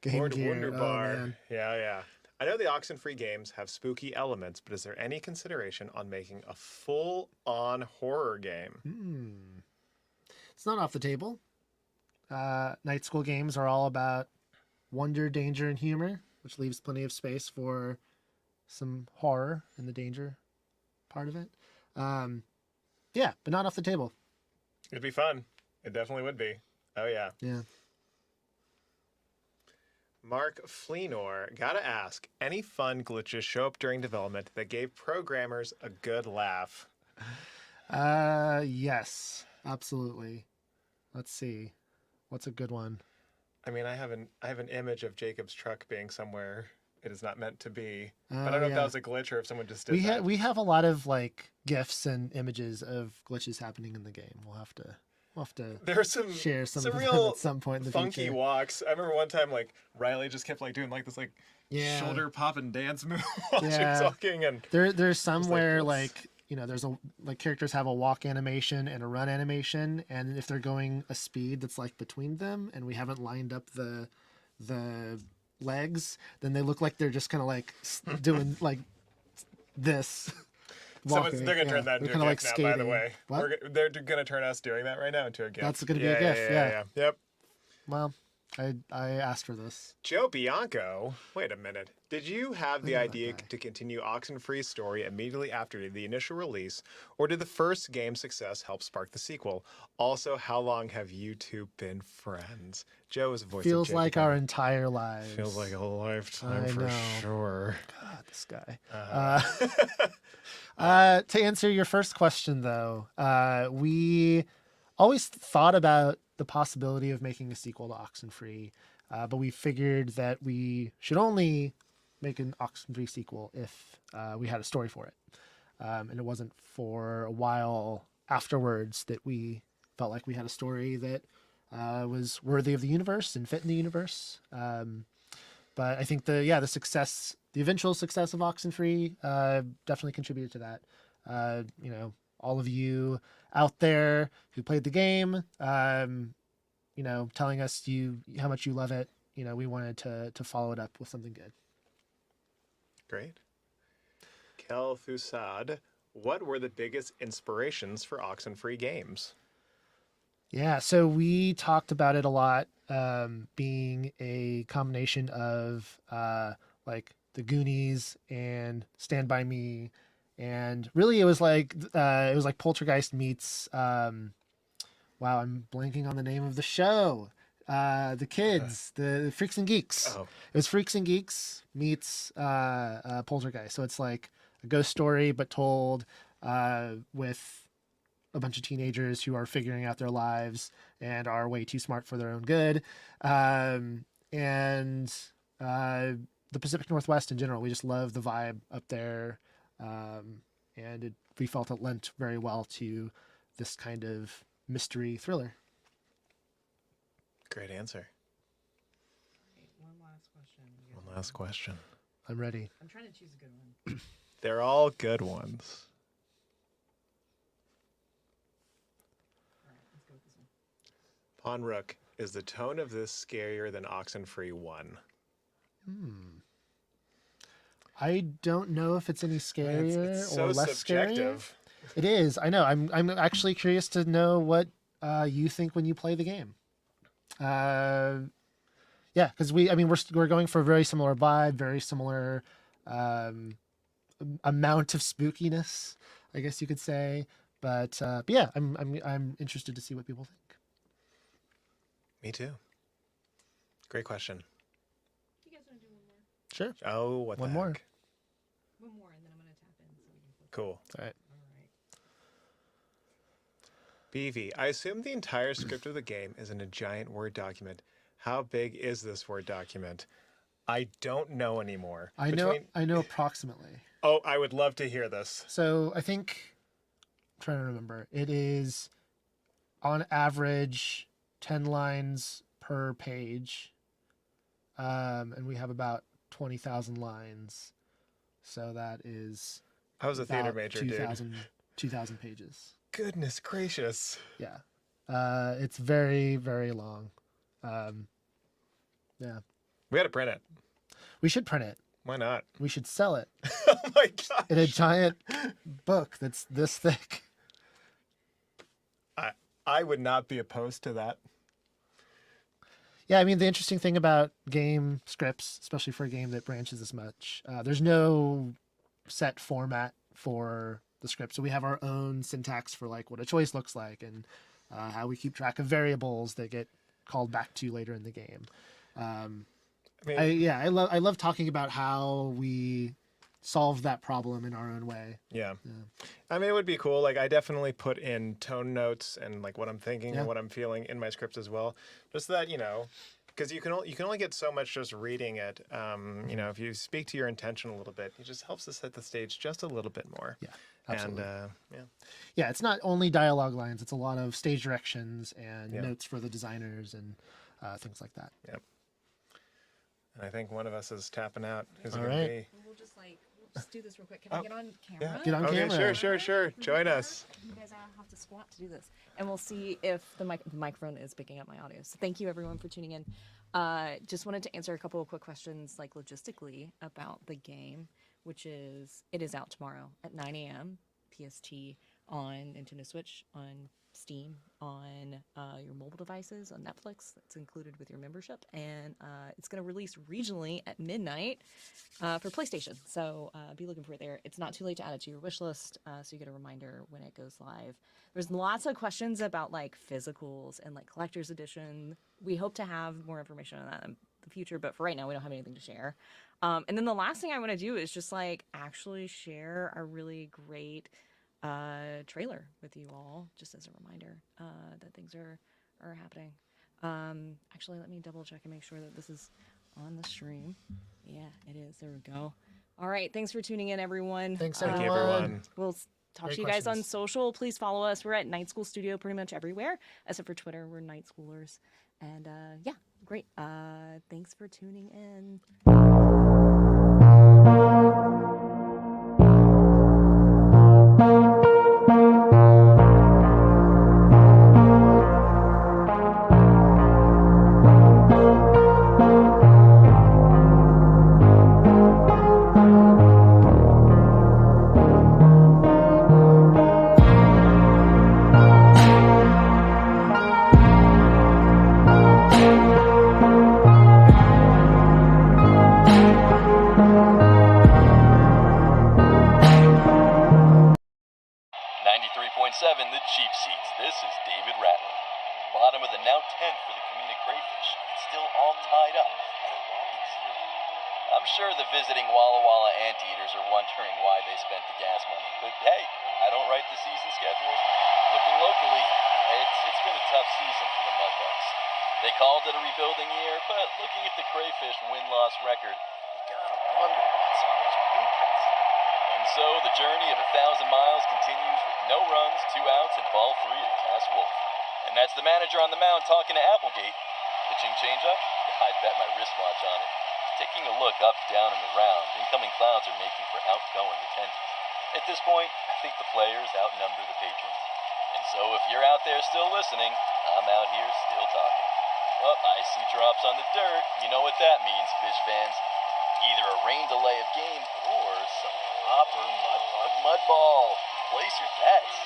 Game Lord Gear. Oh, Wunderbar. man. Yeah. I know the Oxenfree games have spooky elements, but is there any consideration on making a full-on horror game? It's not off the table. Night School games are all about wonder, danger, and humor, which leaves plenty of space for some horror in the danger part of it. Yeah, but not off the table. It'd be fun. It definitely would be. Oh, yeah. Yeah. Mark Fleenor, gotta ask, any fun glitches show up during development that gave programmers a good laugh? Yes, absolutely. Let's see. What's a good one? I mean, I have an image of Jacob's truck being somewhere it is not meant to be. But I don't know if that was a glitch or if someone just did that. We have a lot of like GIFs and images of glitches happening in the game. We'll have to There's some share some of them real at some point in the funky future. walks. I remember one time like Riley just kept like doing like this like shoulder pop and dance move while she was walking, and there's some like, where what's- like you know there's a like characters have a walk animation and a run animation, and if they're going a speed that's like between them and we haven't lined up the legs, then they look like they're just kind of like doing like this. Walking. They're gonna turn that They're into a kinda GIF like now, by the skating. way. What? They're gonna turn us doing that right now into a GIF. That's gonna be a GIF, yeah. Yep. Well, I asked for this. Joe Bianco, wait a minute. Did you have the idea to continue Oxenfree's story immediately after the initial release, or did the first game's success help spark the sequel? Also, how long have you two been friends? Joe is a voice Feels of like Jacob. our entire lives. Feels like a lifetime I for know. sure. God, this guy. Uh-huh. To answer your first question, though, we always thought about the possibility of making a sequel to Oxenfree, but we figured that we should only make an Oxenfree sequel if we had a story for it. And it wasn't for a while afterwards that we felt like we had a story that was worthy of the universe and fit in the universe. But I think the eventual success of Oxenfree definitely contributed to that. You know, all of you out there who played the game, you know, telling us how much you love it. You know, we wanted to follow it up with something good. Great. Kel Fusad, what were the biggest inspirations for Oxenfree games? Yeah, so we talked about it a lot, being a combination of like the Goonies and Stand By Me, and really it was like Poltergeist meets wow, I'm blanking on the name of the show. The kids, the Freaks and Geeks. Oh. It was Freaks and Geeks meets Poltergeist. So it's like a ghost story, but told with a bunch of teenagers who are figuring out their lives and are way too smart for their own good. And the Pacific Northwest in general, we just love the vibe up there. And we felt it lent very well to this kind of mystery thriller. Great answer. One last question. One last question. I'm ready. I'm trying to choose a good one. They're all good ones. All right, let's go with this one. Ponrook, is the tone of this scarier than Oxenfree 1? I don't know if it's any scarier it's so or less subjective. scary. It is. I know. I'm actually curious to know what you think when you play the game. Yeah, because we're going for a very similar vibe, very similar amount of spookiness, I guess you could say. But yeah, I'm interested to see what people think. Me too. Great question. You guys want to do one more? Sure. Oh, what One the more. heck? One more, and then I'm going to tap in so we can flip. Cool. All right. BV, I assume the entire script of the game is in a giant Word document. How big is this Word document? I don't know anymore. I know approximately. Oh, I would love to hear this. So I think, I'm trying to remember, it is on average 10 lines per page. And we have about 20,000 lines. So that is I was a theater about major, 2,000 pages. Goodness gracious. Yeah. It's very, very long. Yeah. We got to print it. We should print it. Why not? We should sell it Oh my god. in a giant book that's this thick. I would not be opposed to that. Yeah, I mean, the interesting thing about game scripts, especially for a game that branches as much, there's no set format for the script. So we have our own syntax for like what a choice looks like and how we keep track of variables that get called back to later in the game. I love talking about how we solve that problem in our own way. Yeah. I mean, it would be cool. Like, I definitely put in tone notes and like what I'm thinking and what I'm feeling in my script as well. Just that, you know, because you can only get so much just reading it. You know, if you speak to your intention a little bit, it just helps to set the stage just a little bit more. Yeah, absolutely. And yeah, it's not only dialogue lines; it's a lot of stage directions and notes for the designers and things like that. Yep. And I think one of us is tapping out. Who's it All gonna right. be? We'll just do this real quick. Can I get on camera? Get on camera. Sure. Join us. You guys have to squat to do this, and we'll see if the microphone is picking up my audio. So thank you everyone for tuning in. Just wanted to answer a couple of quick questions, like logistically, about the game, which is it is out tomorrow at 9 a.m. PST on Nintendo Switch, on Steam, on your mobile devices, on Netflix. That's included with your membership, and it's going to release regionally at midnight for PlayStation. So be looking for it there. It's not too late to add it to your wish list, so you get a reminder when it goes live. There's lots of questions about like physicals and like collector's edition. We hope to have more information on that in the future, but for right now, we don't have anything to share. And then the last thing I want to do is just like actually share a really great trailer with you all, just as a reminder that things are happening. Actually, let me double check and make sure that this is on the stream. Yeah, it is. There we go. All right. Thanks for tuning in, everyone. Thanks, everyone. We'll talk Great to you guys on questions. social. Please follow us. We're at Night School Studio pretty much everywhere, except for Twitter. We're Night Schoolers. And yeah, great. Thanks for tuning in. 93.7, the cheap seats. This is David Ratley. Bottom of the now 10th for the Kamina Crayfish. It's still all tied up at a whopping 0. I'm sure the visiting Walla Walla Anteaters are wondering why they spent the gas money. But hey, I don't write the season schedules. Looking locally, it's been a tough season for the Mudbugs. They called it a rebuilding year, but looking at the Crayfish win-loss record, you gotta wonder what's on those blueprints. And so the journey of 1,000 miles continues with no runs, 2 outs, and ball 3 to Cass Wolf. And that's the manager on the mound talking to Applegate. Pitching changeup? I'd bet my wristwatch on it. Taking a look up, down, and around, incoming clouds are making for outgoing attendees. At this point, I think the players outnumber the patrons. And so if you're out there still listening, I'm out here still talking. Well, icy drops on the dirt. You know what that means, Fish fans. Either a rain delay of game or some proper mud ball. Place your bets.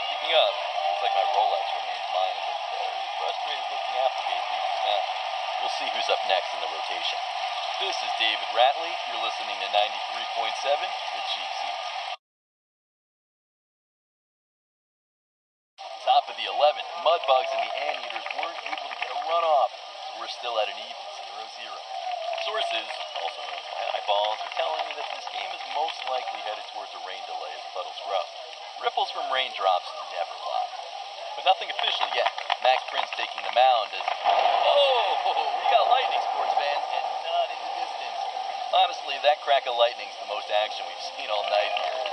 Speaking of, looks like my Rolex remains mine as a very frustrated looking Applegate leaves the mound. We'll see who's up next in the rotation. This is David Ratley. You're listening to 93.7, The Cheap Seats. Top of the 11th, Mudbugs and the Anteaters weren't able to get a runoff, so we're still at an even 0-0. Sources, also known as my eyeballs, are telling me that this game is most likely headed towards a rain delay as puddles grow. Ripples from raindrops never lie. But nothing official yet. Max Prince taking the mound as... Oh, we got lightning, sports fans, and not in the distance. Honestly, that crack of lightning's the most action we've seen all night here.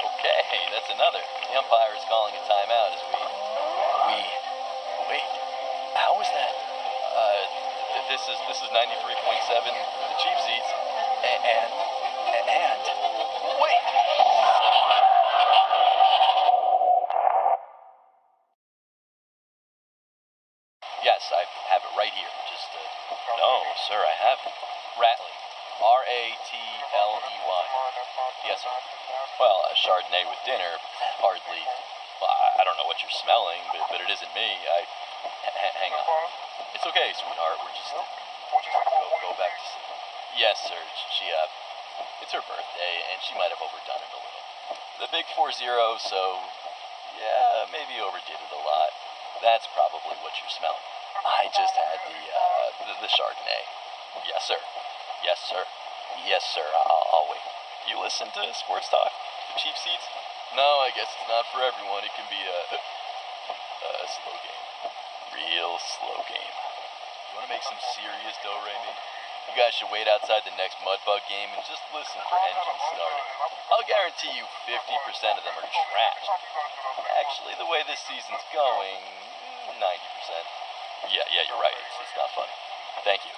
Okay, that's another. The umpire is calling a timeout as we... Wait, how is that? This is 93.7, the cheap seats, and wait! Yes, I have it right here. Just, no, sir, I haven't. Ratley. R-A-T-L-E-Y. Yes, sir. Well, a Chardonnay with dinner, hardly. Well, I don't know what you're smelling, but it isn't me. Hang on. It's okay, sweetheart. We're just go back to sleep. Yes, sir. She, it's her birthday, and she might have overdone it a little. The big 4-0, so yeah, maybe overdid it a lot. That's probably what you're smelling. I just had the Chardonnay. Yes, sir. Yes, sir. Yes, sir. I'll wait. You listen to sports talk? The cheap seats? No, I guess it's not for everyone. It can be a slow game. Real slow game. You want to make some serious dough, Raimi? You guys should wait outside the next Mudbug game and just listen for engines starting. I'll guarantee you 50% of them are trash. Actually, the way this season's going, 90%. Yeah, you're right. It's not funny. Thank you.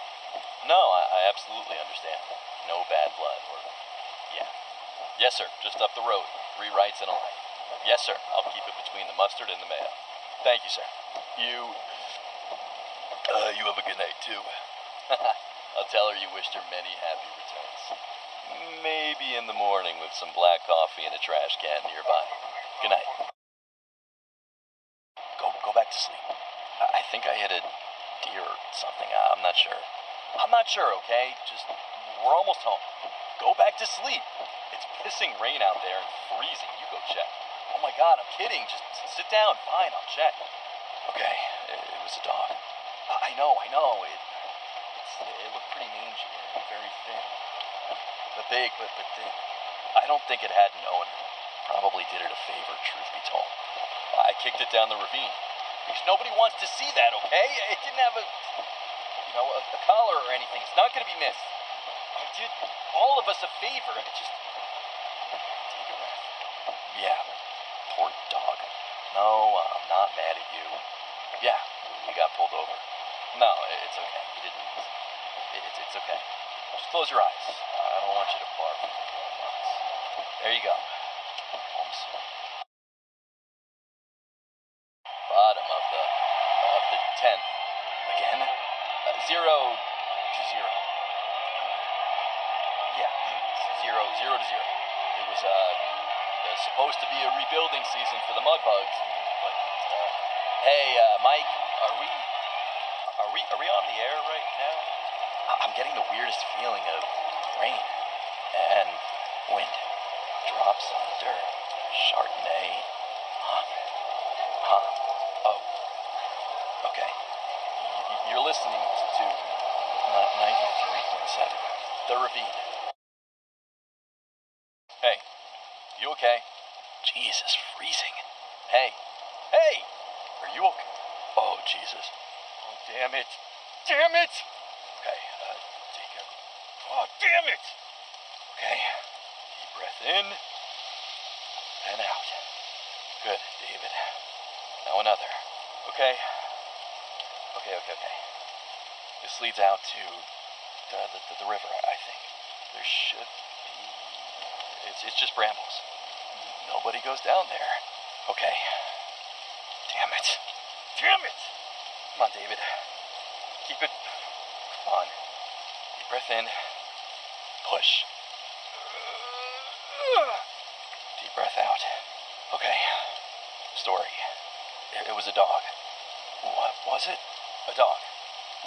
No, I absolutely understand. No bad blood or... Yeah. Yes, sir. Just up the road. 3 rights and a light. Yes, sir. I'll keep it between the mustard and the mayo. Thank you, sir. You have a good night, too. I'll tell her you wished her many happy returns. Maybe in the morning with some black coffee and a trash can nearby. Good night. Go back to sleep. I think I hit a deer or something. I'm not sure. I'm not sure, okay? Just, we're almost home. Go back to sleep. It's pissing rain out there and freezing. You go check. Oh my God, I'm kidding. Just sit down. Fine, I'll check. Okay, it was a dog. I know. It looked pretty mangy and very thin. But big, but thin. I don't think it had an owner. Probably did it a favor, truth be told. I kicked it down the ravine. Because nobody wants to see that, okay? It didn't have a collar or anything. It's not gonna be missed. I did all of us a favor. Just take a breath. Yeah, poor dog. No, I'm not mad at you. Yeah, we got pulled over. No, it's okay. You didn't. It's okay. Just close your eyes. I don't want you to barf. There you go. Home sweet. Bottom of the 10th. Again? 0 to 0. Yeah, 0 to 0. It was supposed to be a rebuilding season for the Mudbugs, but hey, Mike, are we on the air right now? I'm getting the weirdest feeling of rain and wind. Drops on the dirt. Chardonnay. Huh. Oh. Okay. You're listening to 93.7. The Ravine. Hey. You okay? Jesus, freezing. Hey. Are you okay? Oh, Jesus. Oh, damn it. Okay, take a... Oh, damn it! Okay, deep breath in and out. Good, David. Now another. Okay. This leads out to the river, I think. There should be... It's just brambles. Nobody goes down there. Okay. Damn it. Come on, David. Keep it... Come on. Deep breath in. Push. Deep breath out. Okay. Story. It was a dog. What was it? A dog.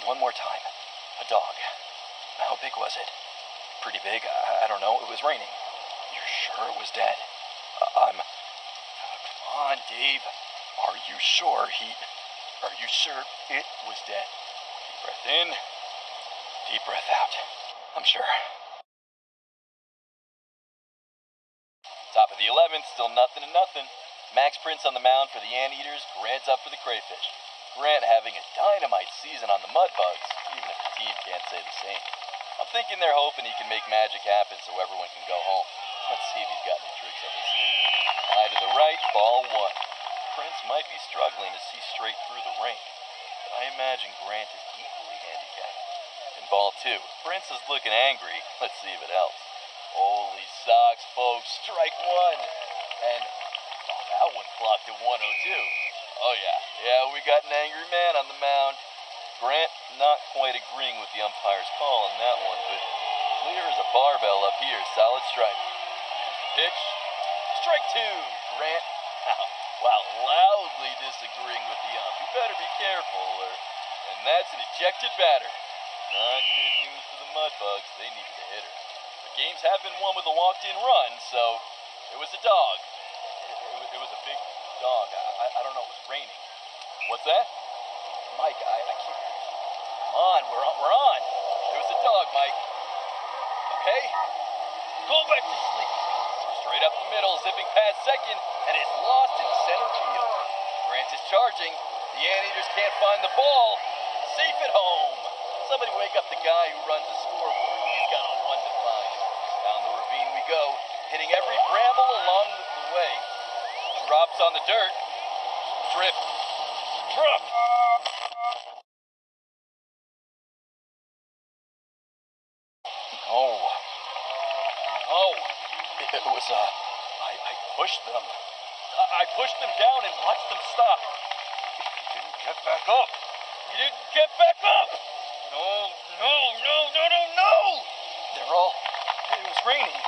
One more time. A dog. How big was it? Pretty big. I don't know. It was raining. You're sure it was dead? Come on, Dave. Are you sure it was dead? Deep breath in. Deep breath out. I'm sure. Top of the 11th, still nothing to nothing. Max Prince on the mound for the Anteaters, Grant's up for the Crayfish. Grant having a dynamite season on the Mudbugs, even if the team can't say the same. I'm thinking they're hoping he can make magic happen so everyone can go home. Let's see if he's got any tricks up his sleeve. High to the right, ball 1. Prince might be struggling to see straight through the rain, but I imagine Grant is equally handicapped. In ball 2, Prince is looking angry. Let's see if it helps. Holy socks, folks, strike 1. And that one clocked at 102. Oh yeah, we got an angry man on the mound. Grant not quite agreeing with the umpire's call on that one, but clear as a barbell up here, solid strike. Here's the pitch. Strike 2, Grant. While loudly disagreeing with the ump. You better be careful, and that's an ejected batter. Not good news for the Mudbugs. They needed a hitter. The games have been won with a walked-in run, so It was a dog. It was a big dog. I don't know. It was raining. What's that? Mike, I can't. Come on, we're on. It was a dog, Mike. Okay? Go back to sleep. Straight up the middle, zipping past second, and it's lost in center field. Grant is charging. The Anteaters can't find the ball. Safe at home. Somebody wake up the guy who runs the scoreboard. He's got a one to find. Down the ravine we go, hitting every bramble along the way. Drops on the dirt. Drip. Drop. No. It was, I pushed them. I pushed them down and watched them stop. You didn't get back up. You didn't get back up. No. They're all, it was raining.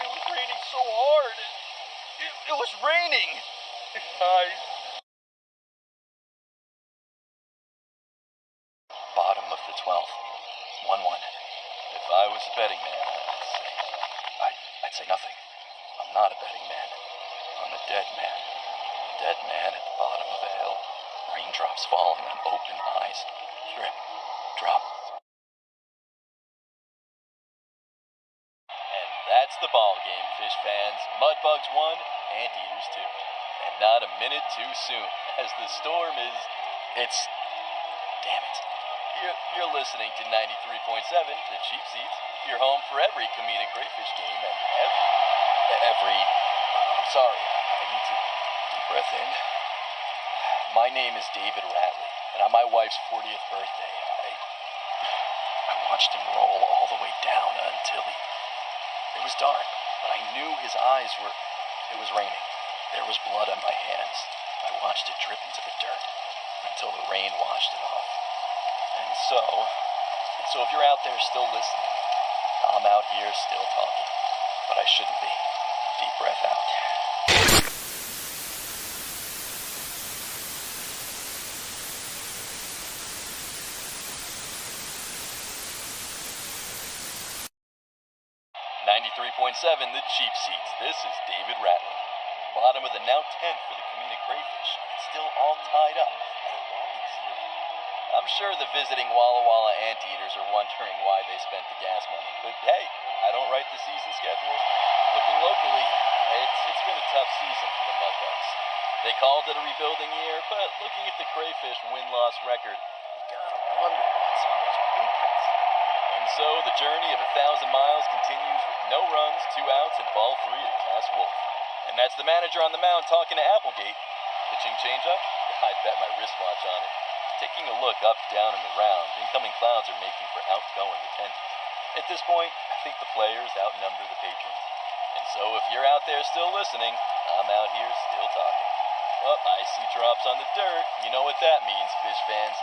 It was raining so hard. It was raining. Bottom of the 12th. 1-1. If I was a betting man, I'd say nothing. I'm not a betting man. I'm a dead man. Dead man at the bottom of a hill. Raindrops falling on open eyes. Drip. Drop. And that's the ball game, Fish fans. Mudbugs 1, Anteaters 2. And not a minute too soon, as the storm is... It's... Damn it. You're listening to 93.7, The Cheap Seats. Your home for every comedic crayfish game and every... I'm sorry, I need to deep breath in. My name is David Ratley, and on my wife's 40th birthday, I watched him roll all the way down until it was dark, but I knew his eyes were... It was raining. There was blood on my hands. I watched it drip into the dirt until the rain washed it off. And so if you're out there still listening, I'm out here still talking, but I shouldn't be. Deep breath out. .7, The Cheap Seats. This is David Ratley. Bottom of the now 10th for the comedic crayfish. It's still all tied up at a whopping 0. I'm sure the visiting Walla Walla Anteaters are wondering why they spent the gas money. But hey, I don't write the season schedules. Looking locally, it's been a tough season for the Mudbugs. They called it a rebuilding year, but looking at the crayfish win-loss record, you gotta wonder what's on those blueprints. And so the journey of 1,000 miles continues with no runs, 2 outs, and ball 3 to Cass Wolf. And that's the manager on the mound talking to Applegate. Pitching changeup? I'd bet my wristwatch on it. Taking a look up, down, and around, incoming clouds are making for outgoing attendees. At this point, I think the players outnumber the patrons. And so if you're out there still listening, I'm out here still talking. Well, I see drops on the dirt. You know what that means, fish fans.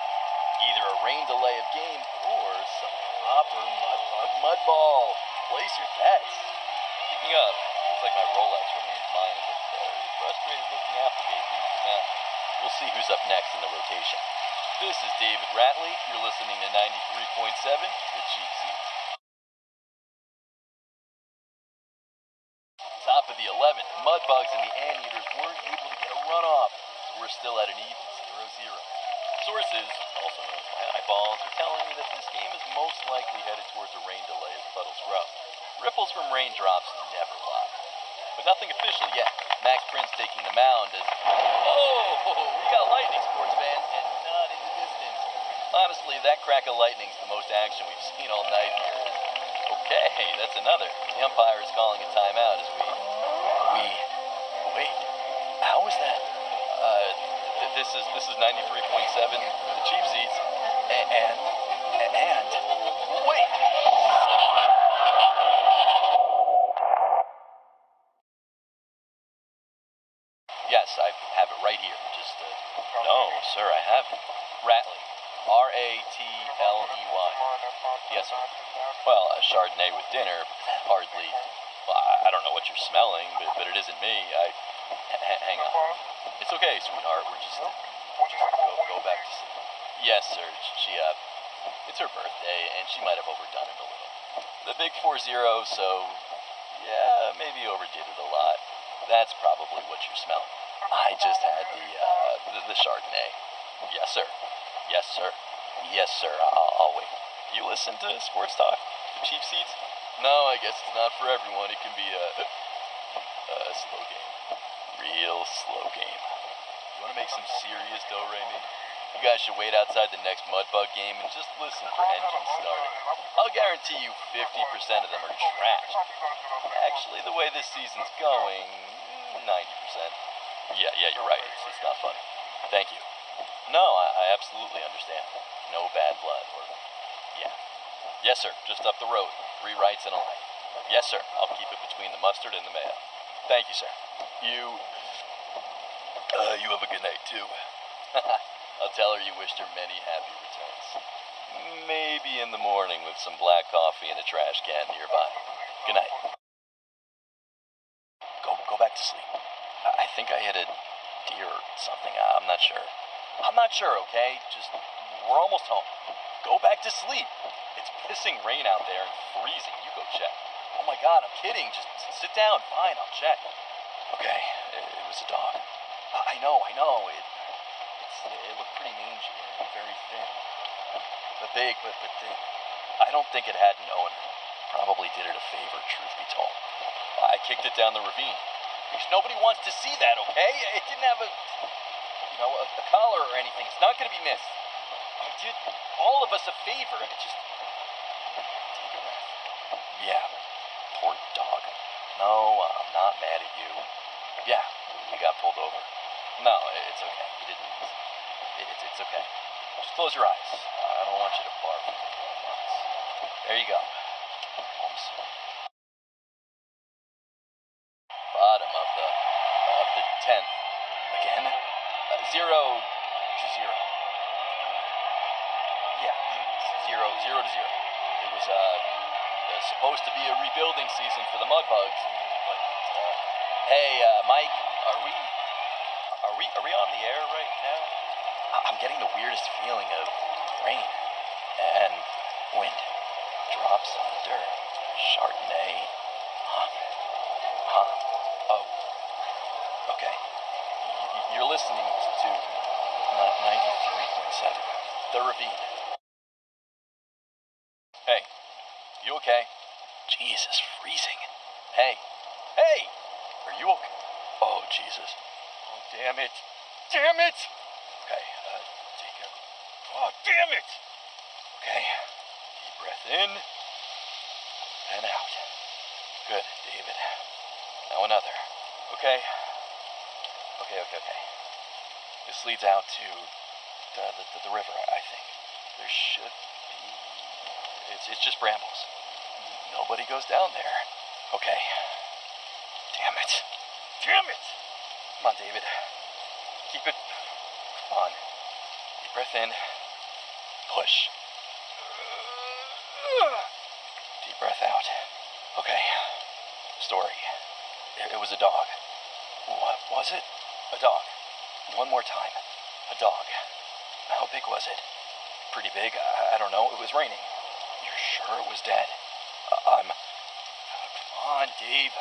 Either a rain delay of game or some proper mud ball. Place your bets. Speaking of, looks like my Rolex remains mine as a very frustrated looking Applegate leaves the mound. We'll see who's up next in the rotation. This is David Ratley. You're listening to 93.7, The Cheap Seats. Top of the 11th, Mudbugs and the Anteaters weren't able to get a runoff, so we're still at an even 0-0. Sources, also known as my eyeballs, are telling me that this game is most likely headed towards a rain delay as puddles grow. Ripples from raindrops never lie. But nothing official yet. Max Prince taking the mound as... Oh, we got lightning, sports fans, and not in the distance. Honestly, that crack of lightning's the most action we've seen all night here. Okay, that's another. The umpire is calling a timeout as wait, how is that? This is 93.7, The Cheap Seats, and wait! Yes, I have it right here. Just, no, sir, I haven't. Ratley. R-A-T-L-E-Y. Yes, sir. Well, a Chardonnay with dinner, hardly. Well, I don't know what you're smelling, but it isn't me. Hang on. It's okay, sweetheart. We're just go back to sleep. Yes, sir. It's her birthday, and she might have overdone it a little. The big 4-0, so yeah, maybe overdid it a lot. That's probably what you're smelling. I just had the Chardonnay. Yes, sir. Yes, sir. Yes, sir. I'll wait. You listen to sports talk? The cheap seats? No, I guess it's not for everyone. It can be a slow game. Real slow game. You want to make some serious dough, Raimi? You guys should wait outside the next Mudbug game and just listen for engines starting. I'll guarantee you 50% of them are trashed. Actually, the way this season's going, 90%. Yeah, you're right. It's not funny. Thank you. No, I absolutely understand. No bad blood or... Yeah. Yes, sir. Just up the road. 3 rights and a left. Yes, sir. I'll keep it between the mustard and the mayo. Thank you, sir. You have a good night, too. I'll tell her you wished her many happy returns. Maybe in the morning with some black coffee and a trash can nearby. Good night. Go back to sleep. I think I hit a deer or something. I'm not sure. I'm not sure, okay? Just, we're almost home. Go back to sleep. It's pissing rain out there and freezing. You go check. Oh my God, I'm kidding. Just sit down. Fine, I'll check. Okay, it was a dog. I know. It looked pretty mangy and very thin. But big, but thin. I don't think it had an owner. Probably did it a favor, truth be told. I kicked it down the ravine. Because nobody wants to see that, okay? It didn't have a collar or anything. It's not gonna be missed. I did all of us a favor. Just take a breath. Yeah, poor dog. No, I'm not mad at you. Yeah, we got pulled over. No, it's okay. You didn't. It's okay. Just close your eyes. I don't want you to barf. There you go. Home sweet. Bottom of the 10th. Again? 0 to 0. Yeah, 0 to 0. It was supposed to be a rebuilding season for the Mudbugs, but hey, Mike, are we on the air right now? I'm getting the weirdest feeling of rain and wind. Drops on dirt. Chardonnay. Huh. Oh. Okay. You're listening to 93.7. The Ravine. Hey. You okay? Jesus, freezing. Hey. Are you okay? Oh, Jesus. Oh, damn it. Okay, take a... Oh, damn it! Okay, deep breath in and out. Good, David. Now another. Okay. This leads out to the river, I think. There should be... It's just brambles. Nobody goes down there. Okay. Damn it. Come on, David. Keep it... Come on. Deep breath in. Push. Deep breath out. Okay. Story. It was a dog. What was it? A dog. One more time. A dog. How big was it? Pretty big. I don't know. It was raining. You're sure it was dead? Come on, Dave.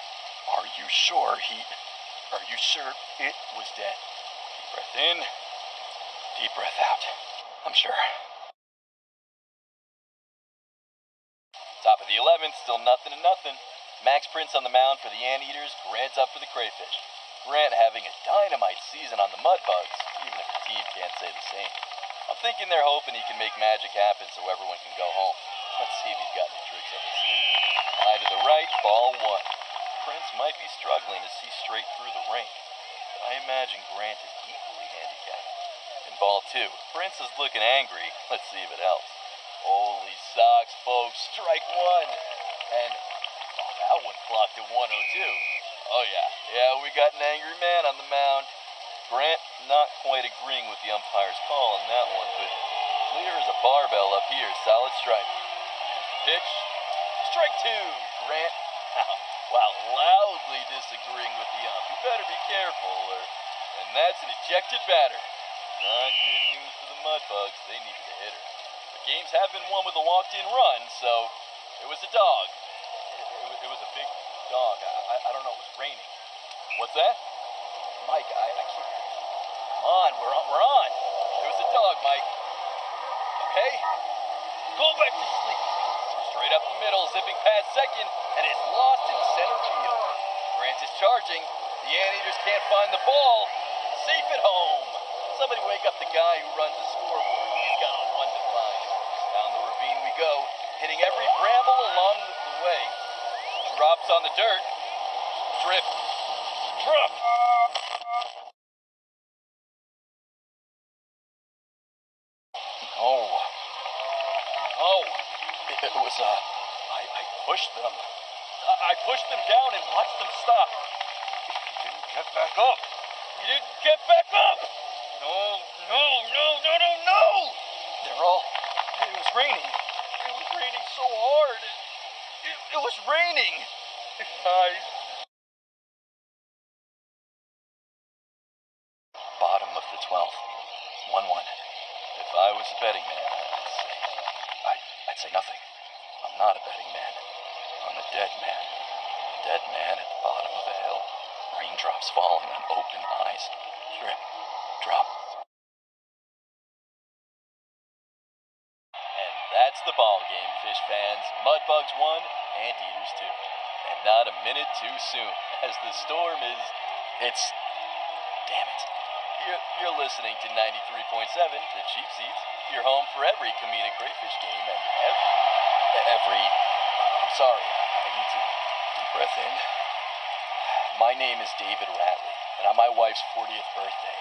Are you sure it was dead? Deep breath in. Deep breath out. I'm sure. Top of the 11th, still nothing to nothing. Max Prince on the mound for the Anteaters, Grant's up for the Crayfish. Grant having a dynamite season on the Mudbugs, even if the team can't say the same. I'm thinking they're hoping he can make magic happen so everyone can go home. Let's see if he's got any tricks up his sleeve. High to the right, ball 1. Prince might be struggling to see straight through the rain. I imagine Grant is equally handicapped. In ball 2, Prince is looking angry. Let's see if it helps. Holy socks, folks. Strike 1. And that one clocked at 102. Oh, yeah, we got an angry man on the mound. Grant not quite agreeing with the umpire's call on that one, but clear as a barbell up here. Solid strike. Here's the pitch. Strike 2, Grant. Wow, loudly disagreeing with the ump. You better be careful, and that's an ejected batter. Not good news for the Mudbugs. They needed a hitter. But games have been won with a walked-in run, so it was a dog. It was a big dog. I don't know, it was raining. What's that? Mike, I can't. Come on, we're on. There was a dog, Mike. Okay? Go back to sleep. Straight up the middle, zipping past second, and it's lost in center field. Grant is charging. The Anteaters can't find the ball. Safe at home. Somebody wake up the guy who runs the scoreboard. He's got a one to find. Down the ravine we go, hitting every bramble along the way. Drops on the dirt. Drip. Drop. No. It was, I pushed them. I pushed them down and watched them stop. He didn't get back up. He didn't get back up. No. They're all, it was raining. It was raining so hard. It was raining. Bottom of the 12th. 1-1. If I was a betting man, I'd say nothing. I'm not a betting man. I'm a dead man. A dead man at the bottom of a hill. Raindrops falling on open eyes. Drip. Drop. And that's the ball game, Fish fans. Mudbugs 1, Anteaters 2. And not a minute too soon, as the storm is... Damn it. You're listening to 93.7, The Cheap Seats. Your home for every comedic crayfish game and every... I'm sorry, I need to deep breath in. My name is David Ratley, and on my wife's 40th birthday,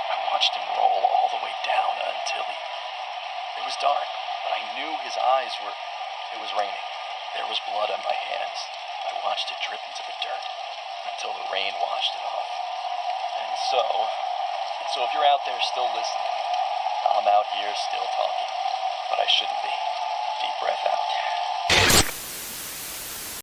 I watched him roll all the way down until it was dark, but I knew his eyes were... It was raining. There was blood on my hands. I watched it drip into the dirt until the rain washed it off. And so if you're out there still listening, I'm out here still talking, but I shouldn't be. Deep breath out.